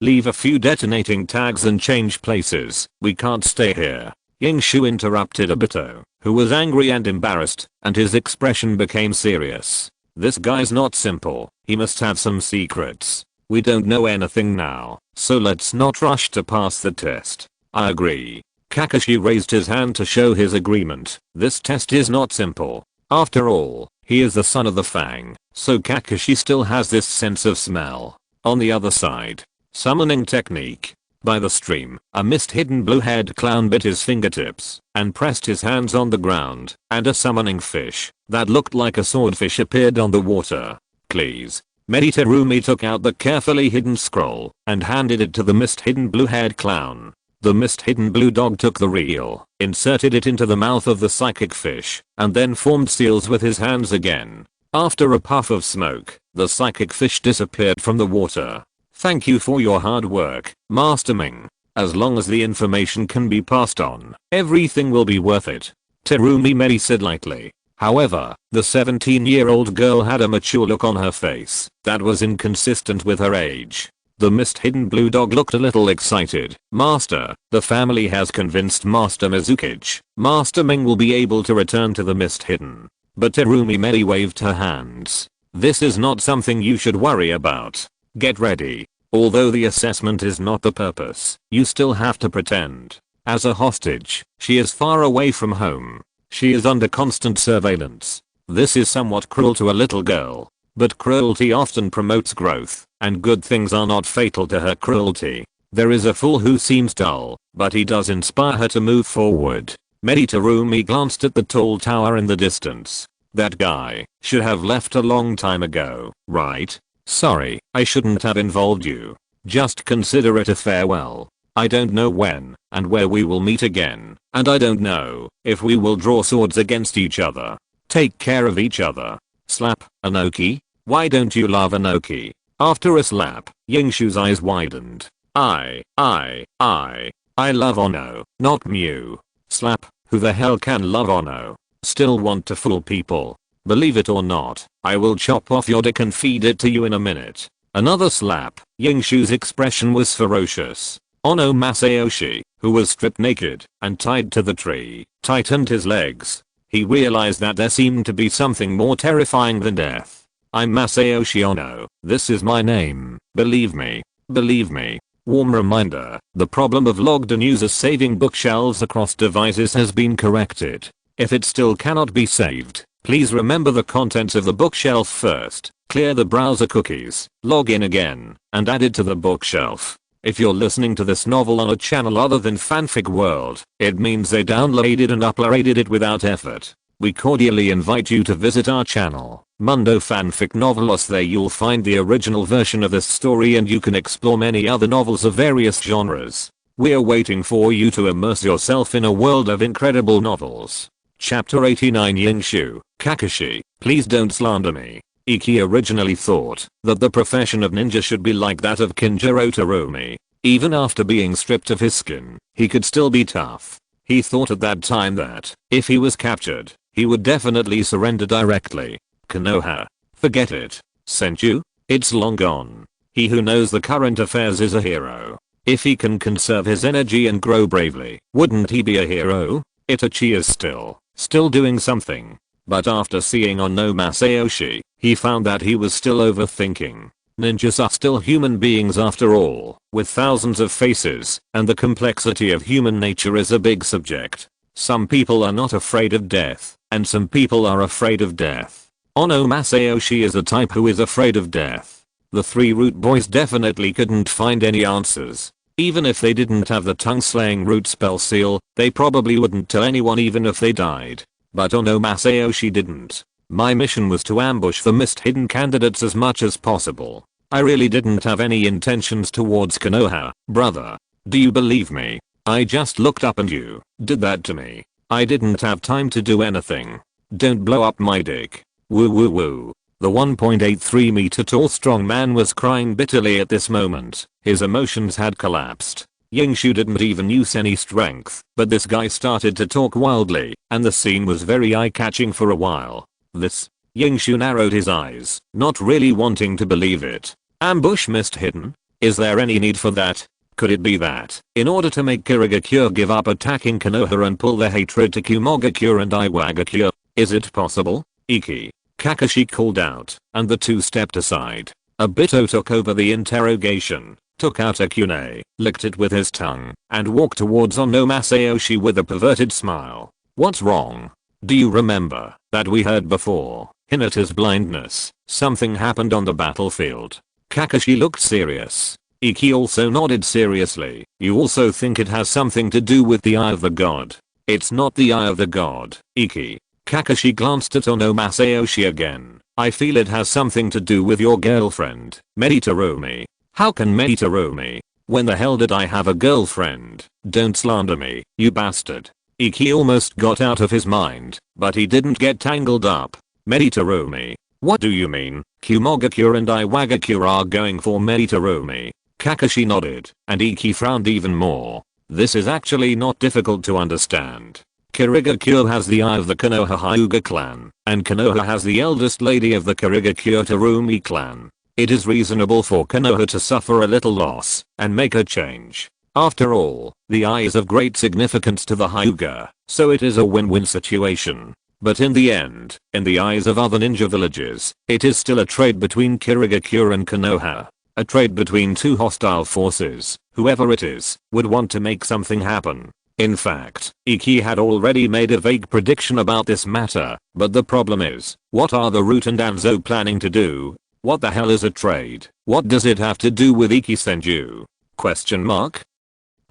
leave a few detonating tags and change places. We can't stay here. Yingshu interrupted Obito, who was angry and embarrassed, and his expression became serious. This guy's not simple. He must have some secrets. We don't know anything now, so let's not rush to pass the test. I agree. Kakashi raised his hand to show his agreement. This test is not simple. After all, he is the son of the Fang, so Kakashi still has this sense of smell. On the other side. Summoning technique. By the stream, a mist-hidden blue-haired clown bit his fingertips and pressed his hands on the ground, and a summoning fish that looked like a swordfish appeared on the water. Please. Terumi took out the carefully hidden scroll and handed it to the mist-hidden blue-haired clown. The mist-hidden blue dog took the reel, inserted it into the mouth of the psychic fish, and then formed seals with his hands again. After a puff of smoke, the psychic fish disappeared from the water. Thank you for your hard work, Master Ming. As long as the information can be passed on, everything will be worth it. Terumi Mei said lightly. However, the 17-year-old girl had a mature look on her face that was inconsistent with her age. The mist-hidden blue dog looked a little excited. Master, the family has convinced Master Mizukage. Master Ming will be able to return to the mist-hidden. But Terumi Mei waved her hands. This is not something you should worry about. Get ready. Although the assessment is not the purpose, you still have to pretend. As a hostage, she is far away from home. She is under constant surveillance. This is somewhat cruel to a little girl. But cruelty often promotes growth, and good things are not fatal to her cruelty. There is a fool who seems dull, but he does inspire her to move forward. Terumi glanced at the tall tower in the distance. That guy should have left a long time ago, right? Sorry, I shouldn't have involved you. Just consider it a farewell. I don't know when and where we will meet again, and I don't know if we will draw swords against each other. Take care of each other. Slap, Anoki? Why don't you love Anoki? After a slap, Yingshu's eyes widened. I love Ono, not Mew. Slap, who the hell can love Ono? Still want to fool people. Believe it or not, I will chop off your dick and feed it to you in a minute. Another slap. Yingshu's expression was ferocious. Ono Masayoshi, who was stripped naked and tied to the tree, tightened his legs. He realized that there seemed to be something more terrifying than death. I'm Masayoshi Ono. This is my name. Believe me. Believe me. Warm reminder, the problem of logged-in users saving bookshelves across devices has been corrected. If it still cannot be saved, please remember the contents of the bookshelf first, clear the browser cookies, log in again, and add it to the bookshelf. If you're listening to this novel on a channel other than Fanfic World, it means they downloaded and uploaded it without effort. We cordially invite you to visit our channel, Mundo Fanfic Novelos. There you'll find the original version of this story and you can explore many other novels of various genres. We're waiting for you to immerse yourself in a world of incredible novels. Chapter 89 Yingshu, Kakashi, please don't slander me. Iki originally thought that the profession of ninja should be like that of Kinjiro Terumi. Even after being stripped of his skin, he could still be tough. He thought at that time that, if he was captured, he would definitely surrender directly. Konoha. Forget it. Senju? It's long gone. He who knows the current affairs is a hero. If he can conserve his energy and grow bravely, wouldn't he be a hero? Itachi is still doing something. But after seeing Ono Masayoshi, he found that he was still overthinking. Ninjas are still human beings after all, with thousands of faces, and the complexity of human nature is a big subject. Some people are not afraid of death, and some people are afraid of death. Ono Masayoshi is the type who is afraid of death. The three root boys definitely couldn't find any answers. Even if they didn't have the tongue-slaying root spell seal, they probably wouldn't tell anyone even if they died. But Ono Masayoshi didn't. My mission was to ambush the mist-hidden candidates as much as possible. I really didn't have any intentions towards Konoha, brother. Do you believe me? I just looked up and you did that to me. I didn't have time to do anything. Don't blow up my dick. Woo woo woo. The 1.83 meter tall strong man was crying bitterly at this moment. His emotions had collapsed. Yingshu didn't even use any strength, but this guy started to talk wildly, and the scene was very eye-catching for a while. This? Yingshu narrowed his eyes, not really wanting to believe it. Ambush mist hidden? Is there any need for that? Could it be that, in order to make Kirigakure give up attacking Konoha and pull their hatred to Kumogakure and Iwagakure? Is it possible? Iki. Kakashi called out, and the two stepped aside. Obito took over the interrogation, took out a kunai, licked it with his tongue, and walked towards Ono Masayoshi with a perverted smile. What's wrong? Do you remember that we heard before? Hinata's blindness. Something happened on the battlefield. Kakashi looked serious. Iki also nodded seriously. You also think it has something to do with the eye of the god? It's not the eye of the god, Iki. Kakashi glanced at Onomasayoshi again. I feel it has something to do with your girlfriend, Meditarumi. How can Meditarumi? When the hell did I have a girlfriend? Don't slander me, you bastard. Iki almost got out of his mind, but he didn't get tangled up. Meditarumi. What do you mean? Kumogakure and Iwagakure are going for Meditarumi. Kakashi nodded, and Iki frowned even more. This is actually not difficult to understand. Kirigakure has the eye of the Konoha Hyuga clan, and Konoha has the eldest lady of the Kirigakure Terumi clan. It is reasonable for Konoha to suffer a little loss, and make a change. After all, the eye is of great significance to the Hyuga, so it is a win-win situation. But in the end, in the eyes of other ninja villages, it is still a trade between Kirigakure and Konoha. A trade between two hostile forces. Whoever it is, would want to make something happen. In fact, Iki had already made a vague prediction about this matter, but the problem is, what are the Root and Danzo planning to do? What the hell is a trade? What does it have to do with Iki Senju? Question mark?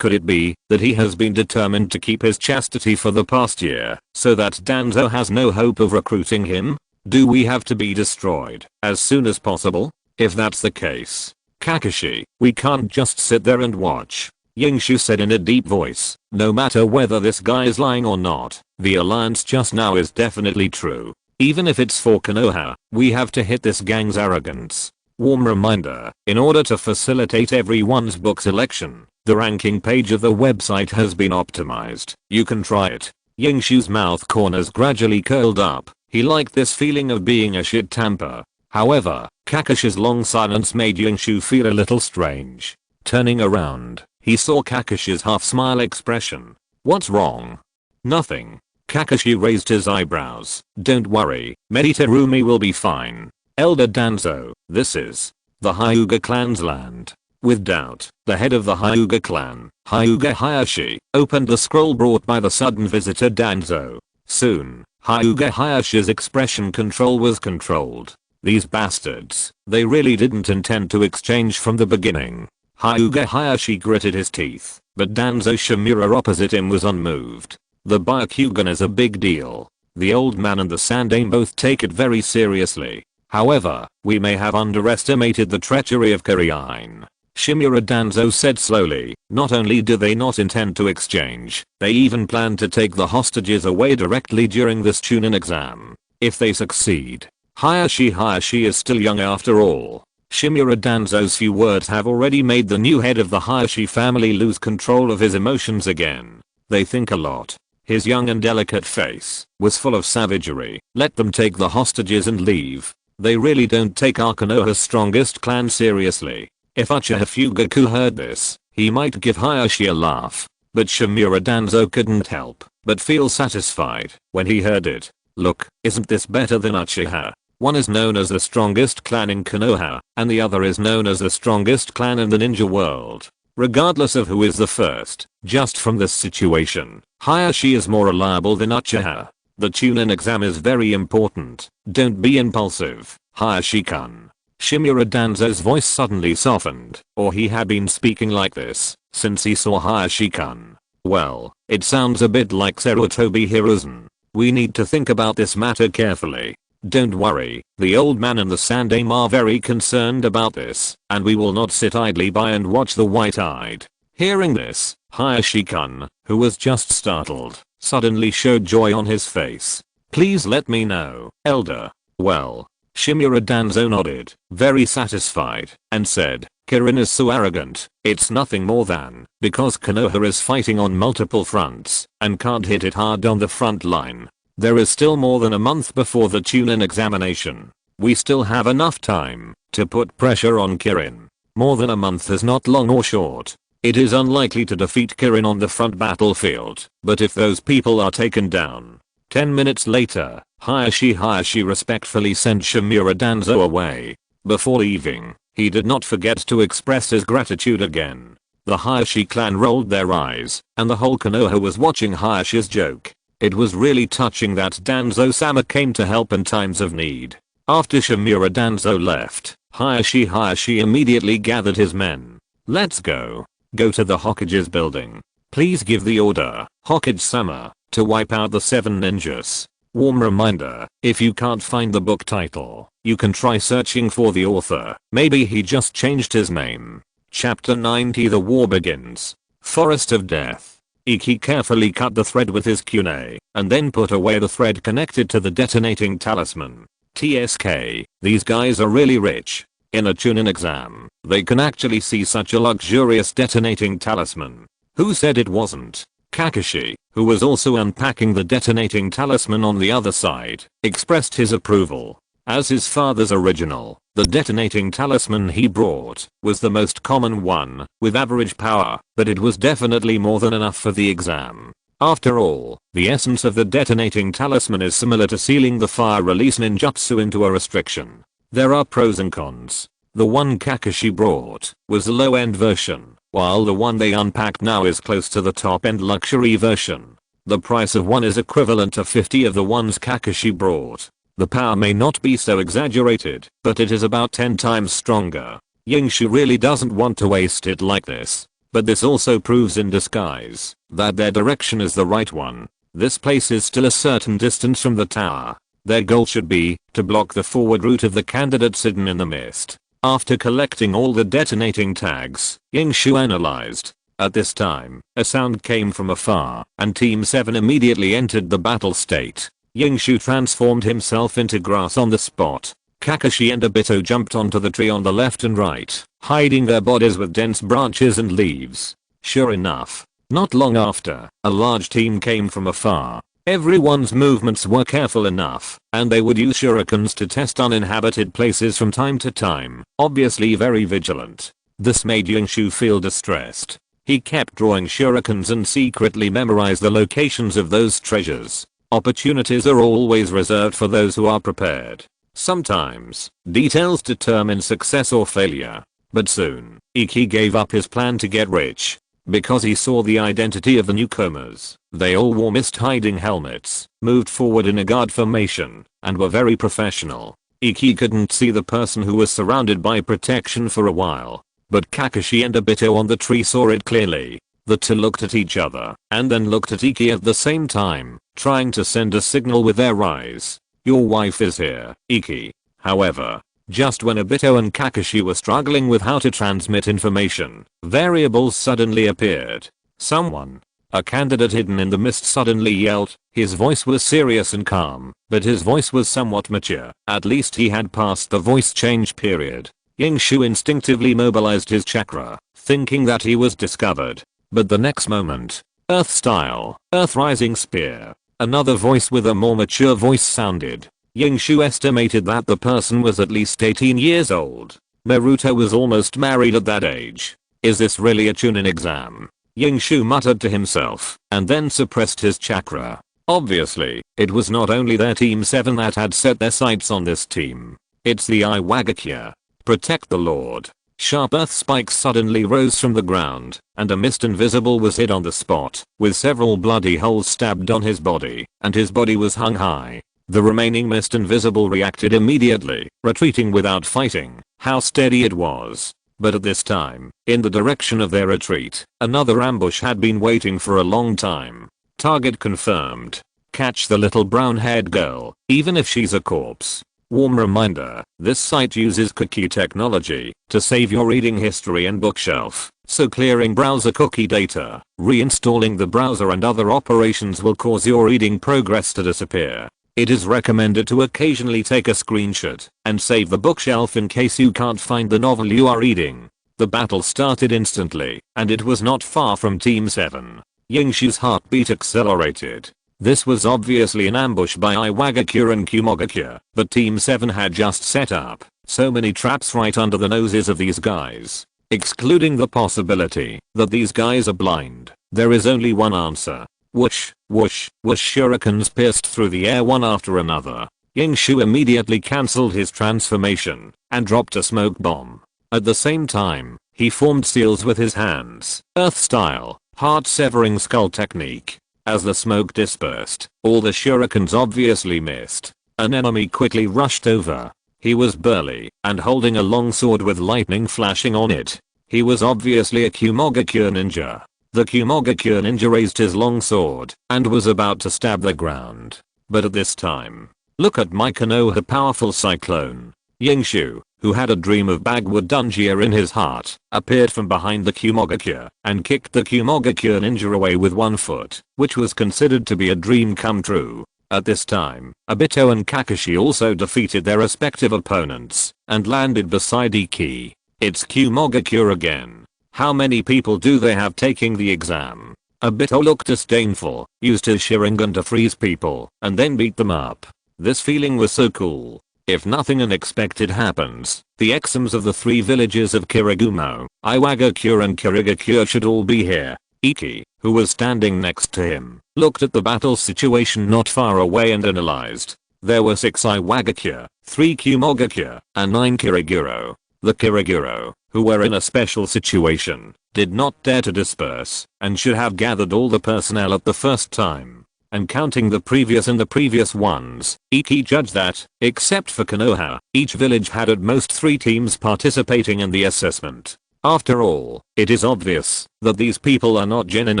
Could it be that he has been determined to keep his chastity for the past year, so that Danzo has no hope of recruiting him? Do we have to be destroyed as soon as possible? If that's the case, Kakashi, we can't just sit there and watch. Yingshu said in a deep voice, no matter whether this guy is lying or not, the alliance just now is definitely true. Even if it's for Konoha, we have to hit this gang's arrogance. Warm reminder, in order to facilitate everyone's book selection, the ranking page of the website has been optimized. You can try it. Yingshu's mouth corners gradually curled up. He liked this feeling of being a shit tamper. However, Kakashi's long silence made Yingshu feel a little strange. Turning around, he saw Kakashi's half-smile expression. What's wrong? Nothing. Kakashi raised his eyebrows. Don't worry, Meditarumi will be fine. Elder Danzo, this is the Hyuga clan's land. With doubt, the head of the Hyuga clan, Hyuga Hayashi, opened the scroll brought by the sudden visitor Danzo. Soon, Hyuga Hayashi's expression control was controlled. These bastards, they really didn't intend to exchange from the beginning. Hyuga Hayashi gritted his teeth, but Danzo Shimura opposite him was unmoved. The Byakugan is a big deal. The old man and the Sandaime both take it very seriously. However, we may have underestimated the treachery of Kuririn. Shimura Danzo said slowly, not only do they not intend to exchange, they even plan to take the hostages away directly during this Chunin exam. If they succeed, Hayashi is still young after all. Shimura Danzo's few words have already made the new head of the Hayashi family lose control of his emotions again. They think a lot. His young and delicate face was full of savagery. Let them take the hostages and leave. They really don't take Konoha's strongest clan seriously. If Uchiha Fugaku heard this, he might give Hayashi a laugh. But Shimura Danzo couldn't help but feel satisfied when he heard it. Look, isn't this better than Uchiha? One is known as the strongest clan in Konoha, and the other is known as the strongest clan in the ninja world. Regardless of who is the first, just from this situation, Hayashi is more reliable than Uchiha. The Chunin exam is very important. Don't be impulsive, Hayashi-kun. Shimura Danzo's voice suddenly softened, or he had been speaking like this since he saw Hayashi-kun. Well, it sounds a bit like Sarutobi Hiruzen. We need to think about this matter carefully. Don't worry, the old man and the Sandaime are very concerned about this, and we will not sit idly by and watch the white-eyed. Hearing this, Hayashi-kun, who was just startled, suddenly showed joy on his face. Please let me know, Elder. Well, Shimura Danzo nodded, very satisfied, and said, Kirin is so arrogant, it's nothing more than because Konoha is fighting on multiple fronts and can't hit it hard on the front line. There is still more than a month before the Chunin examination. We still have enough time to put pressure on Kirin. More than a month is not long or short. It is unlikely to defeat Kirin on the front battlefield, but if those people are taken down. 10 minutes later, Hayashi respectfully sent Shimura Danzo away. Before leaving, he did not forget to express his gratitude again. The Hayashi clan rolled their eyes, and the whole Konoha was watching Hayashi's joke. It was really touching that Danzo-sama came to help in times of need. After Shimura Danzo left, Hayashi immediately gathered his men. Let's go. Go to the Hokage's building. Please give the order, Hokage-sama, to wipe out the 7 ninjas. Warm reminder, if you can't find the book title, you can try searching for the author. Maybe he just changed his name. Chapter 90. The War Begins. Forest of Death. Iki carefully cut the thread with his kunai, and then put away the thread connected to the detonating talisman. TSK, these guys are really rich. In a Chunin exam, they can actually see such a luxurious detonating talisman. Who said it wasn't? Kakashi, who was also unpacking the detonating talisman on the other side, expressed his approval. As his father's original, the detonating talisman he brought was the most common one, with average power, but it was definitely more than enough for the exam. After all, the essence of the detonating talisman is similar to sealing the fire release ninjutsu into a restriction. There are pros and cons. The one Kakashi brought was a low-end version, while the one they unpacked now is close to the top-end luxury version. The price of one is equivalent to 50 of the ones Kakashi brought. The power may not be so exaggerated, but it is about 10 times stronger. Yingshu really doesn't want to waste it like this. But this also proves in disguise that their direction is the right one. This place is still a certain distance from the tower. Their goal should be to block the forward route of the candidates hidden in the mist. After collecting all the detonating tags, Yingshu analyzed. At this time, a sound came from afar, and Team 7 immediately entered the battle state. Yingshu transformed himself into grass on the spot. Kakashi and Obito jumped onto the tree on the left and right, hiding their bodies with dense branches and leaves. Sure enough, not long after, a large team came from afar. Everyone's movements were careful enough, and they would use shurikens to test uninhabited places from time to time, obviously very vigilant. This made Yingshu feel distressed. He kept drawing shurikens and secretly memorized the locations of those treasures. Opportunities are always reserved for those who are prepared. Sometimes, details determine success or failure. But soon, Iki gave up his plan to get rich. Because he saw the identity of the newcomers, they all wore mist-hiding helmets, moved forward in a guard formation, and were very professional. Iki couldn't see the person who was surrounded by protection for a while. But Kakashi and Obito on the tree saw it clearly. The two looked at each other, and then looked at Iki at the same time, trying to send a signal with their eyes. Your wife is here, Iki. However, just when Obito and Kakashi were struggling with how to transmit information, variables suddenly appeared. Someone, a candidate hidden in the mist, suddenly yelled. His voice was serious and calm, but his voice was somewhat mature. At least he had passed the voice change period. Yingshu instinctively mobilized his chakra, thinking that he was discovered. But the next moment, Earth style, Earth rising spear. Another voice with a more mature voice sounded. Yingshu estimated that the person was at least 18 years old. Naruto was almost married at that age. Is this really a Chunin exam? Yingshu muttered to himself, and then suppressed his chakra. Obviously, it was not only their Team 7 that had set their sights on this team. It's the Iwagakure. Protect the Lord. Sharp earth spikes suddenly rose from the ground, and a mist invisible was hid on the spot, with several bloody holes stabbed on his body, and his body was hung high. The remaining mist invisible reacted immediately, retreating without fighting. How steady it was. But at this time, in the direction of their retreat, another ambush had been waiting for a long time. Target confirmed. Catch the little brown-haired girl, even if she's a corpse. Warm reminder, this site uses cookie technology to save your reading history and bookshelf, so clearing browser cookie data, reinstalling the browser and other operations will cause your reading progress to disappear. It is recommended to occasionally take a screenshot and save the bookshelf in case you can't find the novel you are reading. The battle started instantly, and it was not far from Team 7. Yingshu's heartbeat accelerated. This was obviously an ambush by Iwagakure and Kumogakure, but Team 7 had just set up so many traps right under the noses of these guys. Excluding the possibility that these guys are blind, there is only one answer. Whoosh, whoosh, whoosh. Shurikens pierced through the air one after another. Yingshu immediately cancelled his transformation and dropped a smoke bomb. At the same time, he formed seals with his hands, earth style, heart-severing skull technique. As the smoke dispersed, all the shurikens obviously missed. An enemy quickly rushed over. He was burly and holding a long sword with lightning flashing on it. He was obviously a Kumogakure ninja. The Kumogakure ninja raised his long sword and was about to stab the ground. But at this time, look at my Konoha powerful cyclone. Yingshu, who had a dream of Bagwood Dungeon in his heart, appeared from behind the Kumogakure and kicked the Kumogakure ninja away with one foot, which was considered to be a dream come true. At this time, Obito and Kakashi also defeated their respective opponents and landed beside Iki. It's Kumogakure again. How many people do they have taking the exam? Obito looked disdainful, used his Sharingan to freeze people, and then beat them up. This feeling was so cool. If nothing unexpected happens, the exams of the 3 villages of Kiragumo, Iwagakure and Kirigakure should all be here. Iki, who was standing next to him, looked at the battle situation not far away and analyzed. There were 6 Iwagakure, 3 Kumogakure, and 9 Kiriguro. The Kiriguro, who were in a special situation, did not dare to disperse and should have gathered all the personnel at the first time. And counting the previous ones, Iki judged that, except for Konoha, each village had at most 3 teams participating in the assessment. After all, it is obvious that these people are not genin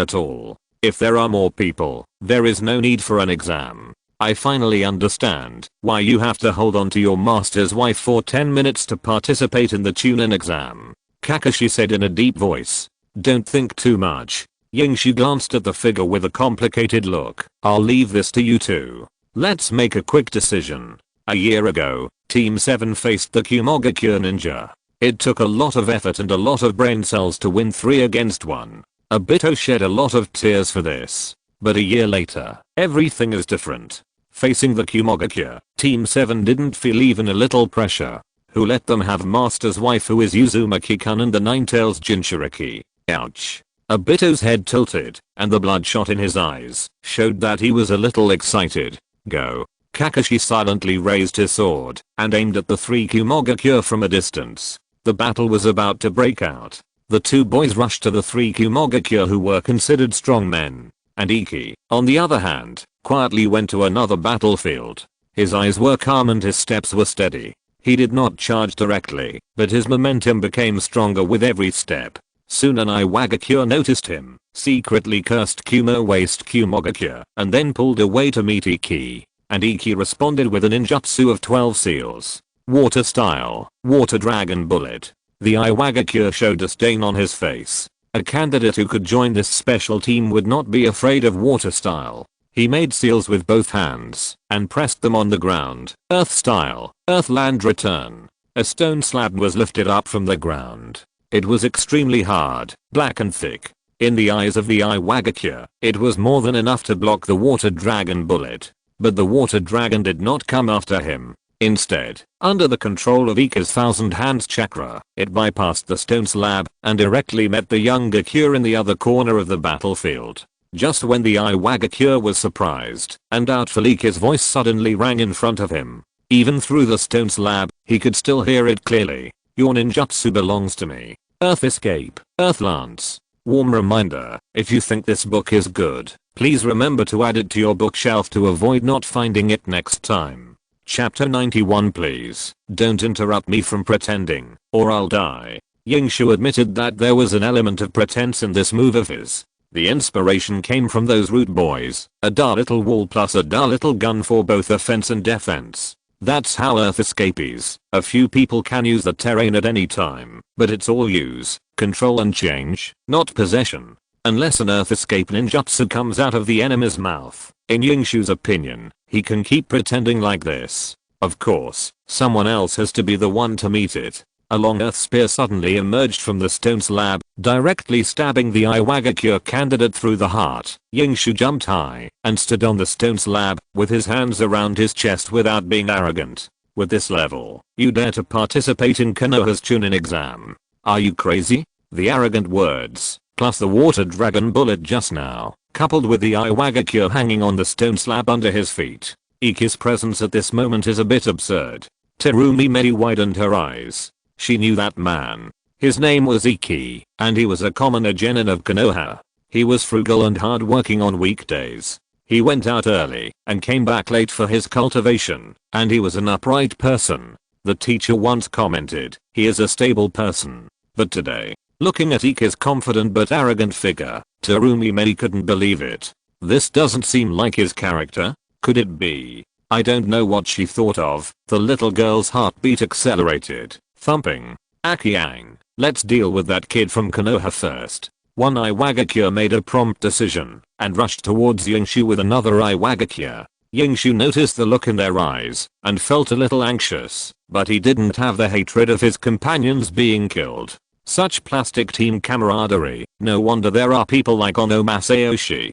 at all. If there are more people, there is no need for an exam. I finally understand why you have to hold on to your master's wife for 10 minutes to participate in the Chunin exam. Kakashi said in a deep voice. Don't think too much. Yingshu glanced at the figure with a complicated look. I'll leave this to you two. Let's make a quick decision. A year ago, Team 7 faced the Kumogakure ninja. It took a lot of effort and a lot of brain cells to win 3 against 1. Obito shed a lot of tears for this. But a year later, everything is different. Facing the Kumogakure, Team 7 didn't feel even a little pressure. Who let them have Master's wife who is Uzumaki-kun and the Nine-Tails Jinchuriki? Ouch. Obito's head tilted, and the bloodshot in his eyes showed that he was a little excited. Go. Kakashi silently raised his sword and aimed at the 3 Kumogakure from a distance. The battle was about to break out. The 2 boys rushed to the 3 Kumogakure who were considered strong men. And Iki, on the other hand, quietly went to another battlefield. His eyes were calm and his steps were steady. He did not charge directly, but his momentum became stronger with every step. Soon an Iwagakure noticed him, secretly cursed Kumo waste Kumogakure, and then pulled away to meet Iki. And Iki responded with a ninjutsu of 12 seals. Water style, water dragon bullet. The Iwagakure showed disdain on his face. A candidate who could join this special team would not be afraid of water style. He made seals with both hands and pressed them on the ground. Earth style, earth land return. A stone slab was lifted up from the ground. It was extremely hard, black and thick. In the eyes of the Iwagakure, it was more than enough to block the water dragon bullet. But the water dragon did not come after him. Instead, under the control of Ika's thousand hands chakra, it bypassed the stone slab and directly met the young Gakure in the other corner of the battlefield. Just when the Iwagakure was surprised and doubtful, Ika's voice suddenly rang in front of him. Even through the stone slab, he could still hear it clearly. Your ninjutsu belongs to me. Earth escape, earth lance. Warm reminder, if you think this book is good, please remember to add it to your bookshelf to avoid not finding it next time. Chapter 91. Please, don't interrupt me from pretending, or I'll die. Yingshu admitted that there was an element of pretense in this move of his. The inspiration came from those rude boys, a dull little wall plus a dull little gun for both offense and defense. That's how Earth escapees. A few people can use the terrain at any time, but it's all use, control and change, not possession. Unless an Earth escape ninjutsu comes out of the enemy's mouth, in Yingshu's opinion, he can keep pretending like this. Of course, someone else has to be the one to meet it. A long earth spear suddenly emerged from the stone slab, directly stabbing the Iwagakure candidate through the heart. Yingshu jumped high and stood on the stone slab with his hands around his chest without being arrogant. With this level, you dare to participate in Konoha's Chunin exam? Are you crazy? The arrogant words, plus the water dragon bullet just now, coupled with the Iwagakure hanging on the stone slab under his feet. Iki's presence at this moment is a bit absurd. Terumi Mei widened her eyes. She knew that man. His name was Iki, and he was a commoner genin of Konoha. He was frugal and hard-working on weekdays. He went out early and came back late for his cultivation, and he was an upright person. The teacher once commented, he is a stable person. But today, looking at Ike's confident but arrogant figure, Terumi Mei couldn't believe it. This doesn't seem like his character. Could it be? I don't know what she thought of. The little girl's heartbeat accelerated. Thumping. Akiang, let's deal with that kid from Konoha first. One Iwagakure made a prompt decision and rushed towards Yingshu with another Iwagakure. Yingshu noticed the look in their eyes and felt a little anxious, but he didn't have the hatred of his companions being killed. Such plastic team camaraderie, no wonder there are people like Ono Masayoshi.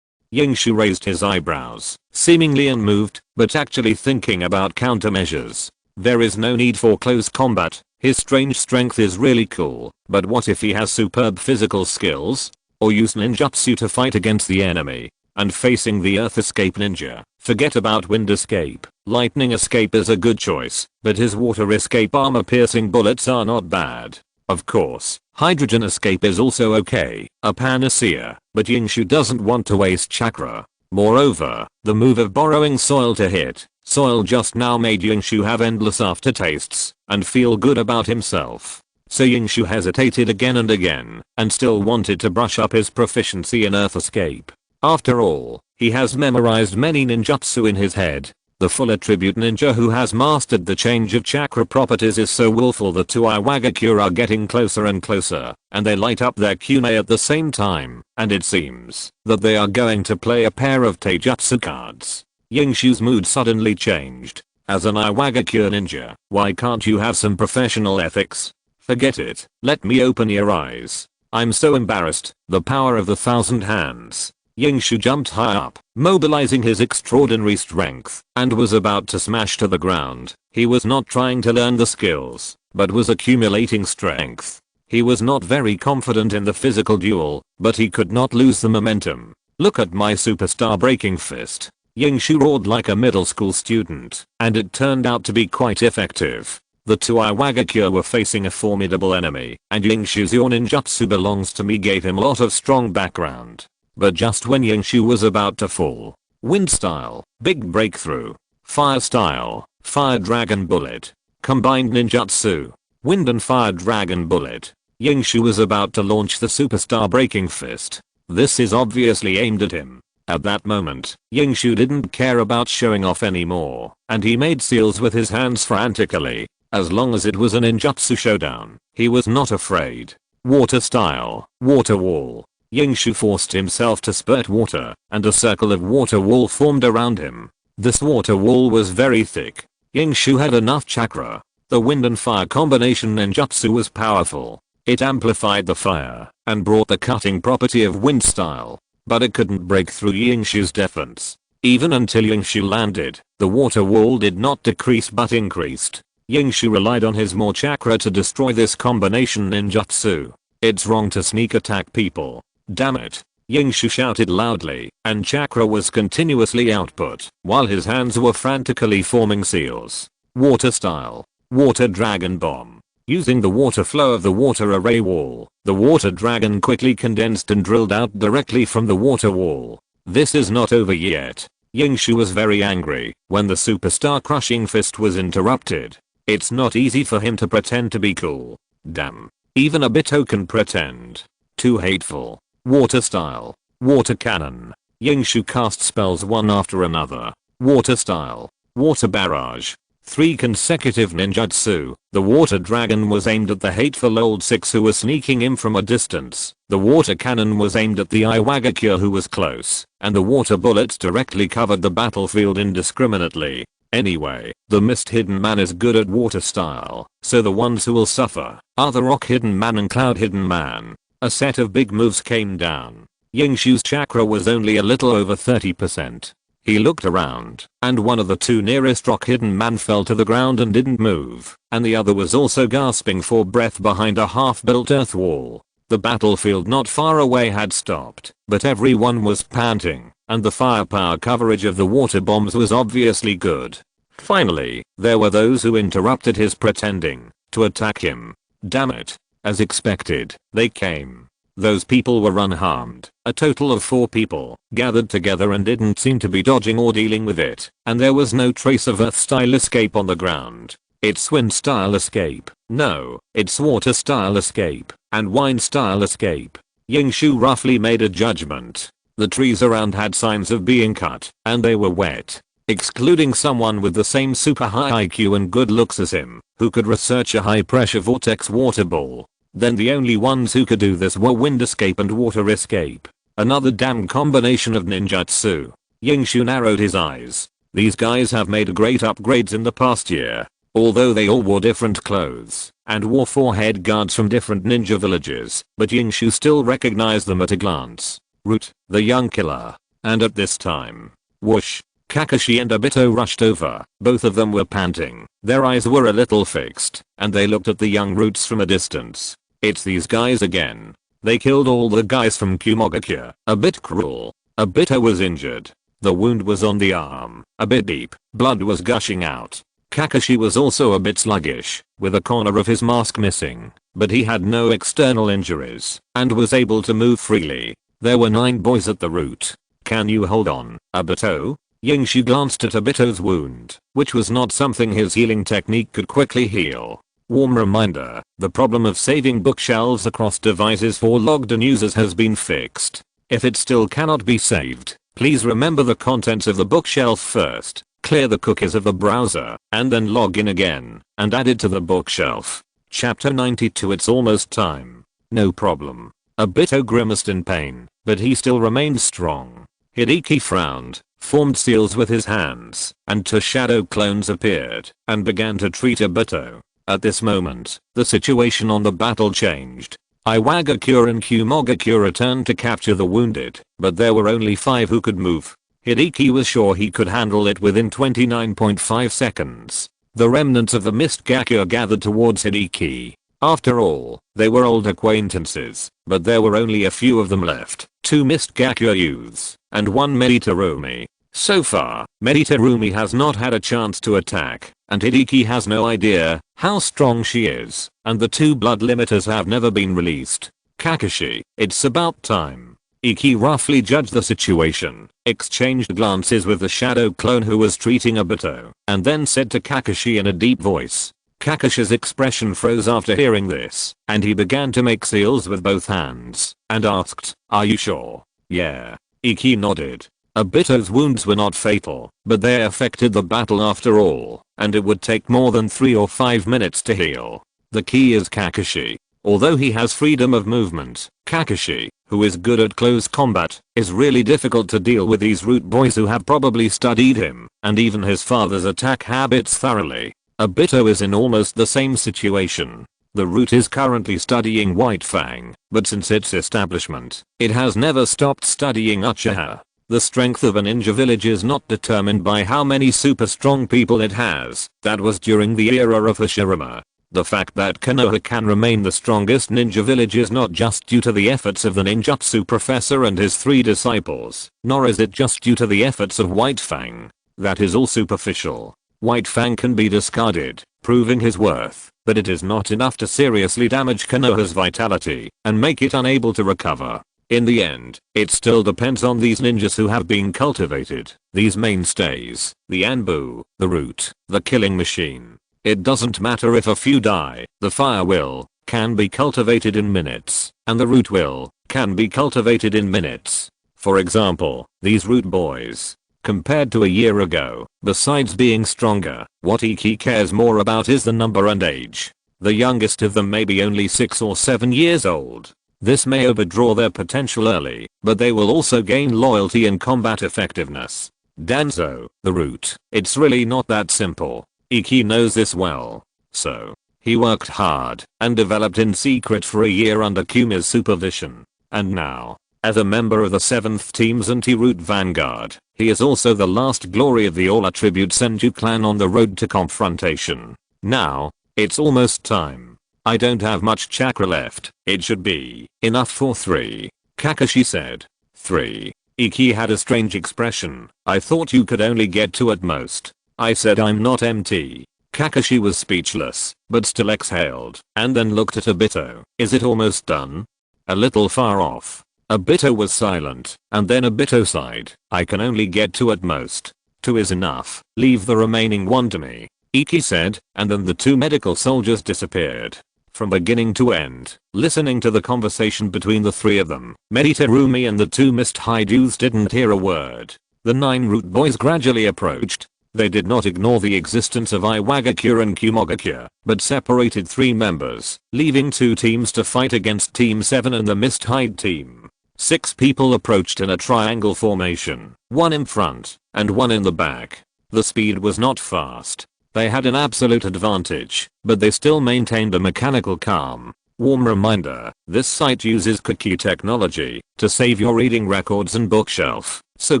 Yingshu raised his eyebrows, seemingly unmoved, but actually thinking about countermeasures. There is no need for close combat, his strange strength is really cool, but what if he has superb physical skills? Or use ninjutsu to fight against the enemy? And facing the earth escape ninja, forget about wind escape, lightning escape is a good choice, but his water escape armor piercing bullets are not bad. Of course, hydrogen escape is also okay, a panacea, but Yingshu doesn't want to waste chakra. Moreover, the move of borrowing soil to hit soil just now made Yingshu have endless aftertastes and feel good about himself. So Yingshu hesitated again and again and still wanted to brush up his proficiency in earth escape. After all, he has memorized many ninjutsu in his head. The full attribute ninja who has mastered the change of chakra properties is so willful that two Iwagakure are getting closer and closer, and they light up their kunai at the same time, and it seems that they are going to play a pair of taijutsu cards. Yingshu's mood suddenly changed. As an Iwagakure ninja, why can't you have some professional ethics? Forget it, let me open your eyes. I'm so embarrassed, the power of the thousand hands. Yingshu jumped high up, mobilizing his extraordinary strength, and was about to smash to the ground. He was not trying to learn the skills, but was accumulating strength. He was not very confident in the physical duel, but he could not lose the momentum. Look at my superstar breaking fist. Yingshu roared like a middle school student, and it turned out to be quite effective. The two Iwagakure were facing a formidable enemy, and Yingshu's "Your ninjutsu belongs to me" gave him a lot of strong background. But just when Yingshu was about to fall, wind style, big breakthrough. Fire style, fire dragon bullet. Combined ninjutsu, wind and fire dragon bullet. Yingshu was about to launch the superstar breaking fist. This is obviously aimed at him. At that moment, Yingshu didn't care about showing off anymore, and he made seals with his hands frantically. As long as it was a ninjutsu showdown, he was not afraid. Water style, water wall. Yingshu forced himself to spurt water, and a circle of water wall formed around him. This water wall was very thick. Yingshu had enough chakra. The wind and fire combination ninjutsu was powerful. It amplified the fire and brought the cutting property of wind style. But it couldn't break through Yingshu's defense. Even until Yingshu landed, the water wall did not decrease but increased. Yingshu relied on his more chakra to destroy this combination ninjutsu. It's wrong to sneak attack people. Damn it. Yingshu shouted loudly, and chakra was continuously output, while his hands were frantically forming seals. Water style. Water dragon bomb. Using the water flow of the water array wall, the water dragon quickly condensed and drilled out directly from the water wall. This is not over yet. Yingshu was very angry when the superstar crushing fist was interrupted. It's not easy for him to pretend to be cool. Damn. Even Obito can pretend. Too hateful. Water style. Water cannon. Yingshu cast spells one after another. Water style. Water barrage. 3 consecutive ninjutsu. The water dragon was aimed at the hateful old six who was sneaking in from a distance. The water cannon was aimed at the Iwagakure who was close, and the water bullets directly covered the battlefield indiscriminately. Anyway, the mist hidden man is good at water style, so the ones who will suffer are the rock hidden man and cloud hidden man. A set of big moves came down. Yingshu's chakra was only a little over 30%. He looked around, and one of the two nearest rock hidden man fell to the ground and didn't move, and the other was also gasping for breath behind a half-built earth wall. The battlefield not far away had stopped, but everyone was panting, and the firepower coverage of the water bombs was obviously good. Finally, there were those who interrupted his pretending to attack him. Damn it. As expected, they came. Those people were unharmed. A total of 4 people gathered together and didn't seem to be dodging or dealing with it, and there was no trace of earth-style escape on the ground. It's wind style escape. No, it's water style escape. And wine style escape. Yingshu roughly made a judgment. The trees around had signs of being cut, and they were wet. Excluding someone with the same super high IQ and good looks as him, who could research a high pressure vortex water ball. Then the only ones who could do this were wind escape and water escape. Another damn combination of ninjutsu. Yingshu narrowed his eyes. These guys have made great upgrades in the past year. Although they all wore different clothes and wore forehead guards from different ninja villages, but Yingshu still recognized them at a glance. Root, the young killer. And at this time, whoosh, Kakashi and Obito rushed over. Both of them were panting. Their eyes were a little fixed, and they looked at the young Roots from a distance. It's these guys again. They killed all the guys from Kumogakure. A bit cruel. Obito was injured. The wound was on the arm, a bit deep. Blood was gushing out. Kakashi was also a bit sluggish, with a corner of his mask missing, but he had no external injuries, and was able to move freely. There were 9 boys at the root. Can you hold on, Obito? Yingshu glanced at Obito's wound, which was not something his healing technique could quickly heal. Warm reminder, the problem of saving bookshelves across devices for logged-in users has been fixed. If it still cannot be saved, please remember the contents of the bookshelf first. Clear the cookies of the browser, and then log in again, and add it to the bookshelf. Chapter 92. It's almost time. No problem. Obito grimaced in pain, but he still remained strong. Hideki frowned, formed seals with his hands, and 2 shadow clones appeared, and began to treat Obito. At this moment, the situation on the battle changed. Iwagakure and Kumogakure returned to capture the wounded, but there were only 5 who could move. Hideki was sure he could handle it within 29.5 seconds. The remnants of the Mist Gakure gathered towards Hideki. After all, they were old acquaintances, but there were only a few of them left. 2 Mist Gakure youths, and 1 Meditarumi. So far, Meditarumi has not had a chance to attack, and Hideki has no idea how strong she is, and the 2 blood limiters have never been released. Kakashi, it's about time. Iki roughly judged the situation, exchanged glances with the shadow clone who was treating Obito, and then said to Kakashi in a deep voice. Kakashi's expression froze after hearing this, and he began to make seals with both hands, and asked, "Are you sure?" "Yeah." Iki nodded. Obito's wounds were not fatal, but they affected the battle after all, and it would take more than 3 or 5 minutes to heal. The key is Kakashi. Although he has freedom of movement, Kakashi, who is good at close combat, is really difficult to deal with these root boys who have probably studied him, and even his father's attack habits thoroughly. Obito is in almost the same situation. The root is currently studying White Fang, but since its establishment, it has never stopped studying Uchiha. The strength of a ninja village is not determined by how many super strong people it has. That was during the era of Hashirama. The fact that Konoha can remain the strongest ninja village is not just due to the efforts of the ninjutsu professor and his 3 disciples, nor is it just due to the efforts of White Fang. That is all superficial. White Fang can be discarded, proving his worth, but it is not enough to seriously damage Konoha's vitality and make it unable to recover. In the end, it still depends on these ninjas who have been cultivated, these mainstays, the Anbu, the root, the killing machine. It doesn't matter if a few die, the fire will, can be cultivated in minutes, and the root will, can be cultivated in minutes. For example, these root boys. Compared to a year ago, besides being stronger, what Iki cares more about is the number and age. The youngest of them may be only 6 or 7 years old. This may overdraw their potential early, but they will also gain loyalty and combat effectiveness. Danzo, the root, it's really not that simple. Iki knows this well. So, he worked hard and developed in secret for a year under Kumi's supervision. And now, as a member of the 7th Team's anti-root vanguard, he is also the last glory of the all-attribute Senju clan on the road to confrontation. Now, it's almost time. I don't have much chakra left. It should be enough for 3. Kakashi said. 3. Iki had a strange expression. I thought you could only get 2 at most. I said I'm not MT. Kakashi was speechless, but still exhaled, and then looked at Obito. Is it almost done? A little far off. Obito was silent, and then Obito sighed. I can only get 2 at most. 2 is enough. Leave the remaining 1 to me. Iki said, and then the two medical soldiers disappeared. From beginning to end, listening to the conversation between the three of them, Meditarumi and the two mist-hide youths didn't hear a word. The 9 root boys gradually approached. They did not ignore the existence of Iwagakure and Kumogakure, but separated 3 members, leaving 2 teams to fight against Team 7 and the mist-hide team. 6 people approached in a triangle formation, 1 in front, and 1 in the back. The speed was not fast. They had an absolute advantage, but they still maintained a mechanical calm. Warm reminder, this site uses cookie technology to save your reading records and bookshelf, so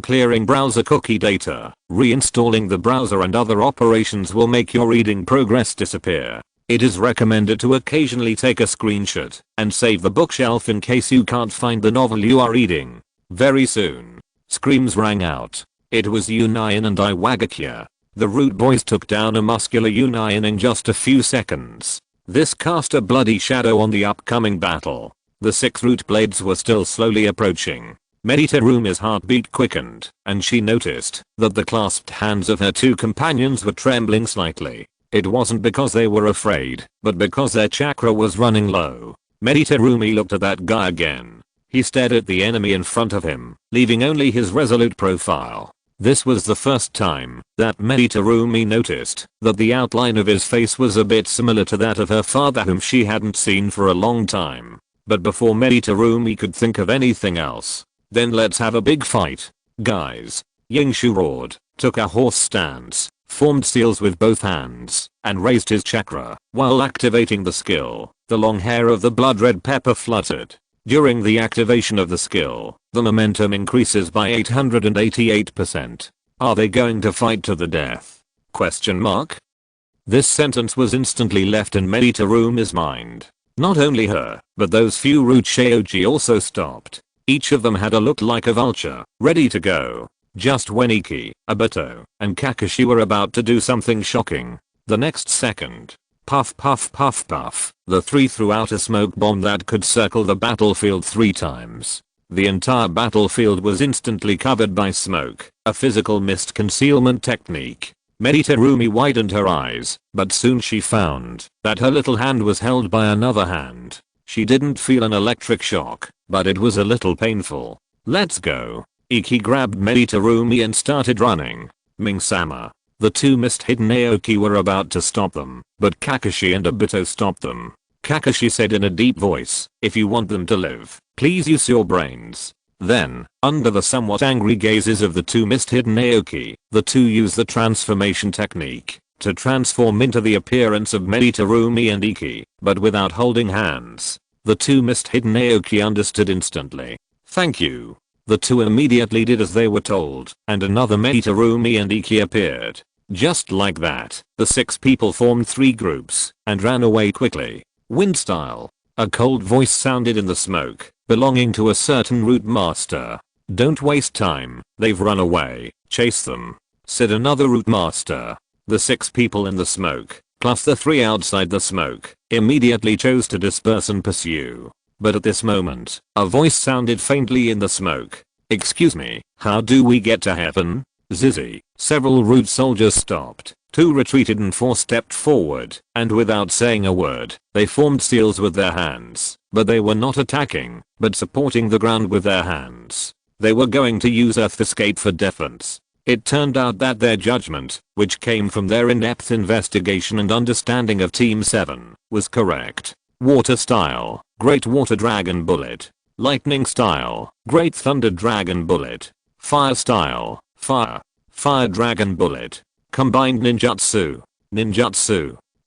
clearing browser cookie data, reinstalling the browser and other operations will make your reading progress disappear. It is recommended to occasionally take a screenshot and save the bookshelf in case you can't find the novel you are reading. Very soon, screams rang out. It was Union and Iwagakure. The root boys took down a muscular Union in just a few seconds. This cast a bloody shadow on the upcoming battle. The 6 root blades were still slowly approaching. Meditarumi's heartbeat quickened, and she noticed that the clasped hands of her 2 companions were trembling slightly. It wasn't because they were afraid, but because their chakra was running low. Meditarumi looked at that guy again. He stared at the enemy in front of him, leaving only his resolute profile. This was the first time that Meditarumi noticed that the outline of his face was a bit similar to that of her father, whom she hadn't seen for a long time. But before Meditarumi could think of anything else, then let's have a big fight, guys. Yingshu roared, took a horse stance, formed seals with both hands, and raised his chakra. While activating the skill, the long hair of the blood red pepper fluttered. During the activation of the skill, the momentum increases by 888%. Are they going to fight to the death? Question mark? This sentence was instantly left in Meditarumi's mind. Not only her, but those few root Shoji also stopped. Each of them had a look like a vulture, ready to go. Just when Iki, Obito, and Kakashi were about to do something shocking, the next second, puff puff puff puff, the 3 threw out a smoke bomb that could circle the battlefield 3 times. The entire battlefield was instantly covered by smoke, a physical mist concealment technique. Meditarumi widened her eyes, but soon she found that her little hand was held by another hand. She didn't feel an electric shock, but it was a little painful. Let's go. Iki grabbed Meditarumi and started running. Ming-sama. The 2 mist-hidden Aoki were about to stop them, but Kakashi and Obito stopped them. Kakashi said in a deep voice, if you want them to live, please use your brains. Then, under the somewhat angry gazes of the 2 mist-hidden Aoki, the 2 used the transformation technique to transform into the appearance of Meditarumi and Iki, but without holding hands. The 2 mist-hidden Aoki understood instantly. Thank you. The 2 immediately did as they were told, and another Meditarumi and Iki appeared. Just like that, the 6 people formed 3 groups and ran away quickly. Wind style. A cold voice sounded in the smoke, belonging to a certain root master. Don't waste time, they've run away, chase them, said another root master. The 6 people in the smoke, plus the 3 outside the smoke, immediately chose to disperse and pursue. But at this moment, a voice sounded faintly in the smoke. Excuse me, how do we get to heaven? Zizzy. Several root soldiers stopped. 2 retreated and 4 stepped forward, and without saying a word, they formed seals with their hands. But they were not attacking, but supporting the ground with their hands. They were going to use Earth Escape for defense. It turned out that their judgment, which came from their in-depth investigation and understanding of Team 7, was correct. Water style, Great Water Dragon Bullet. Lightning style, Great Thunder Dragon Bullet. Fire style, Fire Dragon Bullet. Combined ninjutsu,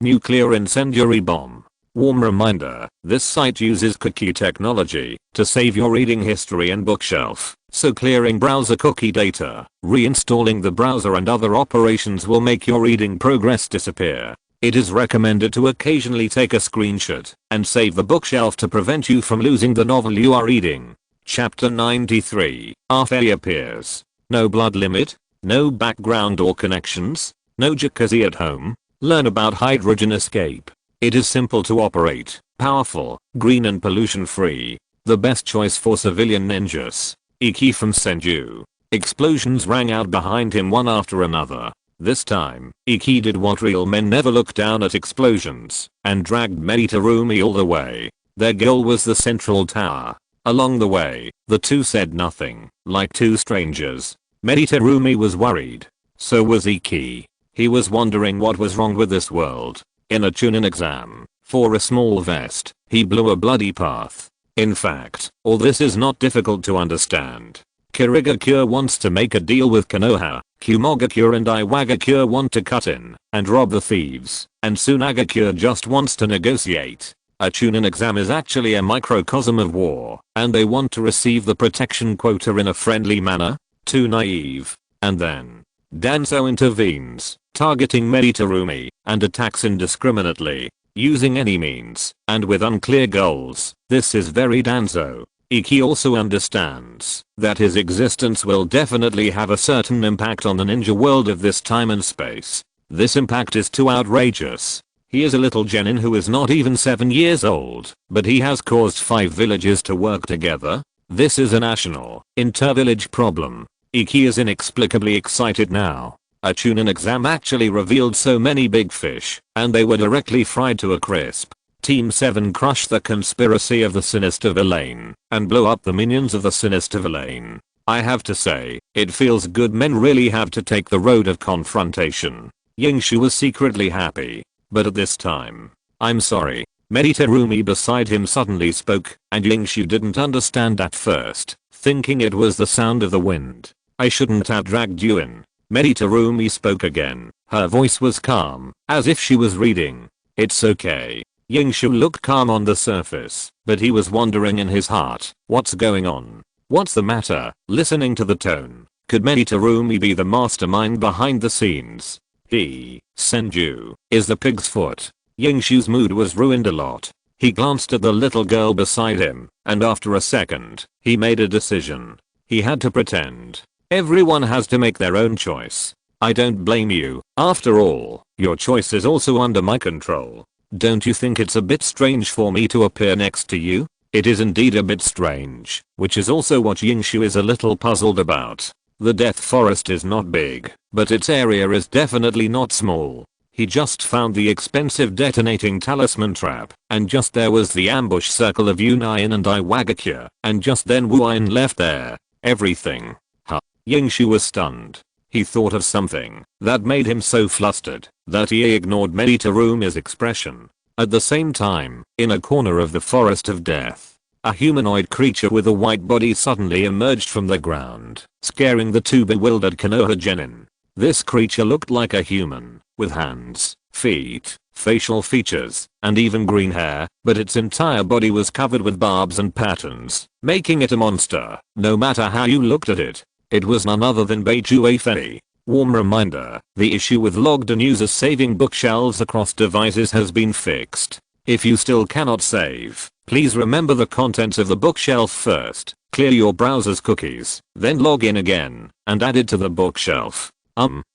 Nuclear Incendiary Bomb. Warm reminder, this site uses cookie technology to save your reading history and bookshelf, so clearing browser cookie data, reinstalling the browser and other operations will make your reading progress disappear. It is recommended to occasionally take a screenshot and save the bookshelf to prevent you from losing the novel you are reading. Chapter 93, Arfei appears. No blood limit, no background or connections, no jacuzzi at home. Learn about hydrogen escape. It is simple to operate, powerful, green and pollution free. The best choice for civilian ninjas. Iki from Senju. Explosions rang out behind him one after another. This time, Iki did what real men never look down at explosions, and dragged Meditarumi all the way. Their goal was the central tower. Along the way, the two said nothing, like two strangers. Meditarumi was worried. So was Iki. He was wondering what was wrong with this world. In a Chunin exam, for a small vest, he blew a bloody path. In fact, all this is not difficult to understand. Kirigakure wants to make a deal with Konoha, Kumogakure and Iwagakure want to cut in and rob the thieves, and Tsunagakure just wants to negotiate. A Chunin exam is actually a microcosm of war, and they want to receive the protection quota in a friendly manner? Too naive. And then Danzo intervenes, targeting Meditarumi, and attacks indiscriminately, using any means, and with unclear goals. This is very Danzo. Iki also understands that his existence will definitely have a certain impact on the ninja world of this time and space. This impact is too outrageous. He is a little genin who is not even 7 years old, but he has caused 5 villages to work together. This is a national, inter-village problem. Iki is inexplicably excited now. A Chunin exam actually revealed so many big fish, and they were directly fried to a crisp. Team 7 crushed the conspiracy of the sinister villain, and blew up the minions of the sinister villain. I have to say, it feels good men really have to take the road of confrontation. Yingshu was secretly happy. But at this time, I'm sorry. Meditarumi beside him suddenly spoke, and Yingshu didn't understand at first, thinking it was the sound of the wind. I shouldn't have dragged you in. Meditarumi spoke again. Her voice was calm, as if she was reading. It's okay. Yingshu looked calm on the surface, but he was wondering in his heart, what's going on? What's the matter? Listening to the tone, could Meditarumi be the mastermind behind the scenes? He, Senju, is the pig's foot. Yingshu's mood was ruined a lot. He glanced at the little girl beside him, and after a second, he made a decision. He had to pretend. Everyone has to make their own choice. I don't blame you. After all, your choice is also under my control. Don't you think it's a bit strange for me to appear next to you? It is indeed a bit strange, which is also what Yingshu is a little puzzled about. The Death Forest is not big, but its area is definitely not small. He just found the expensive detonating talisman trap, and just there was the ambush circle of Unain and Iwagakure, and just then Wuin left there. Everything. Huh. Yingshu was stunned. He thought of something that made him so flustered that he ignored Meditarumi's expression. At the same time, in a corner of the Forest of Death, a humanoid creature with a white body suddenly emerged from the ground, scaring the two bewildered Konoha genin. This creature looked like a human, with hands, feet, facial features, and even green hair, but its entire body was covered with barbs and patterns, making it a monster, no matter how you looked at it. It was none other than Beiju Afei. Warm reminder, the issue with logged in users saving bookshelves across devices has been fixed. If you still cannot save, please remember the contents of the bookshelf first, clear your browser's cookies, then log in again, and add it to the bookshelf.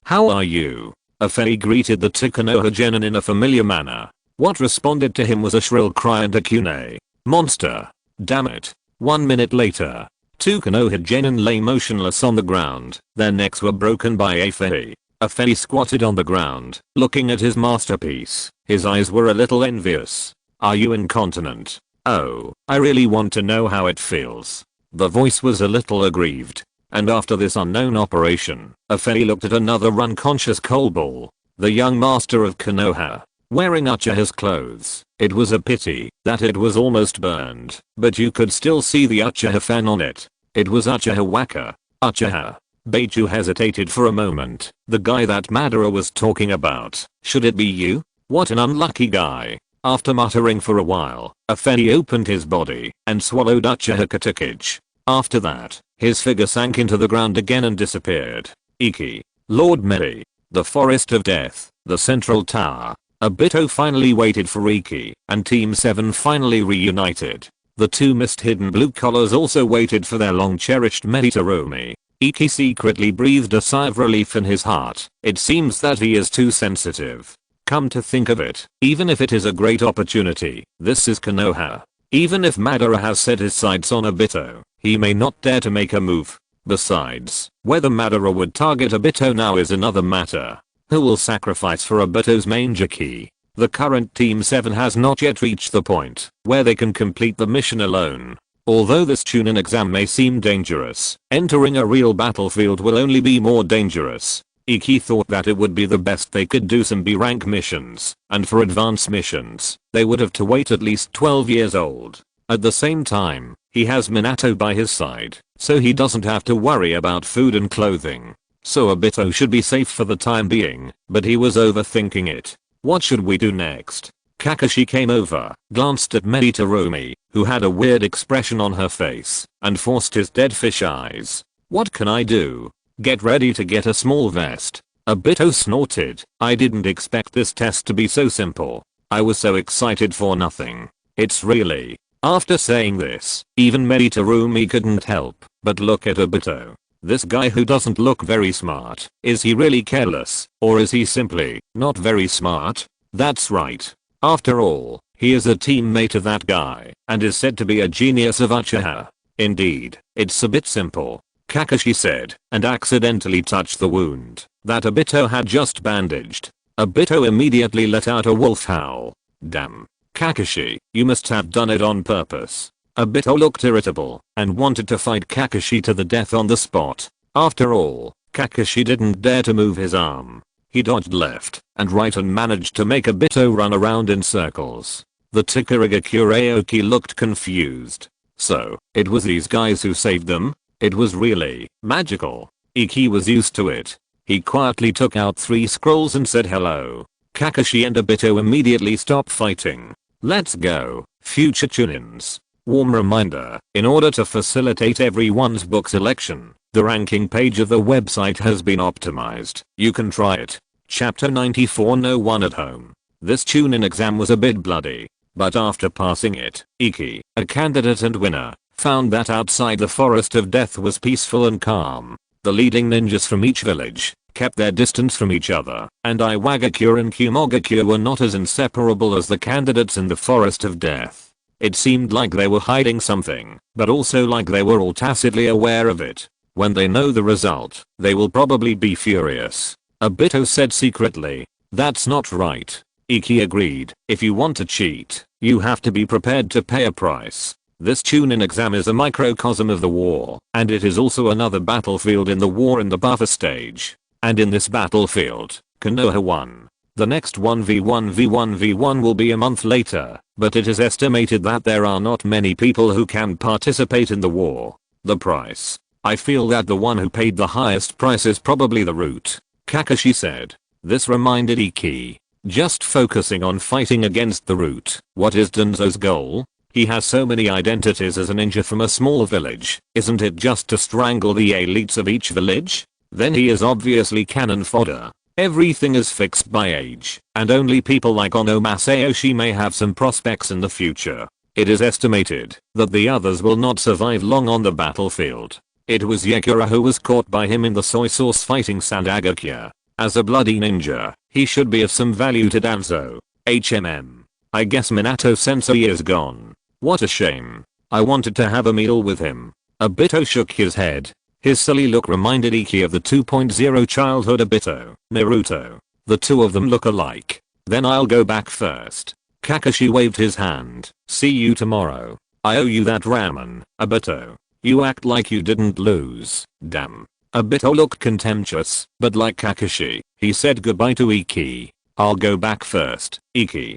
How are you? Afei greeted the Konoha genin in a familiar manner. What responded to him was a shrill cry and a kune. Monster. Damn it. 1 minute later. Two Konoha genin lay motionless on the ground, their necks were broken by Afei. Afei squatted on the ground, looking at his masterpiece. His eyes were a little envious. Are you incontinent? Oh, I really want to know how it feels. The voice was a little aggrieved. And after this unknown operation, Afei looked at another unconscious coal ball. The young master of Konoha. Wearing Uchiha's clothes. It was a pity that it was almost burned, but you could still see the Uchiha fan on it. It was Uchiha Waka. Uchiha. Beiju hesitated for a moment. The guy that Madara was talking about. Should it be you? What an unlucky guy. After muttering for a while, Afei opened his body and swallowed Uchiha Katakage. After that, his figure sank into the ground again and disappeared. Iki. Lord Meri. The Forest of Death. The Central Tower. Obito finally waited for Iki, and Team 7 finally reunited. The two mist-hidden blue collars also waited for their long-cherished Meditarumi. Iki secretly breathed a sigh of relief in his heart. It seems that he is too sensitive. Come to think of it, even if it is a great opportunity, this is Konoha. Even if Madara has set his sights on Obito, he may not dare to make a move. Besides, whether Madara would target Obito now is another matter. Who will sacrifice for Obito's manger key? The current Team 7 has not yet reached the point where they can complete the mission alone. Although this Chunin exam may seem dangerous, entering a real battlefield will only be more dangerous. Iki thought that it would be the best they could do some B rank missions, and for advanced missions, they would have to wait at least 12 years old. At the same time, he has Minato by his side, so he doesn't have to worry about food and clothing. So Obito should be safe for the time being, but he was overthinking it. What should we do next? Kakashi came over, glanced at Meditarumi, who had a weird expression on her face, and forced his dead fish eyes. What can I do? Get ready to get a small vest. Obito snorted. I didn't expect this test to be so simple. I was so excited for nothing. It's really. After saying this, even Meditarumi couldn't help but look at Obito. This guy who doesn't look very smart, is he really careless, or is he simply not very smart? That's right. After all, he is a teammate of that guy, and is said to be a genius of Uchiha. Indeed, it's a bit simple, Kakashi said, and accidentally touched the wound that Obito had just bandaged. Obito immediately let out a wolf howl. Damn. Kakashi, you must have done it on purpose. Obito looked irritable and wanted to fight Kakashi to the death on the spot. After all, Kakashi didn't dare to move his arm. He dodged left and right and managed to make Obito run around in circles. The Tokiragi Kureoki looked confused. So, it was these guys who saved them? It was really magical. Iki was used to it. He quietly took out 3 scrolls and said hello. Kakashi and Obito immediately stopped fighting. Let's go, future Chunins. Warm reminder, in order to facilitate everyone's book selection, the ranking page of the website has been optimized. You can try it. Chapter 94 No one at home. This Chunin exam was a bit bloody, but after passing it, Iki, a candidate and winner, found that outside the forest of death was peaceful and calm. The leading ninjas from each village kept their distance from each other, and Iwagakure and Kumogakure were not as inseparable as the candidates in the forest of death. It seemed like they were hiding something, but also like they were all tacitly aware of it. When they know the result, they will probably be furious. Obito said secretly. That's not right. Iki agreed. If you want to cheat, you have to be prepared to pay a price. This Chunin exam is a microcosm of the war, and it is also another battlefield in the war in the buffer stage. And in this battlefield, Konoha won. The next 1v1v1v1 will be a month later, but it is estimated that there are not many people who can participate in the war. The price. I feel that the one who paid the highest price is probably the root, Kakashi said. This reminded Iki. Just focusing on fighting against the root. What is Danzo's goal? He has so many identities as a ninja from a small village. Isn't it just to strangle the elites of each village? Then he is obviously cannon fodder. Everything is fixed by age, and only people like Ono Masayoshi may have some prospects in the future. It is estimated that the others will not survive long on the battlefield. It was Yagura who was caught by him in the soy sauce fighting Sandagakure. As a bloody ninja, he should be of some value to Danzo. I guess Minato sensei is gone. What a shame. I wanted to have a meal with him. Obito shook his head. His silly look reminded Iki of the 2.0 childhood Obito, Naruto. The two of them look alike. Then I'll go back first. Kakashi waved his hand. See you tomorrow. I owe you that ramen, Obito. You act like you didn't lose. Damn. Obito looked contemptuous, but like Kakashi, he said goodbye to Iki. I'll go back first, Iki.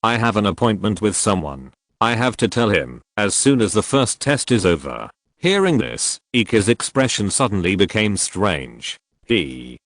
I have an appointment with someone. I have to tell him as soon as the first test is over. Hearing this, Iki's expression suddenly became strange.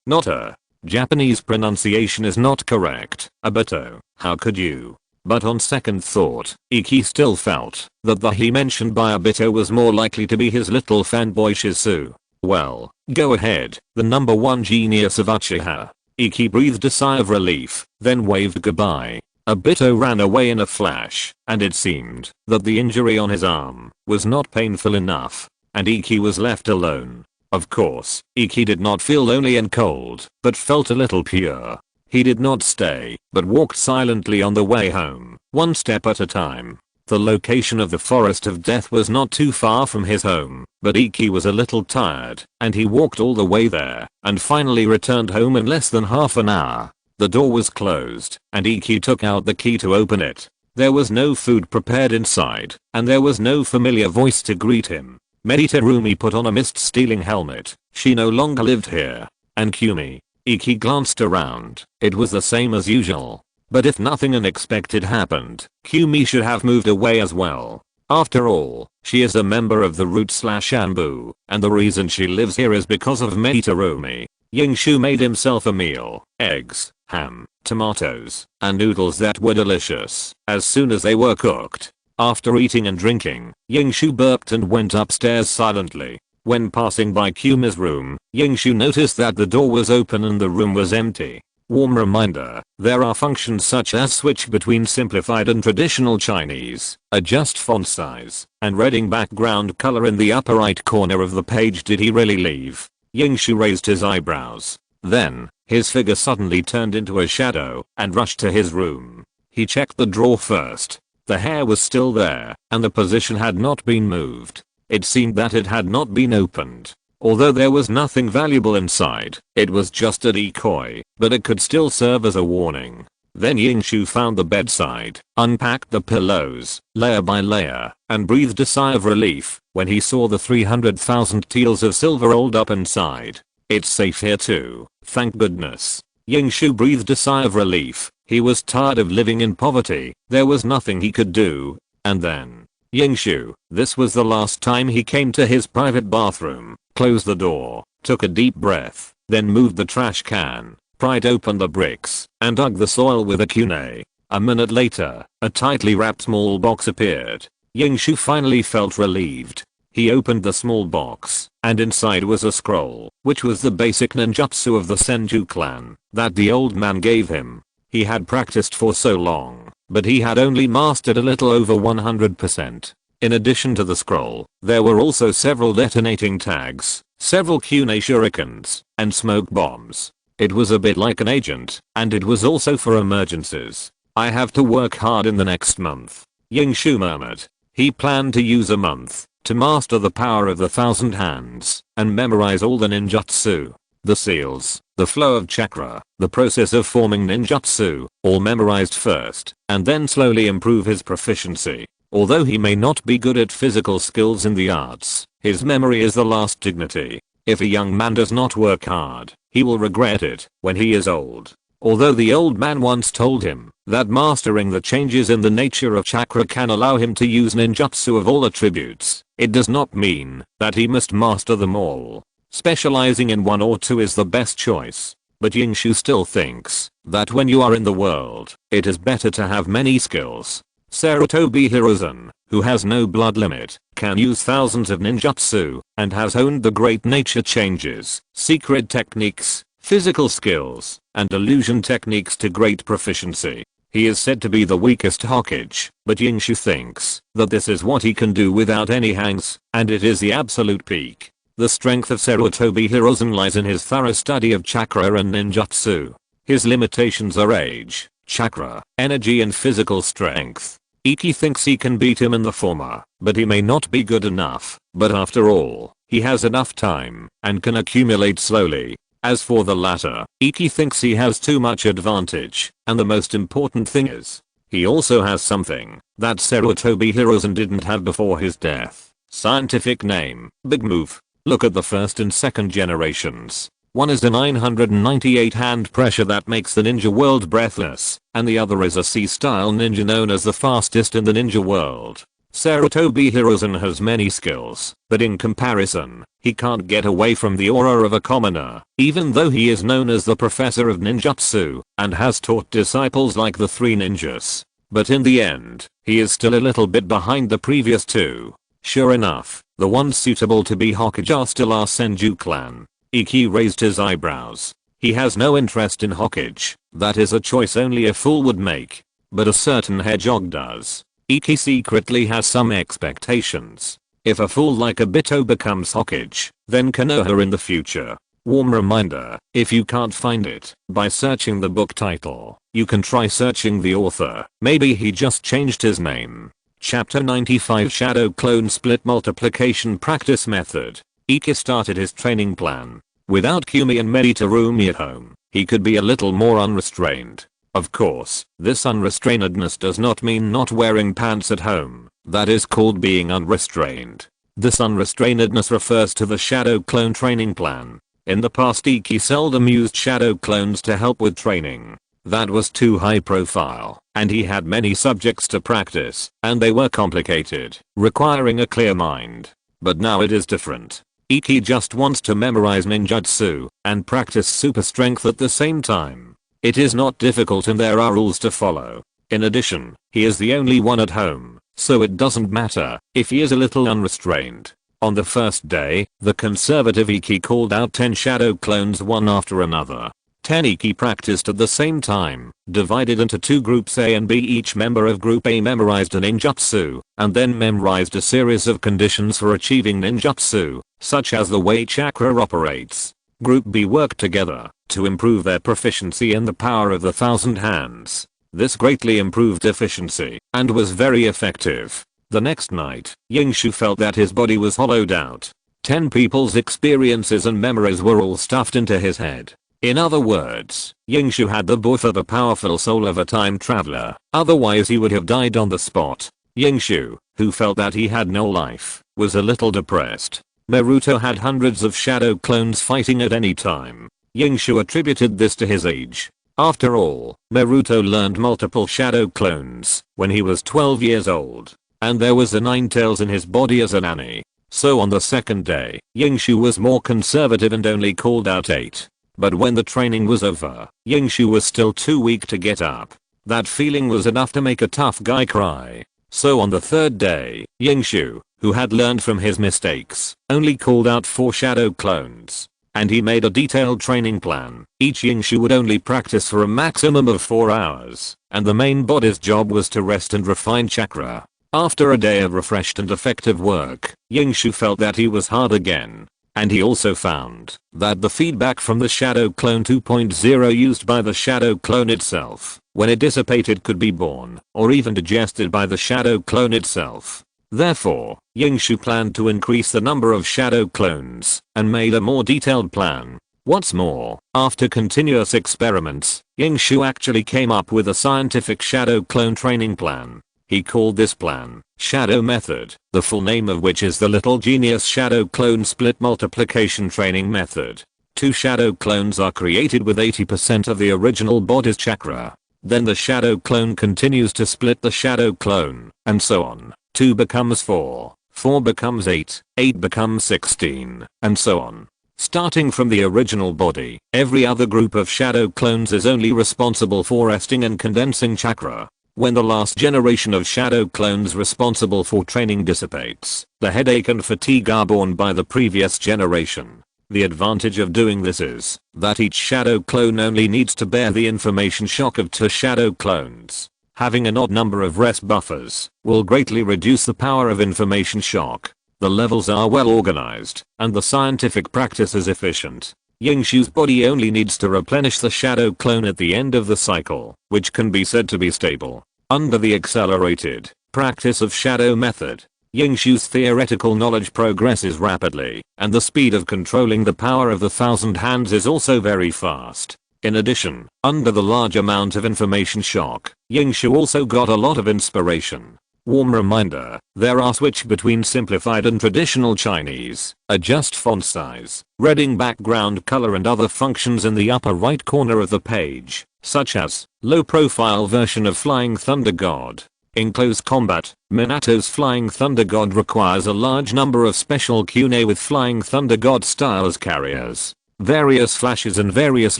Not her. Japanese pronunciation is not correct, Obito. How could you? But on second thought, Iki still felt that the he mentioned by Obito was more likely to be his little fanboy Shizu. Well, go ahead, the number one genius of Uchiha. Iki breathed a sigh of relief, then waved goodbye. Obito ran away in a flash, and it seemed that the injury on his arm was not painful enough, and Iki was left alone. Of course, Iki did not feel lonely and cold, but felt a little pure. He did not stay, but walked silently on the way home, one step at a time. The location of the forest of death was not too far from his home, but Iki was a little tired, and he walked all the way there, and finally returned home in less than half an hour. The door was closed, and Iki took out the key to open it. There was no food prepared inside, and there was no familiar voice to greet him. Meditarumi put on a mist-stealing helmet. She no longer lived here. And Kumi. Iki glanced around. It was the same as usual. But if nothing unexpected happened, Kumi should have moved away as well. After all, she is a member of the Root/Ambu, and the reason she lives here is because of Meditarumi. Yingshu made himself a meal, eggs, ham, tomatoes, and noodles that were delicious as soon as they were cooked. After eating and drinking, Yingshu burped and went upstairs silently. When passing by Kumi's room, Yingshu noticed that the door was open and the room was empty. Warm reminder, there are functions such as switch between simplified and traditional Chinese, adjust font size, and reading background color in the upper right corner of the page. Did he really leave? Yingshu raised his eyebrows. Then, his figure suddenly turned into a shadow and rushed to his room. He checked the drawer first. The hair was still there, and the position had not been moved. It seemed that it had not been opened. Although there was nothing valuable inside, it was just a decoy, but it could still serve as a warning. Then Yingshu found the bedside, unpacked the pillows, layer by layer, and breathed a sigh of relief when he saw the 300,000 taels of silver rolled up inside. It's safe here too, thank goodness. Yingshu breathed a sigh of relief. He was tired of living in poverty. There was nothing he could do. And then, Yingshu, this was the last time he came to his private bathroom, closed the door, took a deep breath, then moved the trash can, pried open the bricks, and dug the soil with a kunai. A minute later, a tightly wrapped small box appeared. Yingshu finally felt relieved. He opened the small box, and inside was a scroll, which was the basic ninjutsu of the Senju clan, that the old man gave him. He had practiced for so long, but he had only mastered a little over 100%. In addition to the scroll, there were also several detonating tags, several kunai shurikens, and smoke bombs. It was a bit like an agent, and it was also for emergencies. I have to work hard in the next month, Yingshu murmured. He planned to use a month to master the power of the 1,000 hands and memorize all the ninjutsu. The seals, the flow of chakra, the process of forming ninjutsu, all memorized first, and then slowly improve his proficiency. Although he may not be good at physical skills in the arts, his memory is the last dignity. If a young man does not work hard, he will regret it when he is old. Although the old man once told him that mastering the changes in the nature of chakra can allow him to use ninjutsu of all attributes, it does not mean that he must master them all. Specializing in one or two is the best choice. But Yingshu still thinks that when you are in the world, it is better to have many skills. Sarutobi Hiruzen, who has no blood limit, can use thousands of ninjutsu, and has honed the great nature changes, secret techniques, physical skills, and illusion techniques to great proficiency. He is said to be the weakest Hokage, but Yingshu thinks that this is what he can do without any hangs, and it is the absolute peak. The strength of Sarutobi Hiruzen lies in his thorough study of chakra and ninjutsu. His limitations are age, chakra, energy and physical strength. Iki thinks he can beat him in the former, but he may not be good enough. But after all, he has enough time and can accumulate slowly. As for the latter, Iki thinks he has too much advantage, and the most important thing is, he also has something that Sarutobi Hiruzen didn't have before his death. Scientific name, Big Move. Look at the first and second generations. One is a 998 hand pressure that makes the ninja world breathless, and the other is a C-style ninja known as the fastest in the ninja world. Sarutobi Hiruzen has many skills, but in comparison, he can't get away from the aura of a commoner, even though he is known as the professor of ninjutsu, and has taught disciples like the three ninjas. But in the end, he is still a little bit behind the previous two. Sure enough, the ones suitable to be Hokage are still our Senju clan. Iki raised his eyebrows. He has no interest in Hokage. That is a choice only a fool would make. But a certain hedgehog does. Iki secretly has some expectations. If a fool like Obito becomes Hokage, then Konoha in the future. Warm reminder, if you can't find it by searching the book title, you can try searching the author. Maybe he just changed his name. Chapter 95 Shadow Clone Split Multiplication Practice Method. Iki started his training plan. Without Kumi and Meditarumi at home, he could be a little more unrestrained. Of course, this unrestrainedness does not mean not wearing pants at home. That is called being unrestrained. This unrestrainedness refers to the shadow clone training plan. In the past, Iki seldom used shadow clones to help with training. That was too high profile, and he had many subjects to practice, and they were complicated, requiring a clear mind. But now it is different. Iki just wants to memorize ninjutsu and practice super strength at the same time. It is not difficult and there are rules to follow. In addition, he is the only one at home, so it doesn't matter if he is a little unrestrained. On the first day, the conservative Iki called out 10 shadow clones one after another. 10 Iki practiced at the same time, divided into 2 groups A and B. Each member of group A memorized a ninjutsu, and then memorized a series of conditions for achieving ninjutsu, such as the way chakra operates. Group B worked together to improve their proficiency in the power of the thousand hands. This greatly improved efficiency and was very effective. The next night, Yingshu felt that his body was hollowed out. 10 people's experiences and memories were all stuffed into his head. In other words, Yingshu had the birth of a powerful soul of a time traveler, otherwise he would have died on the spot. Yingshu, who felt that he had no life, was a little depressed. Naruto had hundreds of shadow clones fighting at any time. Yingshu attributed this to his age. After all, Naruto learned multiple shadow clones when he was 12 years old, and there was a 9 tails in his body as a nanny. So on the second day, Yingshu was more conservative and only called out 8. But when the training was over, Yingshu was still too weak to get up. That feeling was enough to make a tough guy cry. So on the third day, Yingshu, who had learned from his mistakes, only called out 4 shadow clones. And he made a detailed training plan. Each Yingshu would only practice for a maximum of 4 hours, and the main body's job was to rest and refine chakra. After a day of refreshed and effective work, Yingshu felt that he was hard again. And he also found that the feedback from the Shadow Clone 2.0 used by the Shadow Clone itself, when it dissipated, could be born or even digested by the Shadow Clone itself. Therefore, Yingshu planned to increase the number of Shadow Clones and made a more detailed plan. What's more, after continuous experiments, Yingshu actually came up with a scientific Shadow Clone training plan. He called this plan Shadow Method, the full name of which is the Little Genius Shadow Clone Split Multiplication Training Method. 2 shadow clones are created with 80% of the original body's chakra. Then the shadow clone continues to split the shadow clone, and so on. 2 becomes 4, 4 becomes 8, 8 becomes 16, and so on. Starting from the original body, every other group of shadow clones is only responsible for resting and condensing chakra. When the last generation of shadow clones responsible for training dissipates, the headache and fatigue are borne by the previous generation. The advantage of doing this is that each shadow clone only needs to bear the information shock of 2 shadow clones. Having an odd number of rest buffers will greatly reduce the power of information shock. The levels are well organized, and the scientific practice is efficient. Yingshu's body only needs to replenish the shadow clone at the end of the cycle, which can be said to be stable. Under the accelerated practice of shadow method, Yingshu's theoretical knowledge progresses rapidly, and the speed of controlling the power of the thousand hands is also very fast. In addition, under the large amount of information shock, Yingshu also got a lot of inspiration. Warm reminder, there are switch between simplified and traditional Chinese, adjust font size, reading background color and other functions in the upper right corner of the page, such as low profile version of Flying Thunder God. In close combat, Minato's Flying Thunder God requires a large number of special Kune with Flying Thunder God style as carriers, various flashes and various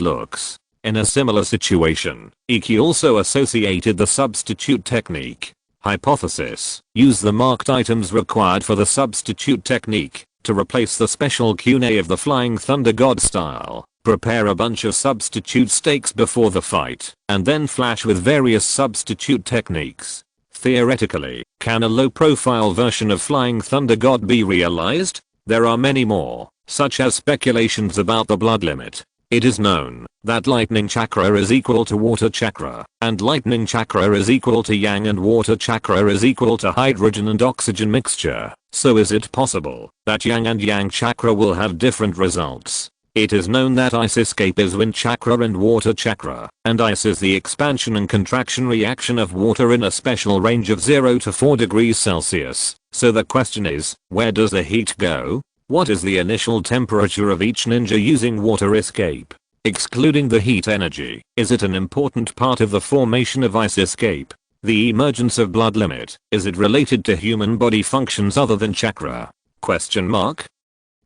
looks. In a similar situation, Iki also associated the substitute technique. Hypothesis: use the marked items required for the substitute technique to replace the special Kune of the Flying Thunder God style. Prepare a bunch of substitute stakes before the fight, and then flash with various substitute techniques. Theoretically, can a low-profile version of Flying Thunder God be realized? There are many more, such as speculations about the blood limit. It is known that lightning chakra is equal to water chakra, and lightning chakra is equal to yang and water chakra is equal to hydrogen and oxygen mixture. So is it possible that yang and yang chakra will have different results? It is known that ice escape is wind chakra and water chakra, and ice is the expansion and contraction reaction of water in a special range of 0 to 4 degrees Celsius. So the question is, where does the heat go? What is the initial temperature of each ninja using water escape? Excluding the heat energy, is it an important part of the formation of ice escape? The emergence of blood limit, is it related to human body functions other than chakra? Question mark?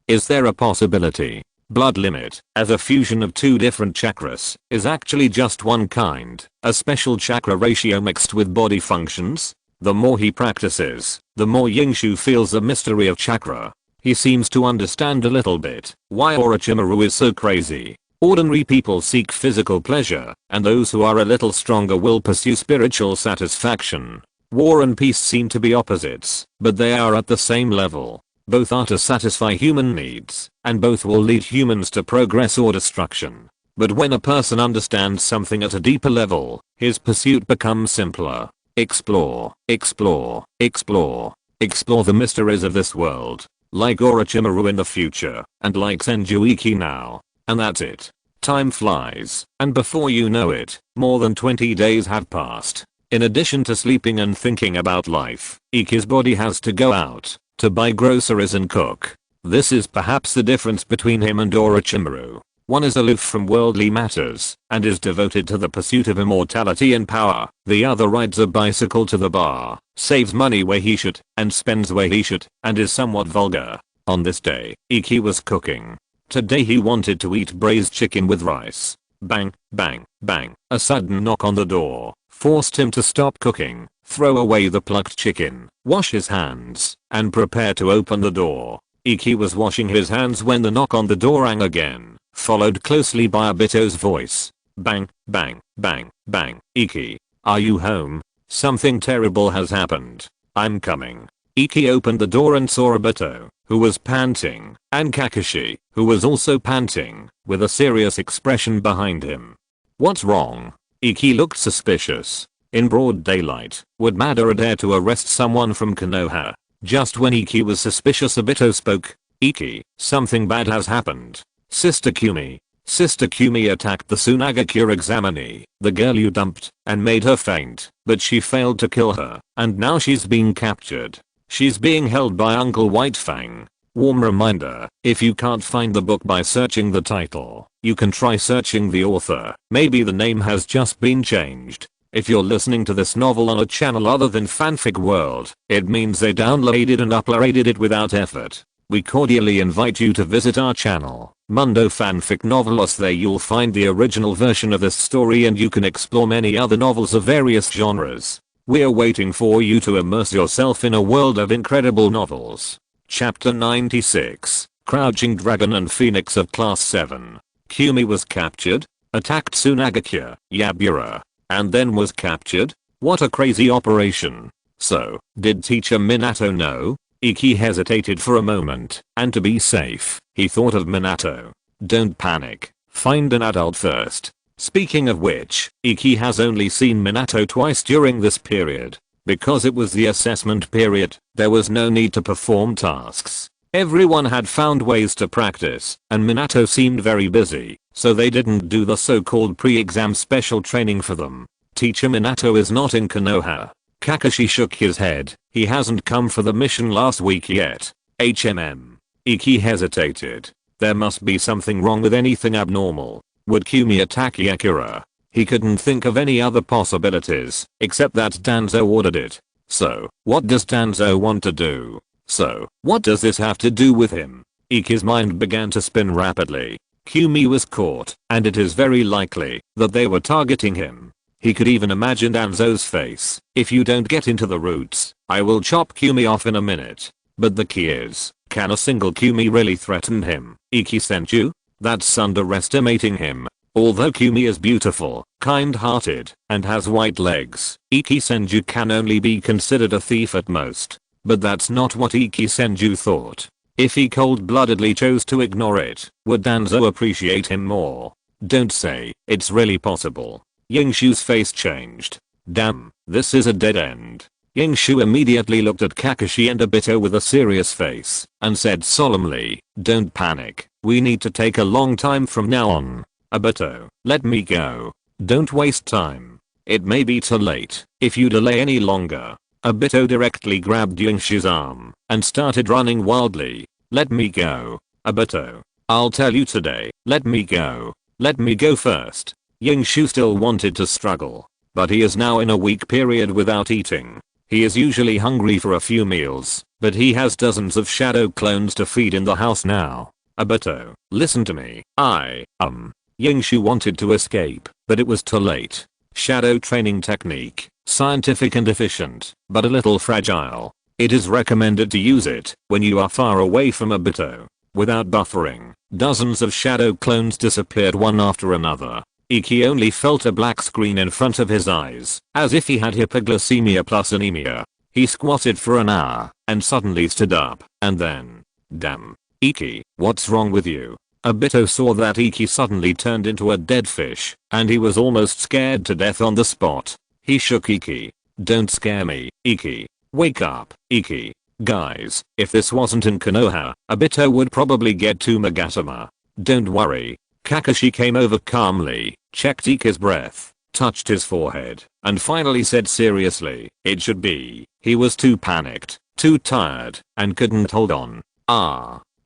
Is there a possibility blood limit, as a fusion of two different chakras, is actually just one kind, a special chakra ratio mixed with body functions? The more he practices, the more Yingshu feels the mystery of chakra. He seems to understand a little bit why Orochimaru is so crazy. Ordinary people seek physical pleasure, and those who are a little stronger will pursue spiritual satisfaction. War and peace seem to be opposites, but they are at the same level. Both are to satisfy human needs, and both will lead humans to progress or destruction. But when a person understands something at a deeper level, his pursuit becomes simpler. Explore, explore, explore, explore the mysteries of this world. Like Orochimaru in the future, and like Senju Iki now. And that's it. Time flies, and before you know it, more than 20 days have passed. In addition to sleeping and thinking about life, Iki's body has to go out, to buy groceries and cook. This is perhaps the difference between him and Orochimaru. One is aloof from worldly matters, and is devoted to the pursuit of immortality and power. The other rides a bicycle to the bar, saves money where he should, and spends where he should, and is somewhat vulgar. On this day, Iki was cooking. Today he wanted to eat braised chicken with rice. Bang, bang, bang. A sudden knock on the door forced him to stop cooking, throw away the plucked chicken, wash his hands, and prepare to open the door. Iki was washing his hands when the knock on the door rang again, followed closely by Obito's voice. Bang, bang, bang, bang. Iki, are you home? Something terrible has happened. I'm coming. Iki opened the door and saw Obito, who was panting, and Kakashi, who was also panting, with a serious expression behind him. What's wrong? Iki looked suspicious. In broad daylight, would Madara dare to arrest someone from Konoha? Just when Iki was suspicious, Obito spoke. Iki, something bad has happened. Sister Kumi attacked the Tsunagakure examinee, the girl you dumped, and made her faint, but she failed to kill her, and now she's being captured. She's being held by Uncle Whitefang. Warm reminder, if you can't find the book by searching the title, you can try searching the author. Maybe the name has just been changed. If you're listening to this novel on a channel other than Fanfic World, it means they downloaded and uploaded it without effort. We cordially invite you to visit our channel, Mundo Fanfic Novelos. There you'll find the original version of this story and you can explore many other novels of various genres. We're waiting for you to immerse yourself in a world of incredible novels. Chapter 96, Crouching Dragon and Phoenix of Class 7. Kumi was captured, attacked Tsunagakure, Yabura, and then was captured? What a crazy operation. So, did teacher Minato know? Iki hesitated for a moment, and to be safe, he thought of Minato. Don't panic, find an adult first. Speaking of which, Iki has only seen Minato twice during this period. Because it was the assessment period, there was no need to perform tasks. Everyone had found ways to practice, and Minato seemed very busy, so they didn't do the so-called pre-exam special training for them. Teacher Minato is not in Konoha. Kakashi shook his head. He hasn't come for the mission last week yet. Iki hesitated. There must be something wrong with anything abnormal. Would Kumi attack Yakura? He couldn't think of any other possibilities, except that Danzo ordered it. So, what does Danzo want to do? So, what does this have to do with him? Iki's mind began to spin rapidly. Kumi was caught, and it is very likely that they were targeting him. He could even imagine Danzo's face. If you don't get into the roots, I will chop Kumi off in a minute. But the key is, can a single Kumi really threaten him? Iki Senju? That's underestimating him. Although Kumi is beautiful, kind-hearted, and has white legs, Iki Senju can only be considered a thief at most. But that's not what Iki Senju thought. If he cold-bloodedly chose to ignore it, would Danzo appreciate him more? Don't say, it's really possible. Yingshu's face changed. Damn, this is a dead end. Yingshu immediately looked at Kakashi and Obito with a serious face and said solemnly, don't panic, we need to take a long time from now on. Obito, let me go. Don't waste time. It may be too late if you delay any longer. Obito directly grabbed Yingshu's arm and started running wildly. Let me go. Obito, I'll tell you today, let me go. Let me go first. Yingshu still wanted to struggle, but he is now in a week period without eating. He is usually hungry for a few meals, but he has dozens of shadow clones to feed in the house now. Obito, listen to me. Yingshu wanted to escape, but it was too late. Shadow training technique, scientific and efficient, but a little fragile. It is recommended to use it when you are far away from Obito. Without buffering, dozens of shadow clones disappeared one after another. Iki only felt a black screen in front of his eyes, as if he had hypoglycemia plus anemia. He squatted for an hour, and suddenly stood up, and then, damn. Iki, what's wrong with you? Obito saw that Iki suddenly turned into a dead fish, and he was almost scared to death on the spot. He shook Iki. Don't scare me, Iki. Wake up, Iki. Guys, if this wasn't in Konoha, Obito would probably get to Magatama. Don't worry. Kakashi came over calmly, checked Iki's breath, touched his forehead, and finally said seriously, it should be. He was too panicked, too tired, and couldn't hold on.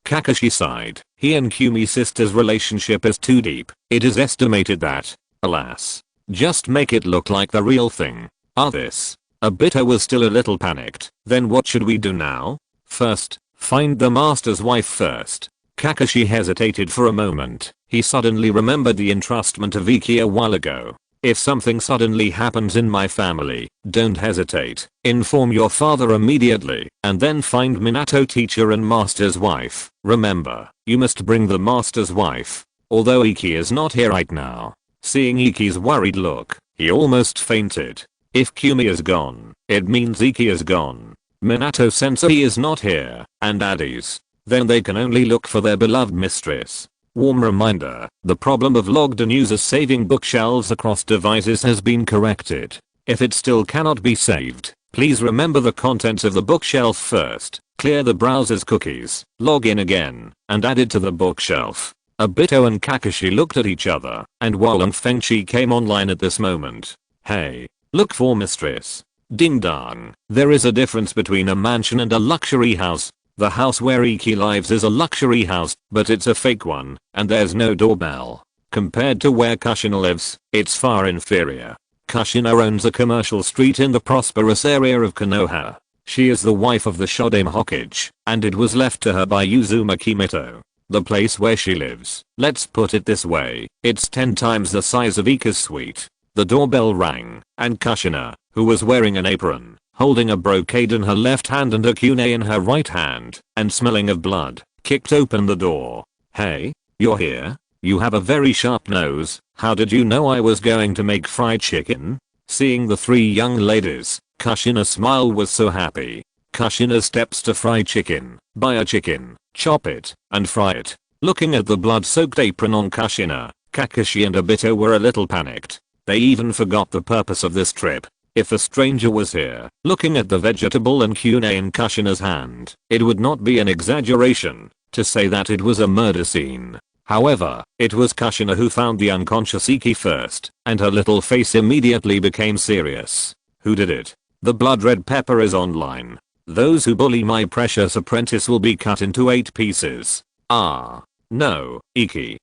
Kakashi sighed. He and Kumi's sister's relationship is too deep. It is estimated that, alas, just make it look like the real thing. This. Obito was still a little panicked. Then what should we do now? First, find the master's wife first. Kakashi hesitated for a moment. He suddenly remembered the entrustment of Iki a while ago. If something suddenly happens in my family, don't hesitate. Inform your father immediately, and then find Minato teacher and master's wife. Remember, you must bring the master's wife. Although Iki is not here right now. Seeing Iki's worried look, he almost fainted. If Kumi is gone, it means Iki is gone. Minato sensei is not here, and Addie's. Then they can only look for their beloved mistress. Warm reminder, the problem of logged-in users saving bookshelves across devices has been corrected. If it still cannot be saved, please remember the contents of the bookshelf first, clear the browser's cookies, log in again, and add it to the bookshelf. Obito and Kakashi looked at each other, and Wang Fengchi came online at this moment. Hey, look for mistress. Ding dong. There is a difference between a mansion and a luxury house. The house where Iki lives is a luxury house, but it's a fake one, and there's no doorbell. Compared to where Kushina lives, it's far inferior. Kushina owns a commercial street in the prosperous area of Konoha. She is the wife of the Shodan Hokage, and it was left to her by Uzumaki Mito. The place where she lives, let's put it this way, it's 10 times the size of Ika's suite. The doorbell rang, and Kushina, who was wearing an apron, holding a brocade in her left hand and a kunai in her right hand, and smelling of blood, kicked open the door. Hey, you're here? You have a very sharp nose. How did you know I was going to make fried chicken? Seeing the 3 young ladies, Kushina's smile was so happy. Kushina steps to fry chicken. Buy a chicken, chop it, and fry it. Looking at the blood-soaked apron on Kushina, Kakashi and Obito were a little panicked. They even forgot the purpose of this trip. If a stranger was here, looking at the vegetable and kunai in Kushina's hand, it would not be an exaggeration to say that it was a murder scene. However, it was Kushina who found the unconscious Iki first, and her little face immediately became serious. Who did it? The blood red pepper is online. Those who bully my precious apprentice will be cut into 8 pieces. No, Iki.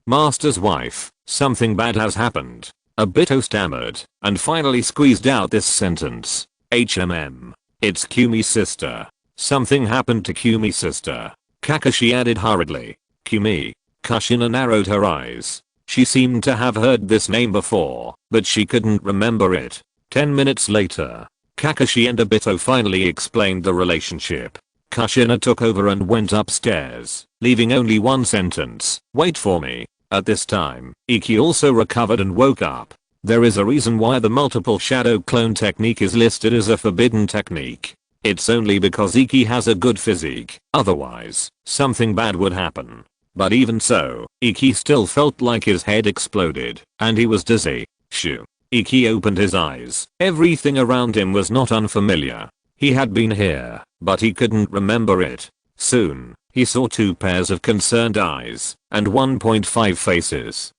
Master's wife, something bad has happened. Obito stammered, and finally squeezed out this sentence. It's Kumi's sister. Something happened to Kumi's sister. Kakashi added hurriedly. Kumi. Kushina narrowed her eyes. She seemed to have heard this name before, but she couldn't remember it. 10 minutes later, Kakashi and Obito finally explained the relationship. Kushina took over and went upstairs, leaving only one sentence. Wait for me. At this time, Iki also recovered and woke up. There is a reason why the multiple shadow clone technique is listed as a forbidden technique. It's only because Iki has a good physique, otherwise, something bad would happen. But even so, Iki still felt like his head exploded, and he was dizzy. Shoo. Iki opened his eyes. Everything around him was not unfamiliar. He had been here, but he couldn't remember it. Soon, he saw 2 pairs of concerned eyes, and 1.5 faces.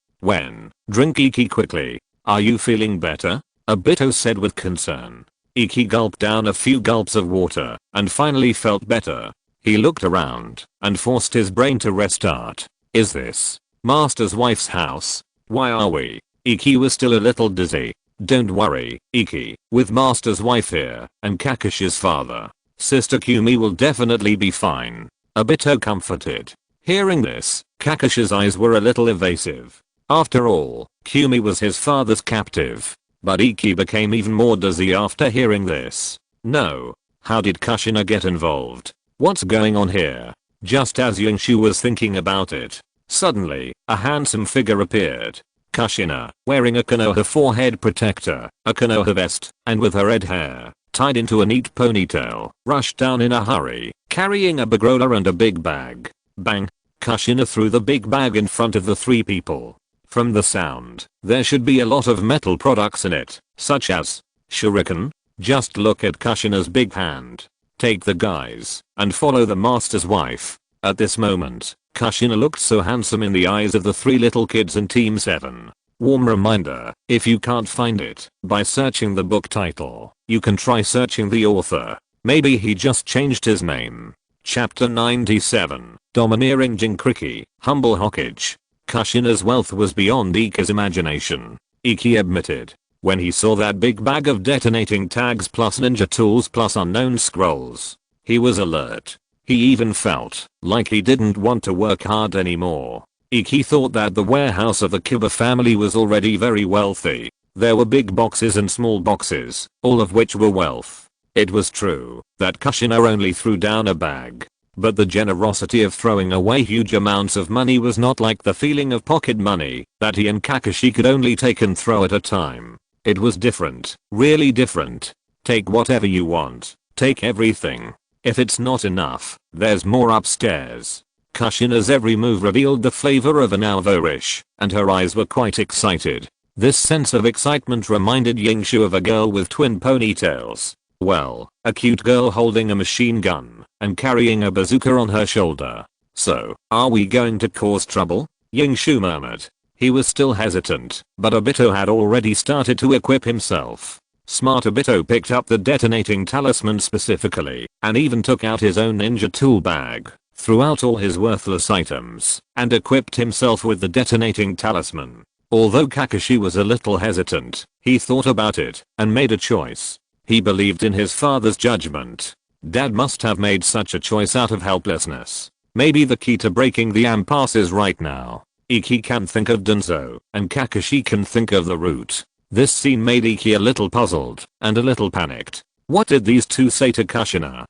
Drink Iki quickly. Are you feeling better? Obito said with concern. Iki gulped down a few gulps of water, and finally felt better. He looked around, and forced his brain to restart. Is this Master's wife's house? Why are we? Iki was still a little dizzy. Don't worry, Iki, with Master's wife here, and Kakashi's father, Sister Kumi will definitely be fine. Obito comforted. Hearing this, Kakashi's eyes were a little evasive. After all, Kumi was his father's captive. But Iki became even more dizzy after hearing this. No. How did Kushina get involved? What's going on here? Just as Yingshu was thinking about it, suddenly, a handsome figure appeared. Kushina, wearing a Konoha forehead protector, a Konoha vest, and with her red hair tied into a neat ponytail, rushed down in a hurry, carrying a big roller and a big bag. Bang! Kushina threw the big bag in front of the 3 people. From the sound, there should be a lot of metal products in it, such as shuriken. Just look at Kushina's big hand. Take the guys, and follow the master's wife. At this moment, Kushina looked so handsome in the eyes of the 3 little kids in Team 7. Warm reminder, if you can't find it by searching the book title, you can try searching the author. Maybe he just changed his name. Chapter 97, Domineering Jinkriki, Humble Hokage. Kushina's wealth was beyond Iki's imagination, Iki admitted. When he saw that big bag of detonating tags plus ninja tools plus unknown scrolls, he was alert. He even felt like he didn't want to work hard anymore. Iki thought that the warehouse of the Kiba family was already very wealthy. There were big boxes and small boxes, all of which were wealth. It was true that Kushina only threw down a bag. But the generosity of throwing away huge amounts of money was not like the feeling of pocket money that he and Kakashi could only take and throw at a time. It was different, really different. Take whatever you want, take everything. If it's not enough, there's more upstairs. Kushina's every move revealed the flavor of an alvorish, and her eyes were quite excited. This sense of excitement reminded Yingshu of a girl with twin ponytails. Well, a cute girl holding a machine gun and carrying a bazooka on her shoulder. So, are we going to cause trouble? Yingshu murmured. He was still hesitant, but Obito had already started to equip himself. Smart Obito picked up the detonating talisman specifically, and even took out his own ninja tool bag, threw out all his worthless items, and equipped himself with the detonating talisman. Although Kakashi was a little hesitant, he thought about it, and made a choice. He believed in his father's judgment. Dad must have made such a choice out of helplessness. Maybe the key to breaking the impasse is right now. Iki can think of Danzo, and Kakashi can think of the route. This scene made Iki a little puzzled, and a little panicked. What did these 2 say to Kushina?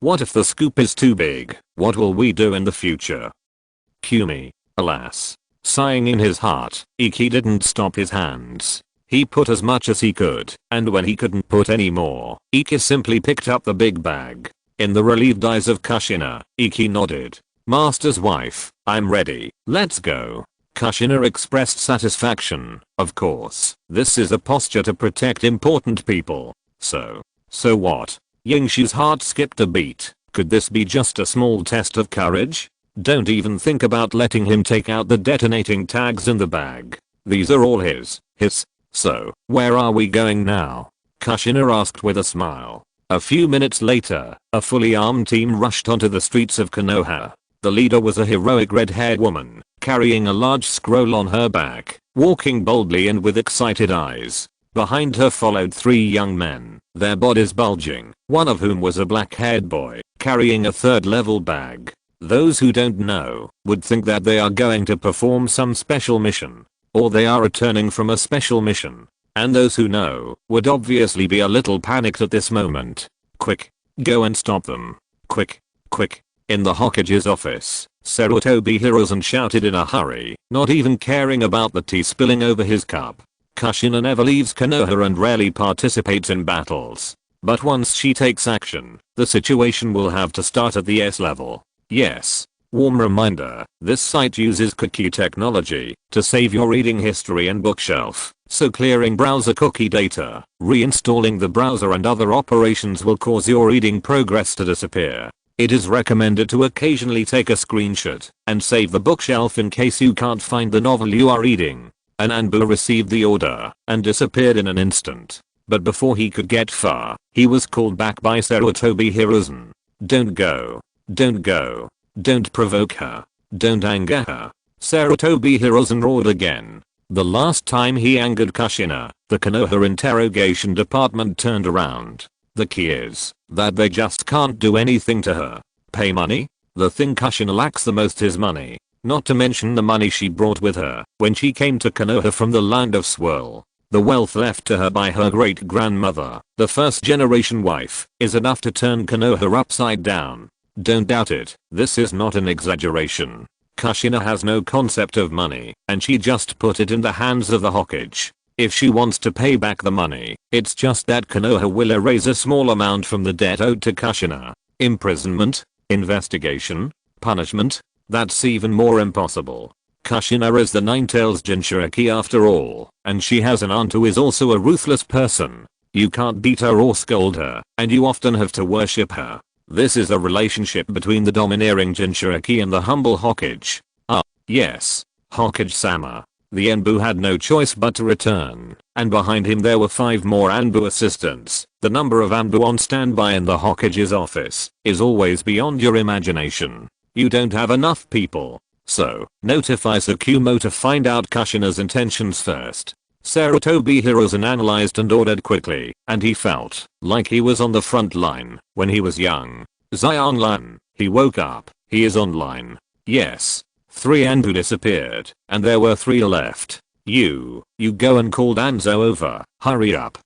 What if the scoop is too big? What will we do in the future? Kumi. Alas. Sighing in his heart, Iki didn't stop his hands. He put as much as he could, and when he couldn't put any more, Iki simply picked up the big bag. In the relieved eyes of Kushina, Iki nodded. Master's wife, I'm ready, let's go. Kushina expressed satisfaction. Of course, this is a posture to protect important people. So what? Yingshu's heart skipped a beat. Could this be just a small test of courage? Don't even think about letting him take out the detonating tags in the bag. These are all his. So, where are we going now? Kushina asked with a smile. A few minutes later, a fully armed team rushed onto the streets of Konoha. The leader was a heroic red-haired woman, carrying a large scroll on her back, walking boldly and with excited eyes. Behind her followed 3 young men, their bodies bulging, one of whom was a black-haired boy, carrying a 3rd-level bag. Those who don't know would think that they are going to perform some special mission, or they are returning from a special mission. And those who know would obviously be a little panicked at this moment. Quick, go and stop them. Quick. In the Hokage's office, Sarutobi hears and shouted in a hurry, not even caring about the tea spilling over his cup. Kushina never leaves Konoha and rarely participates in battles. but once she takes action, the situation will have to start at the S level. Yes. Warm reminder, this site uses cookie technology to save your reading history and bookshelf, so clearing browser cookie data, reinstalling the browser and other operations will cause your reading progress to disappear. It is recommended to occasionally take a screenshot and save the bookshelf in case you can't find the novel you are reading. An Anbu received the order and disappeared in an instant. But before he could get far, he was called back by Sarutobi Hiruzen. Don't go. Don't go. Don't provoke her. Don't anger her. Sarutobi Hiruzen roared again. The last time he angered Kushina, the Konoha interrogation department turned around. The key is that they just can't do anything to her. Pay money? The thing Kushina lacks the most is money. Not to mention the money she brought with her when she came to Konoha from the land of Swirl. The wealth left to her by her great-grandmother, the first-generation wife, is enough to turn Konoha upside down. Don't doubt it, this is not an exaggeration. Kushina has no concept of money, and she just put it in the hands of the Hokage. If she wants to pay back the money, it's just that Konoha will erase a small amount from the debt owed to Kushina. Imprisonment? Investigation? Punishment? That's even more impossible. Kushina is the Ninetales Jinchuriki after all, and she has an aunt who is also a ruthless person. You can't beat her or scold her, and you often have to worship her. This is a relationship between the domineering Jinchuriki and the humble Hokage. Yes. Hokage-sama. The Anbu had no choice but to return, and behind him there were 5 more Anbu assistants. The number of Anbu on standby in the Hokage's office is always beyond your imagination. You don't have enough people. So, notify Tsukumo to find out Kushina's intentions first. Sarutobi Hiruzen analyzed and ordered quickly, and he felt like he was on the front line when he was young. Zionlan, he woke up, he is online. Yes. 3 Anbu disappeared, and there were 3 left. You go and call Danzo over, hurry up,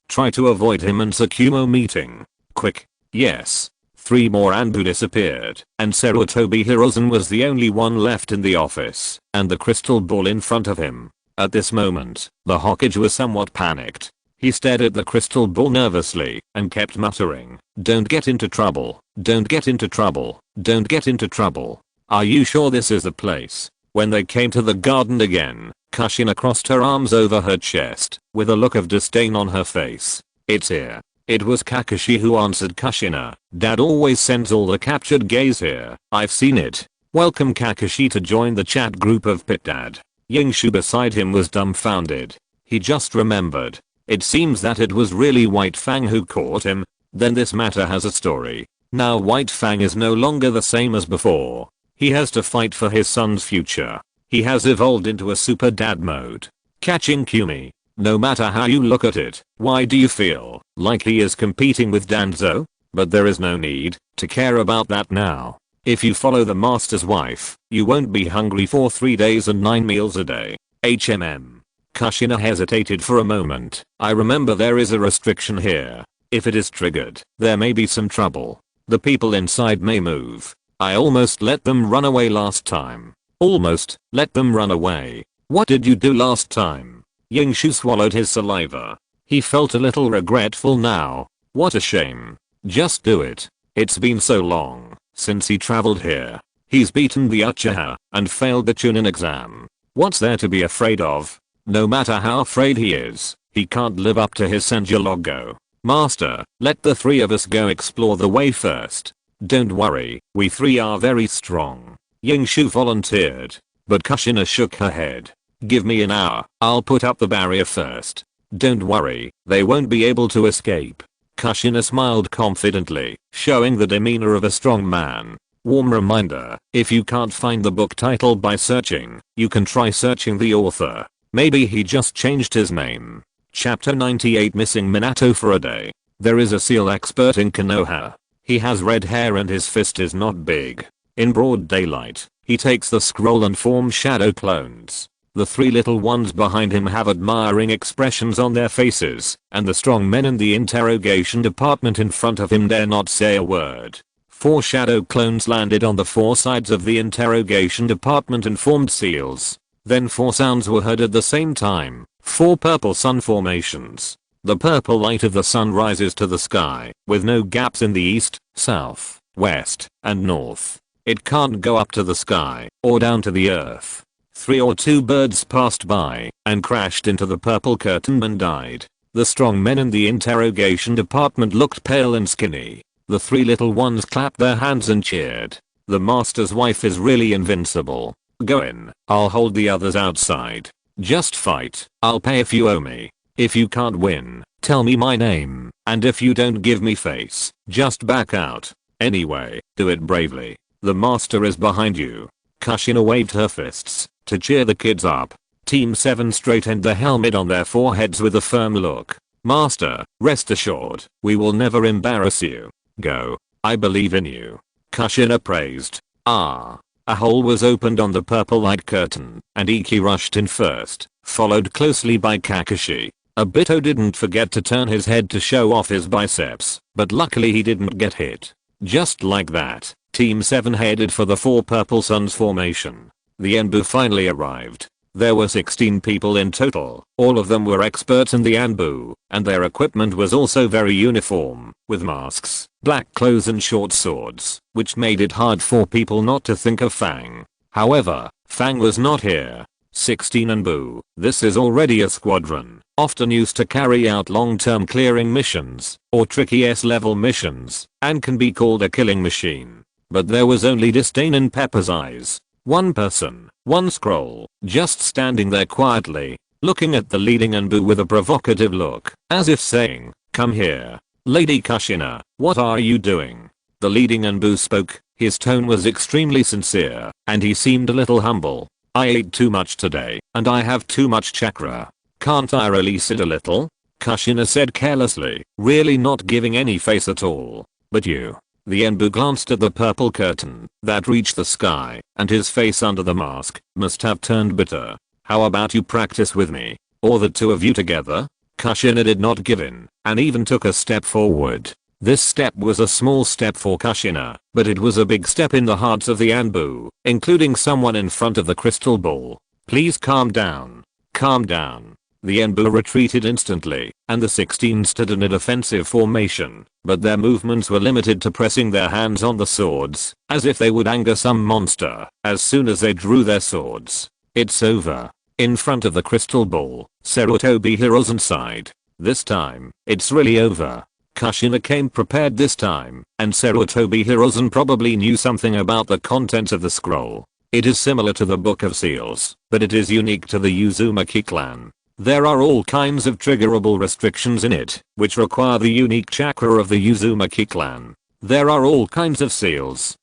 try to avoid him and Tsukumo meeting. Quick. Yes. 3 more Anbu disappeared, and Sarutobi Hiruzen was the only one left in the office, and the crystal ball in front of him. At this moment, the Hokage was somewhat panicked. He stared at the crystal ball nervously, and kept muttering, "Don't get into trouble, don't get into trouble, don't get into trouble. Are you sure this is the place?" When they came to the garden again, Kushina crossed her arms over her chest, with a look of disdain on her face. "It's here." It was Kakashi who answered Kushina. "Dad always sends all the captured gays here. I've seen it. Welcome Kakashi to join the chat group of Pit Dad." Yingshu beside him was dumbfounded. He just remembered. It seems that it was really White Fang who caught him. Then this matter has a story. Now White Fang is no longer the same as before. He has to fight for his son's future. He has evolved into a super dad mode. Catching Kumi. No matter how you look at it, why do you feel like he is competing with Danzo? But there is no need to care about that now. If you follow the master's wife, you won't be hungry for 3 days and 9 meals a day. Kushina hesitated for a moment. "I remember there is a restriction here. If it is triggered, there may be some trouble. The people inside may move. I almost let them run away last time." "Almost let them run away? What did you do last time?" Yingshu swallowed his saliva. He felt a little regretful now. What a shame. Just do it. It's been so long since he traveled here. He's beaten the Uchiha and failed the Chunin exam. What's there to be afraid of? No matter how afraid he is, he can't live up to his Senju logo. "Master, let the 3 of us go explore the way first." "Don't worry, we 3 are very strong." Yingshu volunteered, but Kushina shook her head. "Give me an hour, I'll put up the barrier first." "Don't worry, they won't be able to escape." Kushina smiled confidently, showing the demeanor of a strong man. Warm reminder, if you can't find the book title by searching, you can try searching the author. Maybe he just changed his name. Chapter 98 Missing Minato for a day. There is a seal expert in Konoha. He has red hair and his fist is not big. In broad daylight, he takes the scroll and forms shadow clones. The 3 little ones behind him have admiring expressions on their faces, and the strong men in the interrogation department in front of him dare not say a word. 4 shadow clones landed on the 4 sides of the interrogation department and formed seals. Then 4 sounds were heard at the same time, 4 purple sun formations. The purple light of the sun rises to the sky, with no gaps in the east, south, west, and north. It can't go up to the sky, or down to the earth. 3 or 2 birds passed by, and crashed into the purple curtain and died. The strong men in the interrogation department looked pale and skinny. The 3 little ones clapped their hands and cheered. The master's wife is really invincible. Go in, I'll hold the others outside. Just fight, I'll pay if you owe me. If you can't win, tell me my name, and if you don't give me face, just back out. Anyway, do it bravely. The master is behind you. Kushina waved her fists to cheer the kids up. Team 7 straightened the helmet on their foreheads with a firm look. Master, rest assured, we will never embarrass you. Go, I believe in you. Kushina praised. A hole was opened on the purple light curtain, and Iki rushed in first, followed closely by Kakashi. Obito didn't forget to turn his head to show off his biceps, but luckily he didn't get hit. Just like that, Team 7 headed for the 4 purple suns formation. The Anbu finally arrived. There were 16 people in total, all of them were experts in the Anbu, and their equipment was also very uniform, with masks, black clothes and short swords, which made it hard for people not to think of Fang. However, Fang was not here. 16 Anbu, this is already a squadron, often used to carry out long-term clearing missions, or tricky S-level missions, and can be called a killing machine. But there was only disdain in Pepper's eyes. 1 person, 1 scroll, just standing there quietly, looking at the leading Anbu with a provocative look, as if saying, come here. Lady Kushina, what are you doing? The leading Anbu spoke, his tone was extremely sincere, and he seemed a little humble. I ate too much today, and I have too much chakra. Can't I release it a little? Kushina said carelessly, really not giving any face at all. But you. The Anbu glanced at the purple curtain that reached the sky, and his face under the mask must have turned bitter. How about you practice with me? Or the 2 of you together? Kushina did not give in, and even took a step forward. This step was a small step for Kushina, but it was a big step in the hearts of the Anbu, including someone in front of the crystal ball. Please calm down. Calm down. The Anbu retreated instantly, and the 16 stood in a defensive formation, but their movements were limited to pressing their hands on the swords, as if they would anger some monster, as soon as they drew their swords. It's over. In front of the crystal ball, Sarutobi Hiruzen sighed. This time, it's really over. Kushina came prepared this time, and Sarutobi Hiruzen probably knew something about the contents of the scroll. It is similar to the Book of Seals, but it is unique to the Uzumaki clan. There are all kinds of triggerable restrictions in it, which require the unique chakra of the Uzumaki clan. There are all kinds of seals,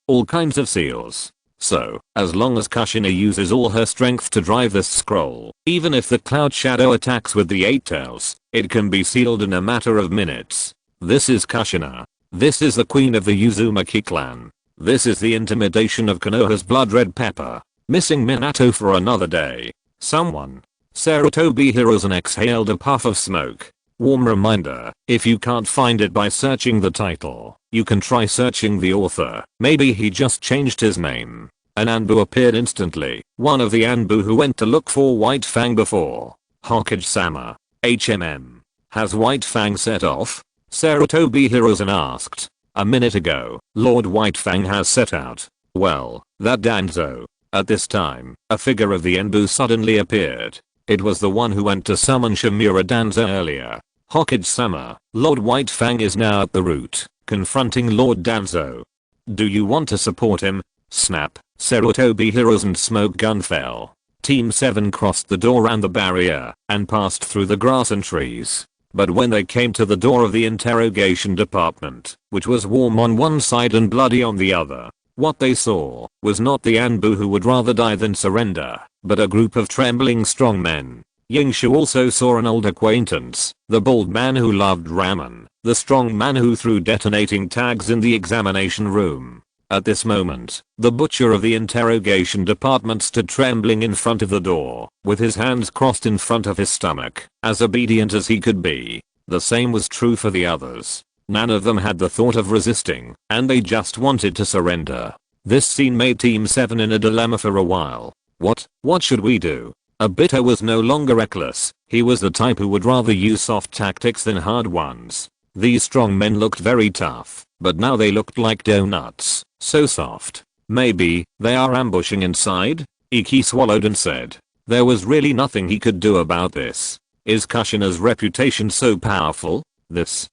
So, as long as Kushina uses all her strength to drive this scroll, even if the cloud shadow attacks with the 8 tails, it can be sealed in a matter of minutes. This is Kushina. This is the queen of the Uzumaki clan. This is the intimidation of Konoha's blood red pepper. Missing Minato for another day. Someone. Sarutobi Hiruzen exhaled a puff of smoke. Warm reminder, if you can't find it by searching the title, you can try searching the author. Maybe he just changed his name. An Anbu appeared instantly, one of the Anbu who went to look for White Fang before. Hokage-sama. Has White Fang set off? Sarutobi Hiruzen asked. A minute ago, Lord White Fang has set out. Well, that Danzo. At this time, a figure of the Anbu suddenly appeared. It was the one who went to summon Shimura Danzo earlier. Hokage-sama, Lord White Fang is now at the route, confronting Lord Danzo. Do you want to support him? Snap. Sarutobi Hiruzen's smoke gun fell. Team 7 crossed the door and the barrier, and passed through the grass and trees. But when they came to the door of the interrogation department, which was warm on one side and bloody on the other, what they saw was not the Anbu who would rather die than surrender, but a group of trembling strong men. Yingshu also saw an old acquaintance, the bald man who loved ramen, the strong man who threw detonating tags in the examination room. At this moment, the butcher of the interrogation department stood trembling in front of the door, with his hands crossed in front of his stomach, as obedient as he could be. The same was true for the others. None of them had the thought of resisting, and they just wanted to surrender. This scene made Team 7 in a dilemma for a while. What should we do? Obito was no longer reckless. He was the type who would rather use soft tactics than hard ones. These strong men looked very tough, but now they looked like donuts, so soft. Maybe they are ambushing inside? Iki swallowed and said. There was really nothing he could do about this. Is Kushina's reputation so powerful? This.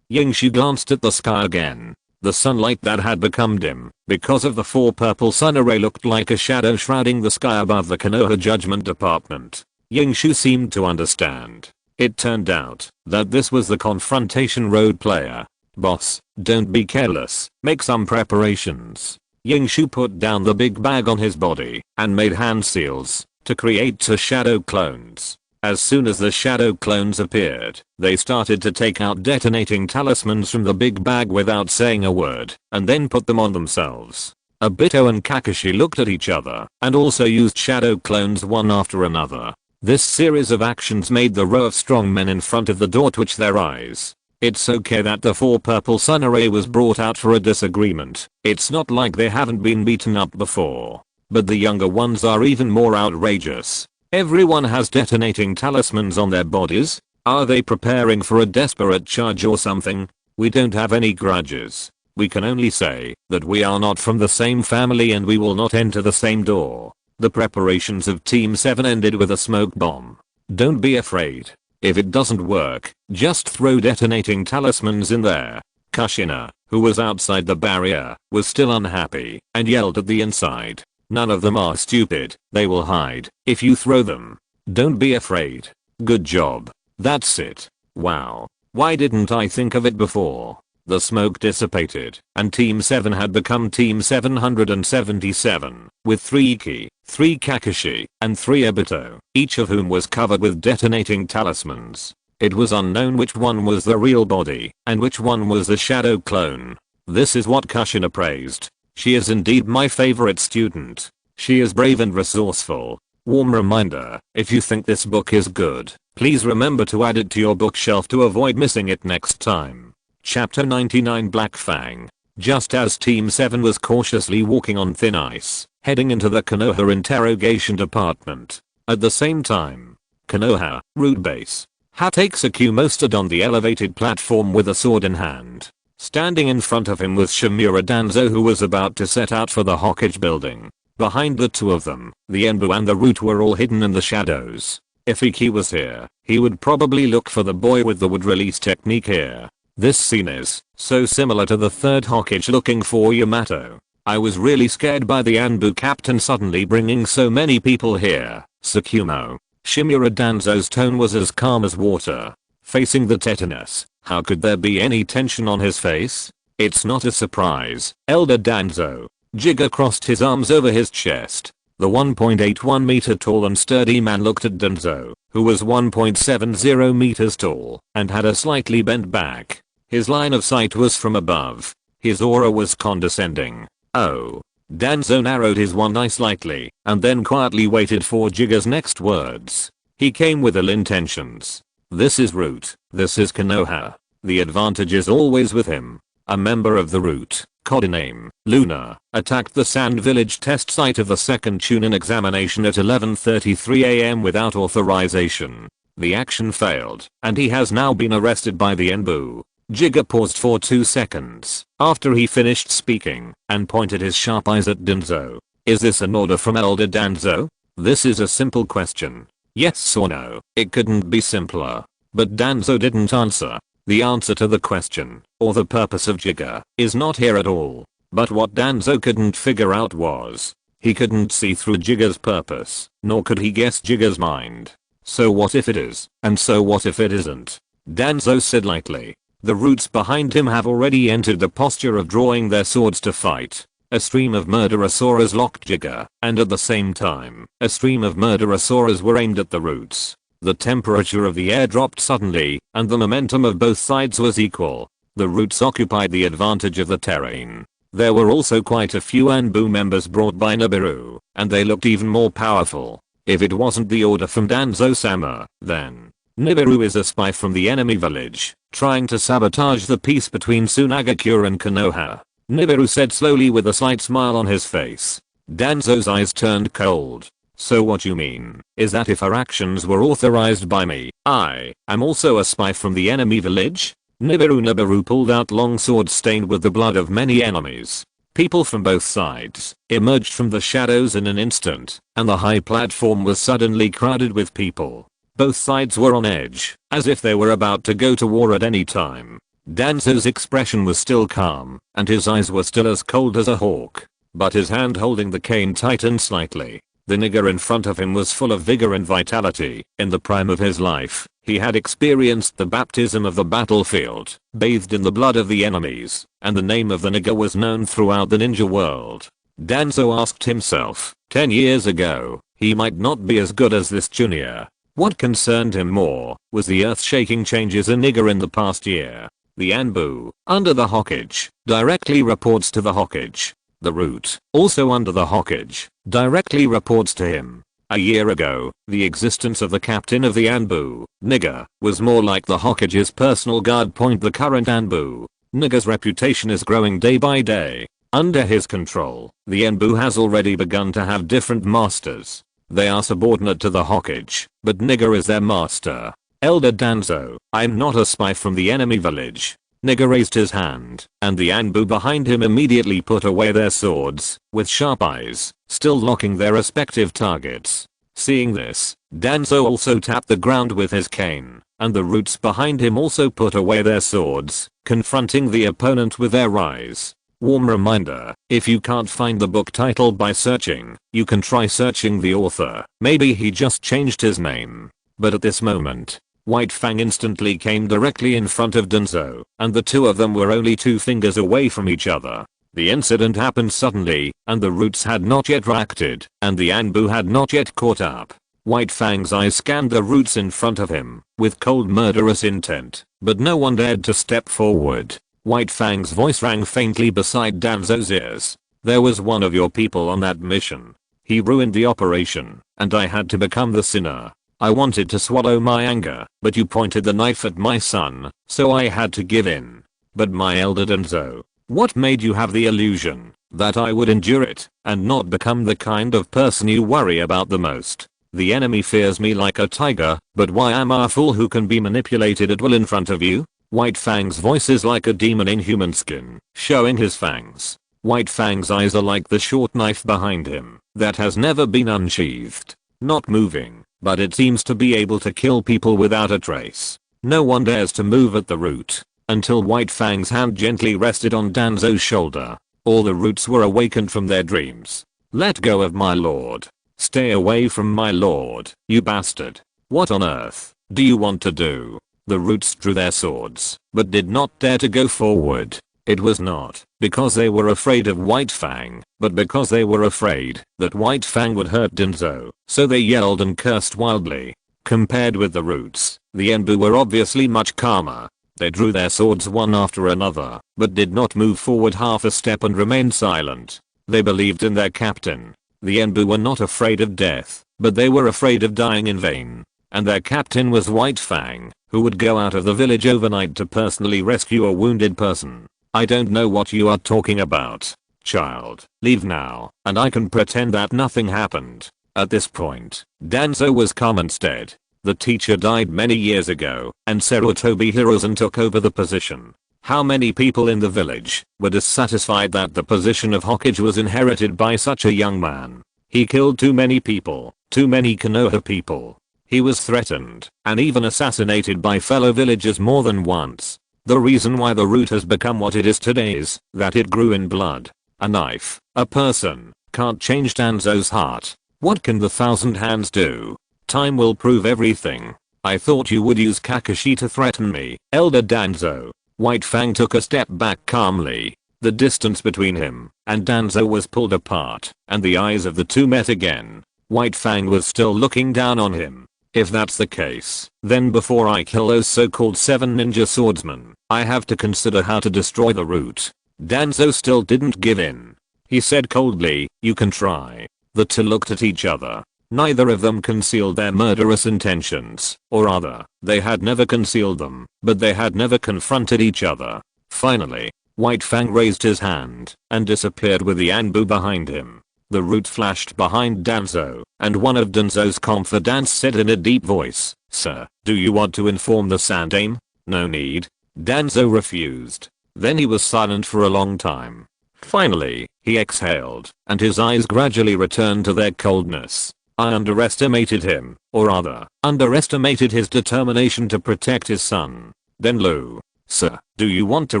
Yingshu glanced at the sky again. The sunlight that had become dim because of the 4 purple sun array looked like a shadow shrouding the sky above the Konoha Judgment Department. Yingshu seemed to understand. It turned out that this was the confrontation road player. Boss, don't be careless, make some preparations. Yingshu put down the big bag on his body and made hand seals to create 2 shadow clones. As soon as the shadow clones appeared, they started to take out detonating talismans from the big bag without saying a word, and then put them on themselves. Obito and Kakashi looked at each other and also used shadow clones one after another. This series of actions made the row of strong men in front of the door twitch their eyes. It's okay that the 4 purple sun array was brought out for a disagreement. It's not like they haven't been beaten up before. But the younger ones are even more outrageous. Everyone has detonating talismans on their bodies. Are they preparing for a desperate charge or something? We don't have any grudges. We can only say that we are not from the same family and we will not enter the same door. The preparations of Team 7 ended with a smoke bomb. Don't be afraid. If it doesn't work, just throw detonating talismans in there. Kushina, who was outside the barrier, was still unhappy and yelled at the inside. None of them are stupid. They will hide if you throw them. Don't be afraid. Good job. That's it. Wow. Why didn't I think of it before? The smoke dissipated and Team 7 had become Team 777 with 3 Iki, 3 Kakashi, and 3 Obito, each of whom was covered with detonating talismans. It was unknown which one was the real body and which one was the shadow clone. This is what Kushina praised. She is indeed my favorite student. She is brave and resourceful. Warm reminder, if you think this book is good, please remember to add it to your bookshelf to avoid missing it next time. Chapter 99 Black Fang. Just as Team 7 was cautiously walking on thin ice, heading into the Konoha interrogation department. At the same time, Konoha, root base. Hataksaku stood on the elevated platform with a sword in hand. Standing in front of him was Shimura Danzo, who was about to set out for the Hokage building. Behind the 2 of them, the Enbu and the Root were all hidden in the shadows. If Iki was here, he would probably look for the boy with the wood release technique here. This scene is so similar to the 3rd Hokage looking for Yamato. I was really scared by the Enbu captain suddenly bringing so many people here. Tsukumo. Shimura Danzo's tone was as calm as water. Facing the tetanus, how could there be any tension on his face? It's not a surprise, Elder Danzo. Jiga crossed his arms over his chest. The 1.81 meter tall and sturdy man looked at Danzo, who was 1.70 meters tall and had a slightly bent back. His line of sight was from above. His aura was condescending. Oh. Danzo narrowed his one eye slightly and then quietly waited for Jiga's next words. He came with ill intentions. This is Root. This is Konoha. The advantage is always with him. A member of the Root, codename Luna, attacked the Sand Village test site of the second Chunin examination at 11:33 am without authorization. The action failed, and he has now been arrested by the Enbu. Jiga paused for 2 seconds after he finished speaking and pointed his sharp eyes at Danzo. Is this an order from Elder Danzo? This is a simple question. Yes or no? It couldn't be simpler. But Danzo didn't answer. The answer to the question, or the purpose of Jiga, is not here at all. But what Danzo couldn't figure out was, he couldn't see through Jiga's purpose, nor could he guess Jiga's mind. So what if it is, and so what if it isn't? Danzo said lightly. The Roots behind him have already entered the posture of drawing their swords to fight. A stream of murderous locked Jiga, and at the same time, a stream of murderous were aimed at the Roots. The temperature of the air dropped suddenly, and the momentum of both sides was equal. The Roots occupied the advantage of the terrain. There were also quite a few Anbu members brought by Nibiru, and they looked even more powerful. If it wasn't the order from Danzo-sama, then Nibiru is a spy from the enemy village, trying to sabotage the peace between Tsunagakure and Konoha. Nibiru said slowly with a slight smile on his face. Danzo's eyes turned cold. So what you mean is that if her actions were authorized by me, I am also a spy from the enemy village? Nibiru pulled out long sword stained with the blood of many enemies. People from both sides emerged from the shadows in an instant, and the high platform was suddenly crowded with people. Both sides were on edge, as if they were about to go to war at any time. Danzo's expression was still calm, and his eyes were still as cold as a hawk. But his hand holding the cane tightened slightly. The nigger in front of him was full of vigor and vitality. In the prime of his life, he had experienced the baptism of the battlefield, bathed in the blood of the enemies, and the name of the nigger was known throughout the ninja world. Danzo asked himself, 10 years ago, he might not be as good as this junior. What concerned him more was the earth-shaking changes in nigger in the past year. The Anbu, under the Hokage, directly reports to the Hokage. The Root, also under the Hokage, directly reports to him. A year ago, the existence of the captain of the Anbu, nigger, was more like the Hokage's personal guard point. The current Anbu, nigger's reputation is growing day by day. Under his control, the Anbu has already begun to have different masters. They are subordinate to the Hokage, but nigger is their master. Elder Danzo, I'm not a spy from the enemy village. Nigger raised his hand, and the Anbu behind him immediately put away their swords, with sharp eyes, still locking their respective targets. Seeing this, Danzo also tapped the ground with his cane, and the Roots behind him also put away their swords, confronting the opponent with their eyes. Warm reminder, if you can't find the book title by searching, you can try searching the author. Maybe he just changed his name. But at this moment, White Fang instantly came directly in front of Danzo, and the two of them were only 2 fingers away from each other. The incident happened suddenly, and the Roots had not yet reacted, and the Anbu had not yet caught up. White Fang's eyes scanned the Roots in front of him, with cold murderous intent, but no one dared to step forward. White Fang's voice rang faintly beside Danzo's ears. There was one of your people on that mission. He ruined the operation, and I had to become the sinner. I wanted to swallow my anger, but you pointed the knife at my son, so I had to give in. But my elder Danzo, what made you have the illusion that I would endure it and not become the kind of person you worry about the most? The enemy fears me like a tiger, but why am I a fool who can be manipulated at will in front of you? White Fang's voice is like a demon in human skin, showing his fangs. White Fang's eyes are like the short knife behind him that has never been unsheathed, not moving, but it seems to be able to kill people without a trace. No one dares to move at the Root, until White Fang's hand gently rested on Danzo's shoulder. All the Roots were awakened from their dreams. Let go of my lord. Stay away from my lord, you bastard. What on earth do you want to do? The Roots drew their swords, but did not dare to go forward. It was not because they were afraid of White Fang, but because they were afraid that White Fang would hurt Danzo, so they yelled and cursed wildly. Compared with the Roots, the Anbu were obviously much calmer. They drew their swords one after another, but did not move forward half a step and remained silent. They believed in their captain. The Anbu were not afraid of death, but they were afraid of dying in vain. And their captain was White Fang, who would go out of the village overnight to personally rescue a wounded person. I don't know what you are talking about, child. Leave now, and I can pretend that nothing happened. At this point, Danzo was calm instead. The teacher died many years ago, and Sarutobi Hiruzen took over the position. How many people in the village were dissatisfied that the position of Hokage was inherited by such a young man? He killed too many people, too many Konoha people. He was threatened, and even assassinated by fellow villagers more than once. The reason why the Root has become what it is today is that it grew in blood. A knife, a person, can't change Danzo's heart. What can the Thousand Hands do? Time will prove everything. I thought you would use Kakashi to threaten me, Elder Danzo. White Fang took a step back calmly. The distance between him and Danzo was pulled apart, and the eyes of the two met again. White Fang was still looking down on him. If that's the case, then before I kill those so-called 7 ninja swordsmen, I have to consider how to destroy the Root. Danzo still didn't give in. He said coldly, you can try. The two looked at each other. Neither of them concealed their murderous intentions, or rather, they had never concealed them, but they had never confronted each other. Finally, White Fang raised his hand and disappeared with the Anbu behind him. The root flashed behind Danzo, and one of Danzo's confidants said in a deep voice, "Sir, do you want to inform the Sandaime?" "No need." Danzo refused. Then he was silent for a long time. Finally, he exhaled, and his eyes gradually returned to their coldness. I underestimated him, or rather, underestimated his determination to protect his son. Then Lu. "Sir, do you want to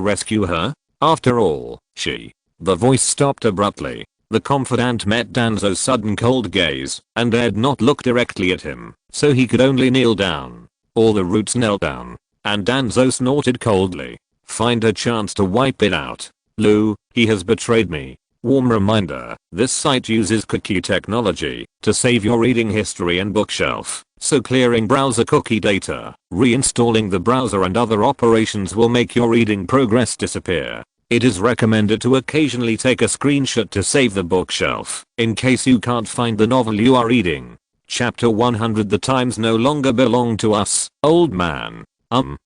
rescue her? After all, she..." The voice stopped abruptly. The confidant met Danzo's sudden cold gaze, and dared not look directly at him, so he could only kneel down. All the roots knelt down, and Danzo snorted coldly. "Find a chance to wipe it out. Lu, he has betrayed me." Warm reminder, this site uses cookie technology to save your reading history and bookshelf, so clearing browser cookie data, reinstalling the browser and other operations will make your reading progress disappear. It is recommended to occasionally take a screenshot to save the bookshelf, in case you can't find the novel you are reading. Chapter 100. The times no longer belong to us, old man.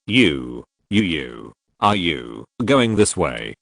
You. Are you going this way?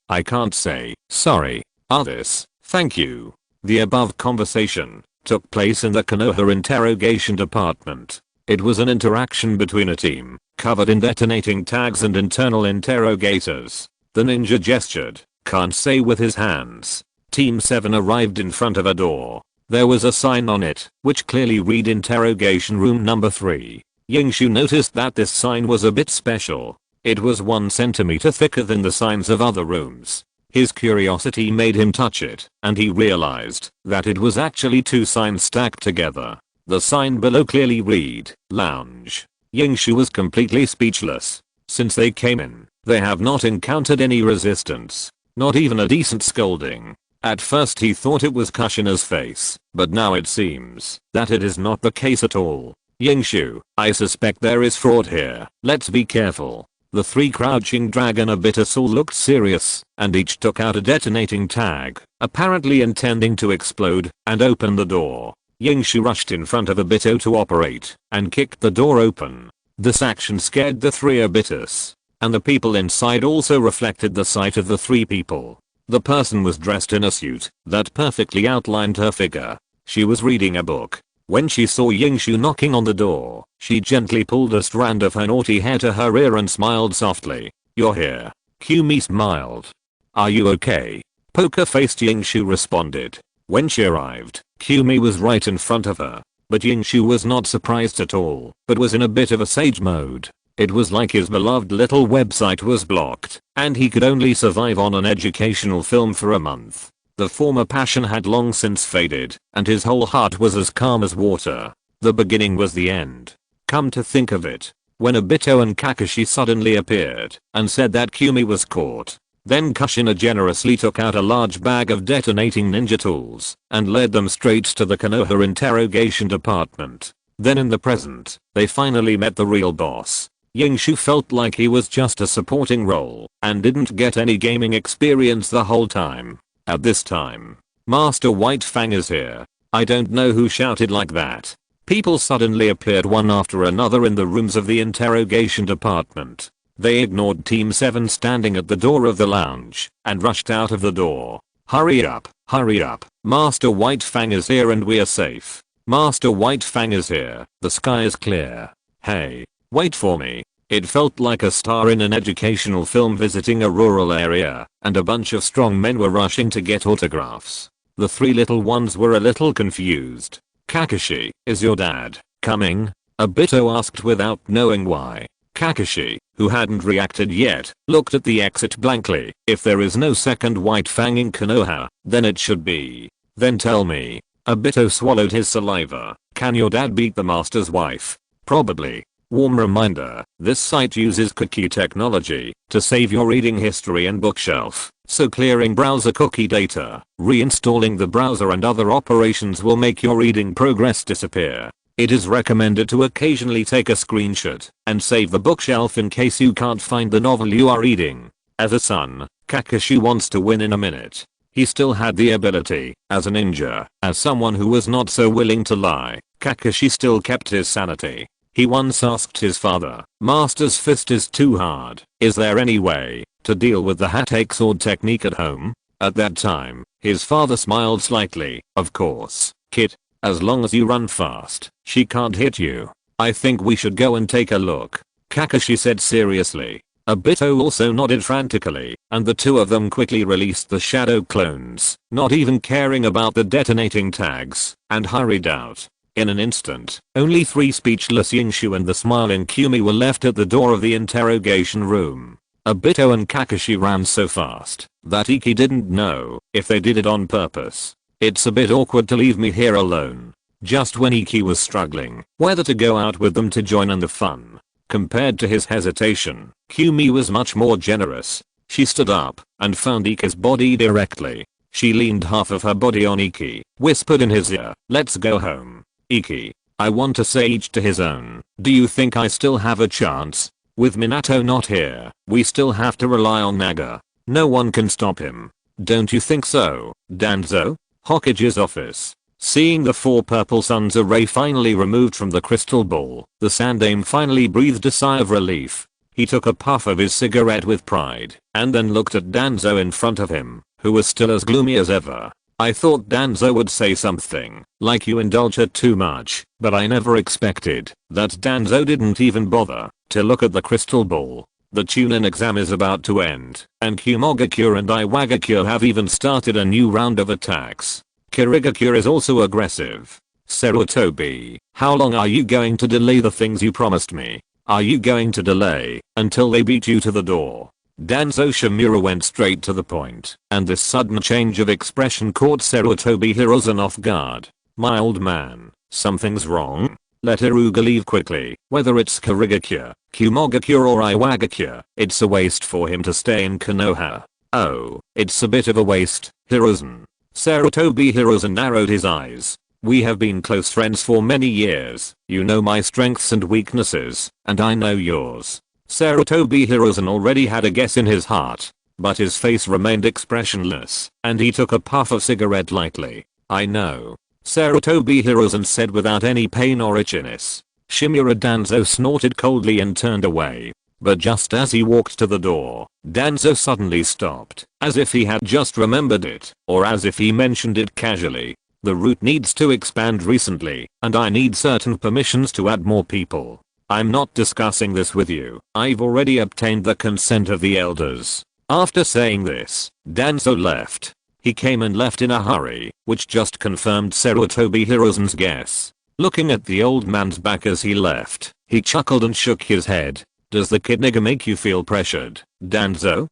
I can't say. Sorry. This. Thank you. The above conversation took place in the Konoha interrogation department. It was an interaction between a team covered in detonating tags and internal interrogators. The ninja gestured, "Can't say," with his hands. Team 7 arrived in front of a door. There was a sign on it, which clearly read "Interrogation Room Number 3. Yingshu noticed that this sign was a bit special. It was 1 centimeter thicker than the signs of other rooms. His curiosity made him touch it, and he realized that it was actually 2 signs stacked together. The sign below clearly read, "Lounge." Yingshu was completely speechless. Since they came in, they have not encountered any resistance, not even a decent scolding. At first he thought it was Kushina's face, but now it seems that it is not the case at all. "Yingshu, I suspect there is fraud here. Let's be careful." The 3 crouching dragon Obito saw looked serious, and each took out a detonating tag, apparently intending to explode, and opened the door. Yingshu rushed in front of Obito to operate, and kicked the door open. This action scared the 3 Obitos, and the people inside also reflected the sight of the 3 people. The person was dressed in a suit that perfectly outlined her figure. She was reading a book. When she saw Yingshu knocking on the door, she gently pulled a strand of her naughty hair to her ear and smiled softly. "You're here." Kumi smiled. "Are you okay?" Poker-faced Yingshu responded. When she arrived, Kumi was right in front of her. But Yingshu was not surprised at all, but was in a bit of a sage mode. It was like his beloved little website was blocked, and he could only survive on an educational film for a month. The former passion had long since faded, and his whole heart was as calm as water. The beginning was the end. Come to think of it, when Obito and Kakashi suddenly appeared and said that Kumi was caught, then Kushina generously took out a large bag of detonating ninja tools and led them straight to the Konoha interrogation department. Then in the present, they finally met the real boss. Yingshu felt like he was just a supporting role and didn't get any gaming experience the whole time. At this time, Master White Fang is here. I don't know who shouted like that. People suddenly appeared one after another in the rooms of the interrogation department. They ignored Team 7 standing at the door of the lounge and rushed out of the door. Hurry up, hurry up. Master White Fang is here and we are safe. Master White Fang is here. The sky is clear. Hey, wait for me. It felt like a star in an educational film visiting a rural area, and a bunch of strong men were rushing to get autographs. The 3 little ones were a little confused. "Kakashi, is your dad coming?" Obito asked without knowing why. Kakashi, who hadn't reacted yet, looked at the exit blankly. If there is no second White Fang in Konoha, then it should be. Then tell me. Obito swallowed his saliva. "Can your dad beat the master's wife?" "Probably." Warm reminder, this site uses cookie technology to save your reading history and bookshelf, so clearing browser cookie data, reinstalling the browser and other operations will make your reading progress disappear. It is recommended to occasionally take a screenshot and save the bookshelf in case you can't find the novel you are reading. As a son, Kakashi wants to win in a minute. He still had the ability, as a ninja, as someone who was not so willing to lie, Kakashi still kept his sanity. He once asked his father, "Master's fist is too hard. Is there any way to deal with the Hatake sword technique at home?" At that time, his father smiled slightly. Of course, kid. As long as you run fast, she can't hit you. I think we should go and take a look, Kakashi said seriously. Obito also nodded frantically, and the two of them quickly released the shadow clones, not even caring about the detonating tags, and hurried out. In an instant, only 3 speechless Yingshu and the smiling Kumi were left at the door of the interrogation room. Obito and Kakashi ran so fast that Iki didn't know if they did it on purpose. It's a bit awkward to leave me here alone. Just when Iki was struggling whether to go out with them to join in the fun. Compared to his hesitation, Kumi was much more generous. She stood up and found Iki's body directly. She leaned half of her body on Iki, whispered in his ear, "Let's go home." Iki, I want to say each to his own. Do you think I still have a chance? With Minato not here, we still have to rely on Naga. No one can stop him. Don't you think so, Danzo? Hokage's office. Seeing the 4 purple suns array finally removed from the crystal ball, the Sandaime finally breathed a sigh of relief. He took a puff of his cigarette with pride, and then looked at Danzo in front of him, who was still as gloomy as ever. I thought Danzo would say something like you indulge her too much, but I never expected that Danzo didn't even bother to look at the crystal ball. The Chunin exam is about to end, and Kumogakure and Iwagakure have even started a new round of attacks. Kirigakure is also aggressive. Sarutobi, how long are you going to delay the things you promised me? Are you going to delay until they beat you to the door? Danzo Shimura went straight to the point, and this sudden change of expression caught Sarutobi Hiruzen off guard. My old man, something's wrong? Let Iruga leave quickly. Whether it's Kirigakure, Kumogakure or Iwagakure, it's a waste for him to stay in Konoha. Oh, it's a bit of a waste, Hiruzen. Sarutobi Hiruzen narrowed his eyes. We have been close friends for many years. You know my strengths and weaknesses, and I know yours. Sarutobi Hiruzen already had a guess in his heart, but his face remained expressionless, and he took a puff of cigarette lightly. I know. Sarutobi Hiruzen said without any pain or itchiness. Shimura Danzo snorted coldly and turned away. But just as he walked to the door, Danzo suddenly stopped, as if he had just remembered it, or as if he mentioned it casually. The route needs to expand recently, and I need certain permissions to add more people. I'm not discussing this with you. I've already obtained the consent of the elders. After saying this, Danzo left. He came and left in a hurry, which just confirmed Sarutobi Hiruzen's guess. Looking at the old man's back as he left, he chuckled and shook his head. Does the kid nigga make you feel pressured, Danzo?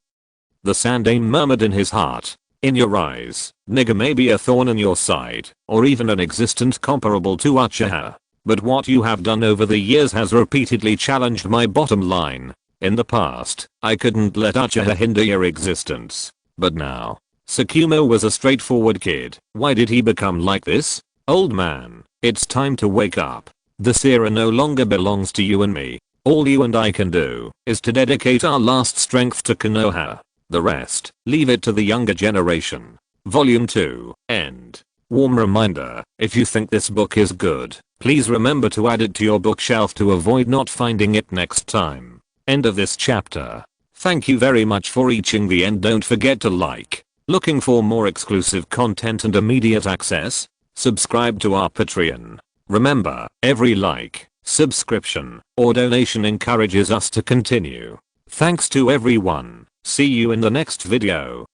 The Sandaime murmured in his heart. In your eyes, nigga may be a thorn in your side, or even an existence comparable to Uchiha. But what you have done over the years has repeatedly challenged my bottom line. In the past, I couldn't let Uchiha hinder your existence. But now, Tsukumo was a straightforward kid. Why did he become like this? Old man, it's time to wake up. This era no longer belongs to you and me. All you and I can do is to dedicate our last strength to Konoha. The rest, leave it to the younger generation. Volume 2, End. Warm reminder, if you think this book is good, please remember to add it to your bookshelf to avoid not finding it next time. End of this chapter. Thank you very much for reaching the end. Don't forget to like. Looking for more exclusive content and immediate access? Subscribe to our Patreon. Remember, every like, subscription, or donation encourages us to continue. Thanks to everyone. See you in the next video.